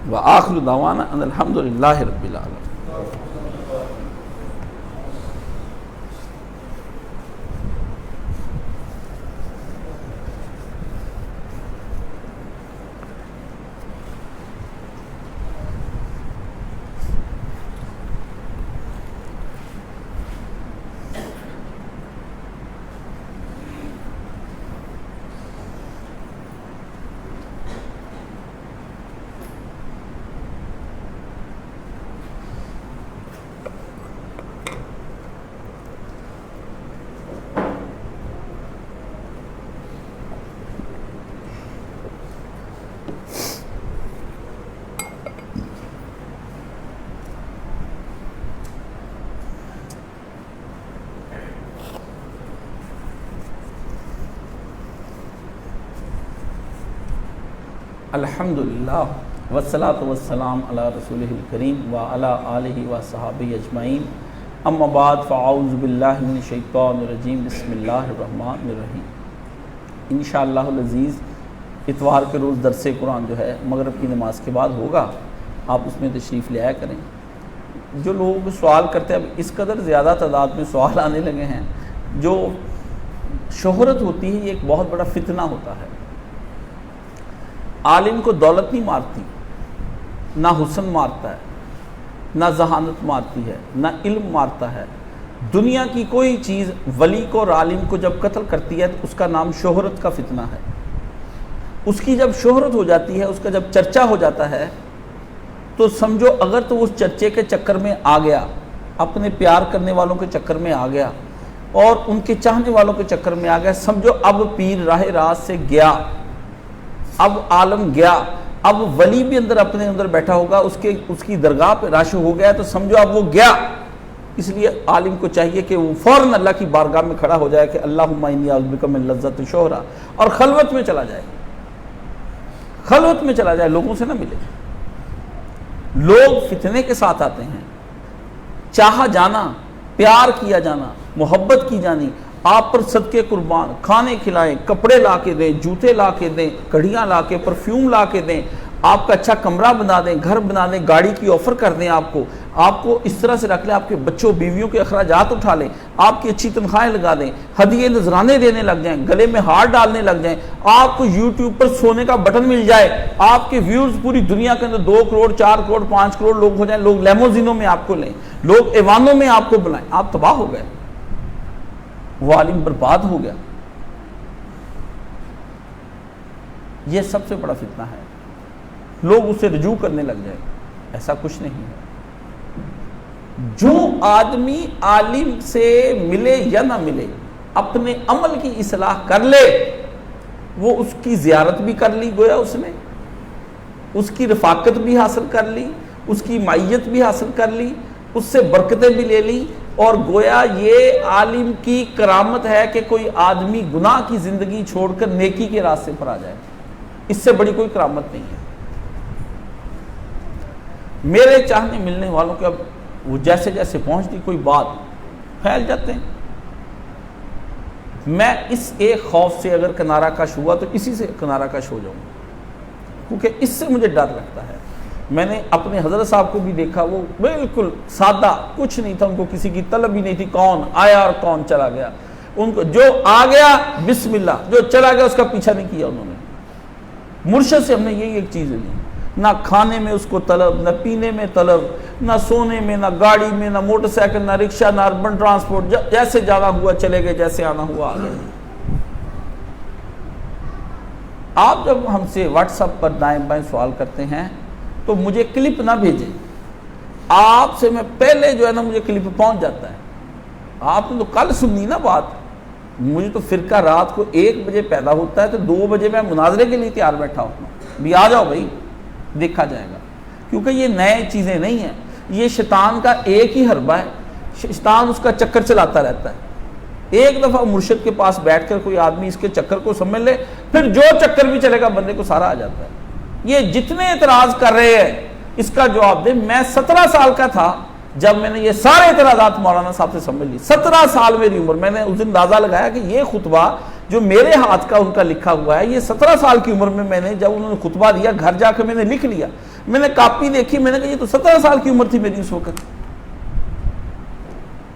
وآخر دعوانا ان الحمدللہ رب العالمین۔ الحمدللہ والصلاة والسلام علی رسولہ الکریم وعلی آلہ وصحابہ اجمعین، اما بعد فاعوذ باللہ من الشیطان الرجیم، بسم اللہ الرحمن الرحیم۔ انشاءاللہ العزیز اتوار کے روز درس قرآن جو ہے مغرب کی نماز کے بعد ہوگا، آپ اس میں تشریف لے آیا کریں۔ جو لوگ سوال کرتے ہیں، اب اس قدر زیادہ تعداد میں سوال آنے لگے ہیں، جو شہرت ہوتی ہے یہ ایک بہت بڑا فتنہ ہوتا ہے۔ عالم کو دولت نہیں مارتی، نہ حسن مارتا ہے، نہ ذہانت مارتی ہے، نہ علم مارتا ہے۔ دنیا کی کوئی چیز ولی کو اور عالم کو جب قتل کرتی ہے تو اس کا نام شہرت کا فتنہ ہے۔ اس کی جب شہرت ہو جاتی ہے، اس کا جب چرچا ہو جاتا ہے، تو سمجھو اگر تو اس چرچے کے چکر میں آ گیا، اپنے پیار کرنے والوں کے چکر میں آ گیا اور ان کے چاہنے والوں کے چکر میں آ گیا، سمجھو اب پیر راہ راست سے گیا، اب عالم گیا، اب ولی بھی اپنے اندر بیٹھا ہوگا، اس کی درگاہ پہ راشو ہو گیا تو سمجھو اب وہ گیا۔ اس لیے عالم کو چاہیے کہ وہ فوراً اللہ کی بارگاہ میں کھڑا ہو جائے کہ اللہم انی اعوذ بک من لذت الشہرہ، اور خلوت میں چلا جائے، خلوت میں چلا جائے، لوگوں سے نہ ملے۔ لوگ فتنے کے ساتھ آتے ہیں، چاہا جانا، پیار کیا جانا، محبت کی جانی، آپ پر صدقے قربان، کھانے کھلائیں، کپڑے لا کے دیں، جوتے لا کے دیں، گھڑیاں لا کے، پرفیوم لا کے دیں، آپ کا اچھا کمرہ بنا دیں، گھر بنا دیں، گاڑی کی آفر کر دیں، آپ کو اس طرح سے رکھ لیں، آپ کے بچوں بیویوں کے اخراجات اٹھا لیں، آپ کی اچھی تنخواہیں لگا دیں، ہدیے نذرانے دینے لگ جائیں، گلے میں ہار ڈالنے لگ جائیں، آپ کو یوٹیوب پر سونے کا بٹن مل جائے، آپ کے ویوز پوری دنیا کے اندر 2 کروڑ 4 کروڑ 5 کروڑ لوگ ہو جائیں، لوگ لیموزینوں میں آپ کو لیں، لوگ ایوانوں میں آپ کو بلائیں، آپ تباہ ہو گئے، وہ عالم برباد ہو گیا۔ یہ سب سے بڑا فتنہ ہے، لوگ اسے رجوع کرنے لگ جائیں، ایسا کچھ نہیں ہے۔ جو آدمی عالم سے ملے یا نہ ملے، اپنے عمل کی اصلاح کر لے، وہ اس کی زیارت بھی کر لی، گویا اس نے اس کی رفاقت بھی حاصل کر لی، اس کی معیت بھی حاصل کر لی، اس سے برکتیں بھی لے لی، اور گویا یہ عالم کی کرامت ہے کہ کوئی آدمی گناہ کی زندگی چھوڑ کر نیکی کے راستے پر آ جائے، اس سے بڑی کوئی کرامت نہیں ہے۔ میرے چاہنے ملنے والوں کے اب وہ جیسے جیسے پہنچتی کوئی بات پھیل جاتے ہیں۔ میں اس ایک خوف سے اگر کنارہ کش ہوا تو اسی سے کنارہ کش ہو جاؤں، کیونکہ اس سے مجھے ڈر لگتا ہے۔ میں نے اپنے حضرت صاحب کو بھی دیکھا، وہ بالکل سادہ، کچھ نہیں تھا، ان کو کسی کی طلب ہی نہیں تھی، کون آیا اور کون چلا گیا، ان کو جو آ گیا بسم اللہ، جو چلا گیا اس کا پیچھا نہیں کیا انہوں نے۔ مرشد سے ہم نے یہی ایک چیز لی، نہ کھانے میں اس کو طلب، نہ پینے میں طلب، نہ سونے میں، نہ گاڑی میں، نہ موٹر سائیکل، نہ رکشہ، نہ اربن ٹرانسپورٹ، جیسے جانا ہوا چلے گئے، جیسے آنا ہوا آ گئے۔ آپ جب ہم سے واٹس ایپ پر دائیں بائیں سوال کرتے ہیں تو مجھے کلپ نہ بھیجیں، آپ سے میں پہلے جو ہے نا مجھے کلپ پہنچ جاتا ہے۔ آپ نے تو کل سنی نا بات، مجھے تو فرقہ رات کو 1 بجے پیدا ہوتا ہے تو 2 بجے میں مناظرے کے لیے تیار بیٹھا ہوتا ہوں، بھی آ جاؤ بھائی دیکھا جائے گا، کیونکہ یہ نئے چیزیں نہیں ہیں، یہ شیطان کا ایک ہی حربہ ہے، شیطان اس کا چکر چلاتا رہتا ہے۔ ایک دفعہ مرشد کے پاس بیٹھ کر کوئی آدمی اس کے چکر کو سمجھ لے، پھر جو چکر بھی چلے گا بندے کو سارا آ جاتا ہے۔ یہ جتنے اعتراض کر رہے ہیں اس کا جواب دیں۔ میں 17 سال کا تھا جب میں نے یہ سارے اعتراضات مولانا صاحب سے سمجھ لی، 17 سال میری عمر، میں نے اس دن اندازہ لگایا کہ یہ خطبہ جو میرے ہاتھ کا ان کا لکھا ہوا ہے، یہ 17 سال کی عمر میں نے جب انہوں نے خطبہ دیا گھر جا کے میں نے لکھ لیا، میں نے کاپی دیکھی، میں نے کہا یہ تو 17 سال کی عمر تھی میری اس وقت،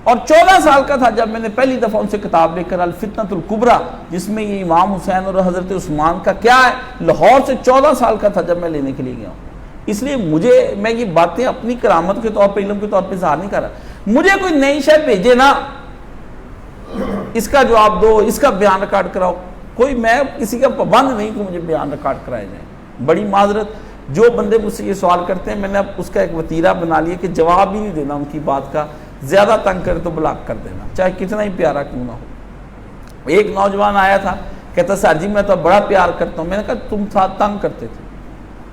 اور 14 سال کا تھا جب میں نے پہلی دفعہ ان سے کتاب لے کر الفتنۃ الکبریٰ، جس میں یہ امام حسین اور حضرت عثمان کا کیا ہے، لاہور سے 14 سال کا تھا جب میں لینے کے لیے گیا ہوں۔ اس لیے میں یہ باتیں اپنی کرامت کے طور پہ، علم کے طور پہ ظاہر نہیں کر رہا، مجھے کوئی نئی شے بھیجے نا، اس کا جواب دو، اس کا بیان ریکارڈ کراؤ، کوئی میں کسی کا پابند نہیں کہ مجھے بیان ریکارڈ کرائے جائیں۔ بڑی معذرت، جو بندے مجھ سے یہ سوال کرتے ہیں میں نے اب اس کا ایک وتیرہ بنا لیا کہ جواب ہی نہیں دینا ان کی بات کا، زیادہ تنگ کرے تو بلاک کر دینا، چاہے کتنا ہی پیارا کیوں نہ ہو۔ ایک نوجوان آیا تھا، کہتا سر جی میں تو بڑا پیار کرتا ہوں، میں نے کہا تم ساتھ تنگ کرتے تھے،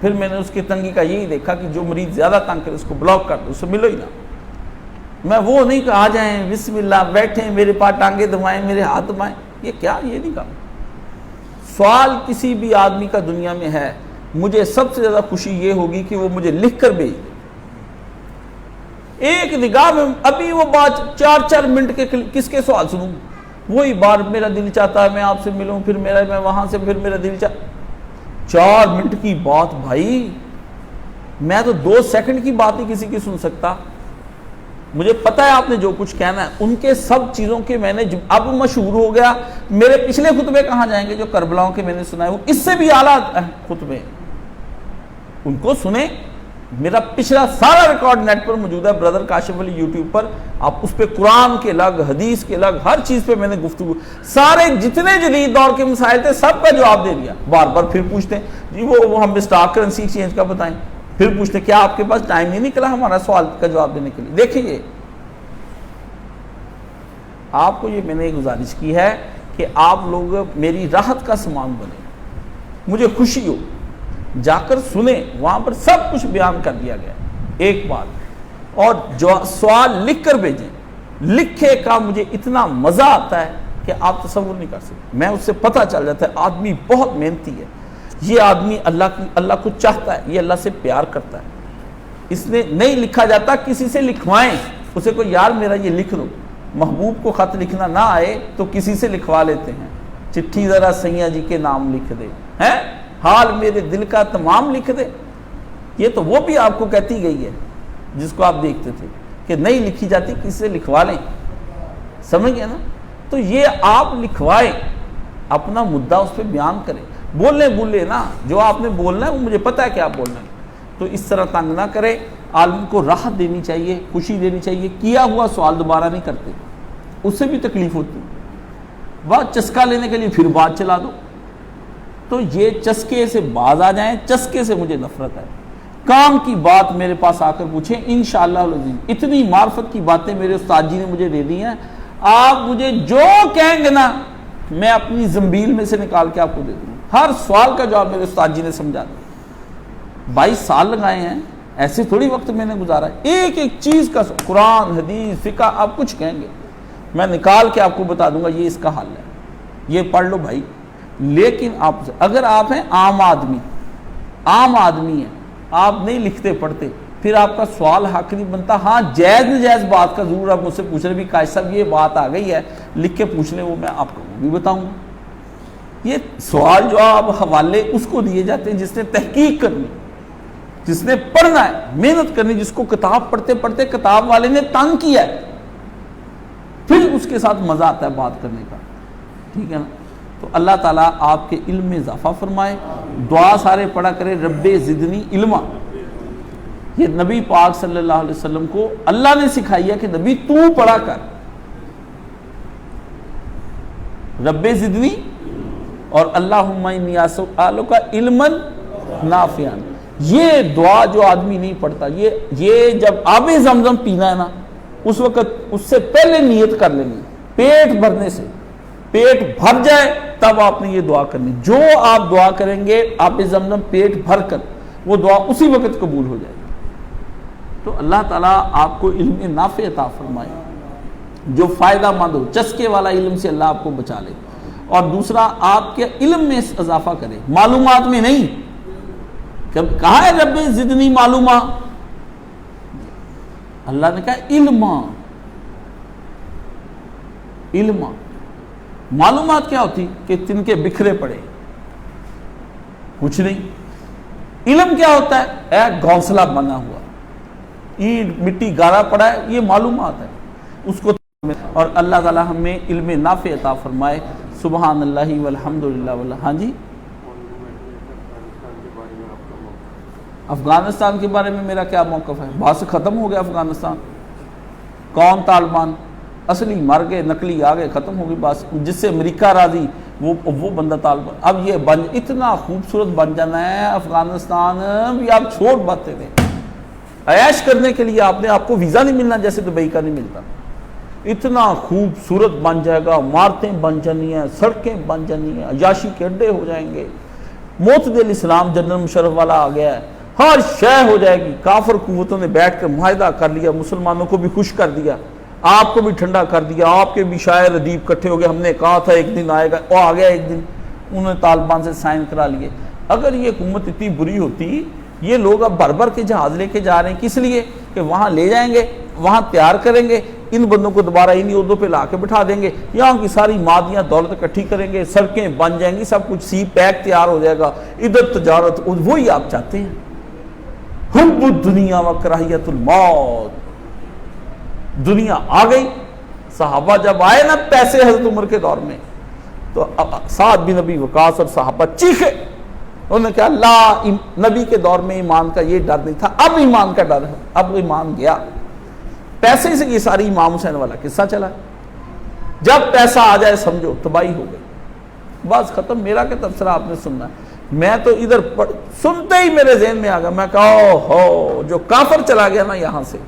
پھر میں نے اس کی تنگی کا یہی دیکھا کہ جو مریض زیادہ تنگ کرے اس کو بلاک کر دو، اس سے ملو ہی نہ۔ میں وہ نہیں کہ آ جائیں بسم اللہ بیٹھیں میرے پاس ٹانگیں دبائیں میرے ہاتھ دبائیں، یہ کیا، یہ نہیں کہا۔ سوال کسی بھی آدمی کا دنیا میں ہے، مجھے سب سے زیادہ خوشی یہ ہوگی کہ وہ مجھے لکھ کر بھیج دے، ایک نگاہ میں ابھی وہ بات 4 منٹ کے کس کے سوال سنوں، وہی بار میرا دل چاہتا ہے میں آپ سے ملوں، پھر میں وہاں سے پھر میرا دل چاہتا، 4 منٹ کی بات بھائی، میں تو 2 سیکنڈ کی بات نہیں کسی کی سن سکتا۔ مجھے پتا ہے آپ نے جو کچھ کہنا ہے، ان کے سب چیزوں کے میں نے اب مشہور ہو گیا، میرے پچھلے خطبے کہاں جائیں گے جو کربلاؤں کے میں نے سنا ہے، وہ اس سے بھی اعلیٰ خطبے، ان کو سنیں۔ میرا پچھلا سارا ریکارڈ نیٹ پر موجود ہے، بردر کاشف علی یوٹیوب پر، آپ اس پہ قرآن کے الگ، حدیث کے الگ، ہر چیز پہ میں نے گفتگو، سارے جتنے جدید دور کے مسائل تھے سب کا جواب دے دیا۔ بار بار پھر پوچھتے ہیں جی وہ ہم اسٹاک کرنسی ایکسچینج کا بتائیں، پھر پوچھتے ہیں کیا آپ کے پاس ٹائم نہیں نکلا ہمارا سوال کا جواب دینے کے لیے۔ دیکھیے آپ کو یہ میں نے گزارش کی ہے کہ آپ لوگ میری راحت کا سامان بنے، مجھے خوشی ہو، جا کر سنیں، وہاں پر سب کچھ بیان کر دیا گیا۔ ایک بات اور جو سوال لکھ کر بھیجیں، لکھے کا مجھے اتنا مزہ آتا ہے کہ آپ تصور نہیں کر سکتے، میں اس سے پتہ چل جاتا ہے آدمی بہت محنتی ہے، یہ آدمی اللہ کو چاہتا ہے، یہ اللہ سے پیار کرتا ہے۔ اس نے نہیں لکھا جاتا، کسی سے لکھوائیں، اسے کوئی یار میرا یہ لکھ دو، محبوب کو خط لکھنا نہ آئے تو کسی سے لکھوا لیتے ہیں، چٹھی ذرا سیاں جی کے نام لکھ دے، ہیں حال میرے دل کا تمام لکھ دے، یہ تو وہ بھی آپ کو کہتی گئی ہے جس کو آپ دیکھتے تھے کہ نہیں لکھی جاتی، کسی سے لکھوا لیں، سمجھ گئے نا؟ تو یہ آپ لکھوائیں، اپنا مدعا اس پہ بیان کریں، بولے نا، جو آپ نے بولنا ہے وہ مجھے پتا ہے کہ آپ بولنا ہے، تو اس طرح تنگ نہ کرے۔ عالم کو راحت دینی چاہیے، خوشی دینی چاہیے، کیا ہوا سوال دوبارہ نہیں کرتے، اس سے بھی تکلیف ہوتی، بات چسکا لینے کے لیے پھر بات چلا دو، تو یہ چسکے سے باز آ جائیں، چسکے سے مجھے نفرت ہے۔ کام کی بات میرے پاس آ کر پوچھیں، انشاءاللہ العظیم اتنی معرفت کی باتیں میرے استاد جی نے مجھے دے دی ہیں، آپ مجھے جو کہیں گے نا میں اپنی زنبیل میں سے نکال کے آپ کو دے دوں، ہر سوال کا جواب میرے استاد جی نے سمجھا دیا۔ 22 سال لگائے ہیں، ایسے تھوڑی وقت میں نے گزارا ہے، ایک ایک چیز کا قرآن حدیث فقہ آپ کچھ کہیں گے میں نکال کے آپ کو بتا دوں گا یہ اس کا حل ہے، یہ پڑھ لو بھائی۔ لیکن آپ اگر آپ ہیں عام آدمی ہیں، آپ نہیں لکھتے پڑھتے، پھر آپ کا سوال حق نہیں بنتا۔ ہاں جائز نجائز بات کا ضرور آپ مجھ سے پوچھ رہے بھی قائد صاحب یہ بات آ گئی ہے لکھ کے پوچھ لیں، وہ میں آپ کو بھی بتاؤں گا۔ یہ سوال جو آپ حوالے اس کو دیے جاتے ہیں جس نے تحقیق کرنی، جس نے پڑھنا ہے، محنت کرنی، جس کو کتاب پڑھتے پڑھتے کتاب والے نے تنگ کیا ہے، پھر اس کے ساتھ مزہ آتا ہے بات کرنے کا، ٹھیک ہے نا؟ تو اللہ تعالیٰ آپ کے علم میں اضافہ فرمائے. دعا سارے پڑھا کرے رب زدنی علما. یہ نبی پاک صلی اللہ علیہ وسلم کو اللہ نے سکھائی ہے کہ نبی تو پڑھا کر رب زدنی اور اللہم انی اسألک علما نافعا. یہ دعا جو آدمی نہیں پڑھتا، یہ جب آب زمزم پینا ہے نا، اس وقت اس سے پہلے نیت کر لینی، پیٹ بھرنے سے. پیٹ بھر جائے تب آپ نے یہ دعا کرنی. جو آپ دعا کریں گے آب زمزم پیٹ بھر کر، وہ دعا اسی وقت قبول ہو جائے گی. تو اللہ تعالیٰ آپ کو علم نافع عطا فرمائے جو فائدہ مند ہو. چسکے والا علم سے اللہ آپ کو بچا لے. اور دوسرا، آپ کے علم میں اضافہ کرے، معلومات میں نہیں. کہا ہے رب زدنی معلومہ، اللہ نے کہا علم. معلومات کیا ہوتی کہ تن کے بکھرے پڑے، کچھ نہیں. علم کیا ہوتا ہے؟ ایک گھونسلہ بنا ہوا، اینٹ مٹی گارا پڑا ہے، یہ معلومات ہے. اس کو اور اللہ تعالی ہمیں علم نافع عطا فرمائے. سبحان اللہ والحمدللہ واللہ. ہاں جی، افغانستان کے بارے میں میرا کیا موقف ہے؟ بات سے ختم ہو گیا افغانستان. کون طالبان؟ اصلی مر گئے، نقلی آ گئے، ختم ہو گئی بات. جس سے امریکہ راضی وہ بندہ طالبان. اب یہ اتنا خوبصورت بن جانا ہے افغانستان بھی. آپ چھوڑ باتیں دیں، عیش کرنے کے لیے آپ کو ویزا نہیں ملنا جیسے دبئی کا نہیں ملتا. اتنا خوبصورت بن جائے گا، عمارتیں بن جانی ہیں، سڑکیں بن جانی ہیں، عیاشی کے اڈے ہو جائیں گے. معتدل اسلام جنرل مشرف والا آ گیا ہے، ہر شے ہو جائے گی. کافر قوتوں نے بیٹھ کر معاہدہ کر لیا، مسلمانوں کو بھی خوش کر دیا، آپ کو بھی ٹھنڈا کر دیا. آپ کے بھی شاعر ادیب کٹھے ہو گئے، ہم نے کہا تھا ایک دن آئے گا، وہ آ گیا ایک دن. انہوں نے طالبان سے سائن کرا لیے. اگر یہ حکومت اتنی بری ہوتی، یہ لوگ اب بھر کے جہاز لے کے جا رہے ہیں، کس لیے؟ کہ وہاں لے جائیں گے، وہاں تیار کریں گے، ان بندوں کو دوبارہ انہی عہدوں پہ لا کے بٹھا دیں گے، یہاں کی ساری مادیاں دولت اکٹھی کریں گے، سڑکیں بن جائیں گی، سب کچھ سی پیک تیار ہو جائے گا. ادھر تجارت، وہی آپ چاہتے ہیں. حب الدنیا و کراہیت الموت. دنیا آ گئی. صحابہ جب آئے نا پیسے حضرت عمر کے دور میں، تو سعد بن ابی وقاص اور صحابہ چیخے. انہوں نے کہا اللہ، نبی کے دور میں ایمان کا یہ ڈر نہیں تھا، اب ایمان کا ڈر ہے. اب ایمان گیا. پیسے سے یہ ساری امام حسین والا قصہ چلا. جب پیسہ آ جائے سمجھو تباہی ہو گئی، بس ختم. میرا کیا تبصرہ آپ نے سننا ہے؟ میں تو ادھر سنتے ہی میرے ذہن میں آ گیا. میں کہا ہو جو کافر چلا گیا نا یہاں سے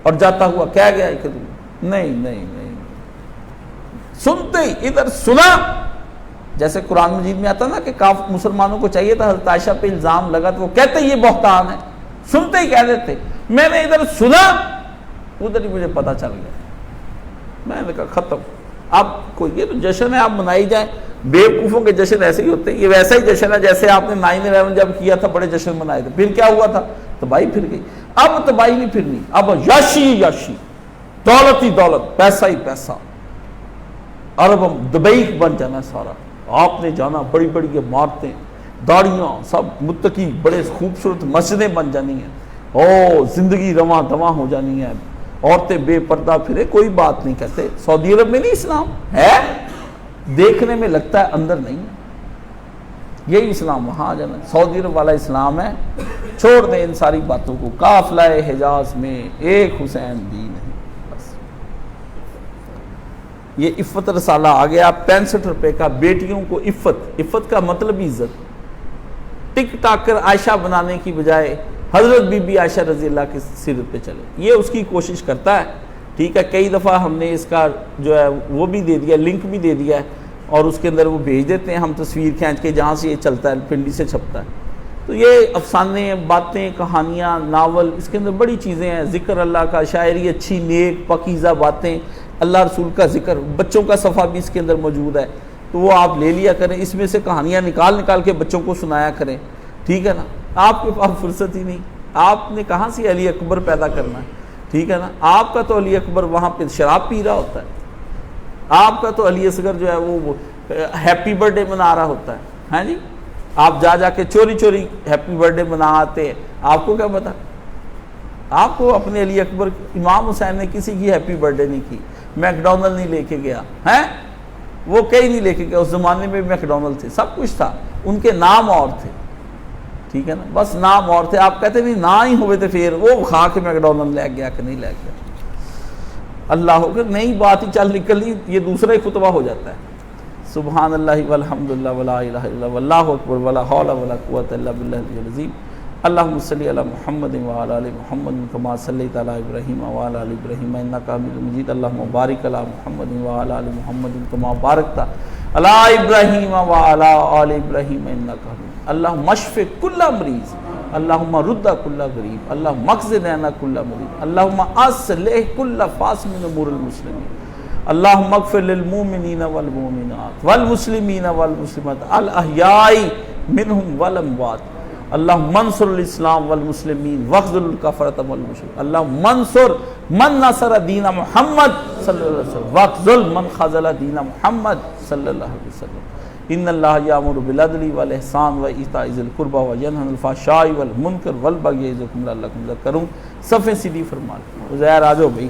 اور جاتا ہوا کہہ گیا کہ نہیں، سنتے ہی ادھر سنا. جیسے قرآن مجید میں آتا نا کہ مسلمانوں کو چاہیے تھا، حضرت عائشہ پہ الزام لگا تو وہ کہتے یہ بہتان ہے، سنتے ہی کہہ دیتے. میں نے ادھر سنا، ادھر ہی مجھے پتا چل گیا. میں نے کہا ختم. اب کوئی یہ تو جشن ہے، آپ منائی جائیں. بیوقوفوں کے جشن ایسے ہی ہوتے ہیں. یہ ویسا ہی جشن ہے جیسے آپ نے 9/11 جب کیا تھا، بڑے جشن منائے تھے. پھر کیا ہوا تھا؟ تباہی پھر گئی. اب تباہی نہیں پھرنی، اب یاشی، دولت ہی دولت، پیسہ ہی پیسہ. عرب دبئی بن جانا ہے سارا. آپ نے جانا، بڑی بڑی عمارتیں، داڑیاں، سب متقی، بڑے خوبصورت مسجدیں بن جانی ہیں، زندگی رواں دواں ہو جانی ہے. عورتیں بے پردہ پھرے، کوئی بات نہیں کہتے. سعودی عرب میں نہیں اسلام ہے، دیکھنے میں لگتا ہے، اندر نہیں. یہی اسلام وہاں آ جانا. سعودی عرب والا اسلام ہے. چھوڑ دیں ان ساری باتوں کو. قافلہ حجاز میں ایک حسین بھی نہیں. بس یہ عفت رسالہ آ گیا 65 روپے کا. بیٹیوں کو عفت کا مطلب ہی عزت. ٹک ٹاک کر عائشہ بنانے کی بجائے حضرت بی بی عائشہ رضی اللہ کی سیرت پہ چلے. یہ اس کی کوشش کرتا ہے. ٹھیک ہے، کئی دفعہ ہم نے اس کا جو ہے وہ بھی دے دیا، لنک بھی دے دیا ہے، اور اس کے اندر وہ بھیج دیتے ہیں ہم تصویر کھینچ کے جہاں سے یہ چلتا ہے، پنڈی سے چھپتا ہے. تو یہ افسانے، باتیں، کہانیاں، ناول، اس کے اندر بڑی چیزیں ہیں. ذکر اللہ کا، شاعری اچھی نیک پاکیزہ باتیں، اللہ رسول کا ذکر، بچوں کا صفحہ بھی اس کے اندر موجود ہے. تو وہ آپ لے لیا کریں. اس میں سے کہانیاں نکال کے بچوں کو سنایا کریں. ٹھیک ہے نا. آپ کے پاس فرصت ہی نہیں. آپ نے کہاں سے علی اکبر پیدا کرنا ہے؟ ٹھیک ہے نا. آپ کا تو علی اکبر وہاں پہ شراب پی رہا ہوتا ہے. آپ کا تو علی اصغر جو ہے وہ ہیپی برتھ ڈے منا رہا ہوتا ہے. ہاں جی، آپ جا کے چوری ہیپی برتھ ڈے منا آتے ہیں. آپ کو کیا پتا؟ آپ کو اپنے علی اکبر، امام حسین نے کسی کی ہیپی برتھ ڈے نہیں کی، میک ڈونلڈ نہیں لے کے گیا ہے. وہ کہیں نہیں لے کے گئے. اس زمانے میں میک ڈونلڈ تھے, سب کچھ تھا, ان کے نام اور تھے, ٹھیک ہے نا, بس نام اور تھے. آپ کہتے نہیں نہ ہی ہوئے تھے, پھر وہ کھا کے میک ڈونلڈ لے گیا کہ نہیں لے گیا. اللہ ہو کہ نئی بات ہی چل نکلی, یہ دوسرا ہی خطبہ ہو جاتا ہے. سبحان اللہ والحمد للہ ولا الہ الا اللہ واللہ اکبر ولا حول ولا قوۃ الا باللہ العلی العظیم. اللہم صلی علی محمد وعلی آل محمد کما صلیت علی ابراہیم وعلی آل ابراہیم انک حمید مجید. اللہم بارک علی محمد وعلی آل محمد کما بارکت علی ابراہیم وعلی آل ابراہیم انک حمید. اللہم اشف کل مریض, اللہم رد کل غریب, اللہم اقض دین کل مریض, اللہم اصلح کل فاسد من امور المسلمین, اللہم اغفر للمؤمنین والمؤمنات والمسلمین والمسلمات الاحیاء منہم والاموات, اللہم انصر الاسلام والمسلمین واخذل الکفرۃ والمشرکین, اللہم انصر من نصر دین محمد صلی اللہ علیہ وسلم واخذل من خذل دین محمد صلی اللہ علیہ وسلم. ان اللہ یامر بالعدل والاحسان وایتاء ذی القربی وینہی عن الفحشاء والمنکر والبغی یعظکم لعلکم تذکرون. صفحے سیدھی فرما لیں. عزیر آ جاؤ بھائی.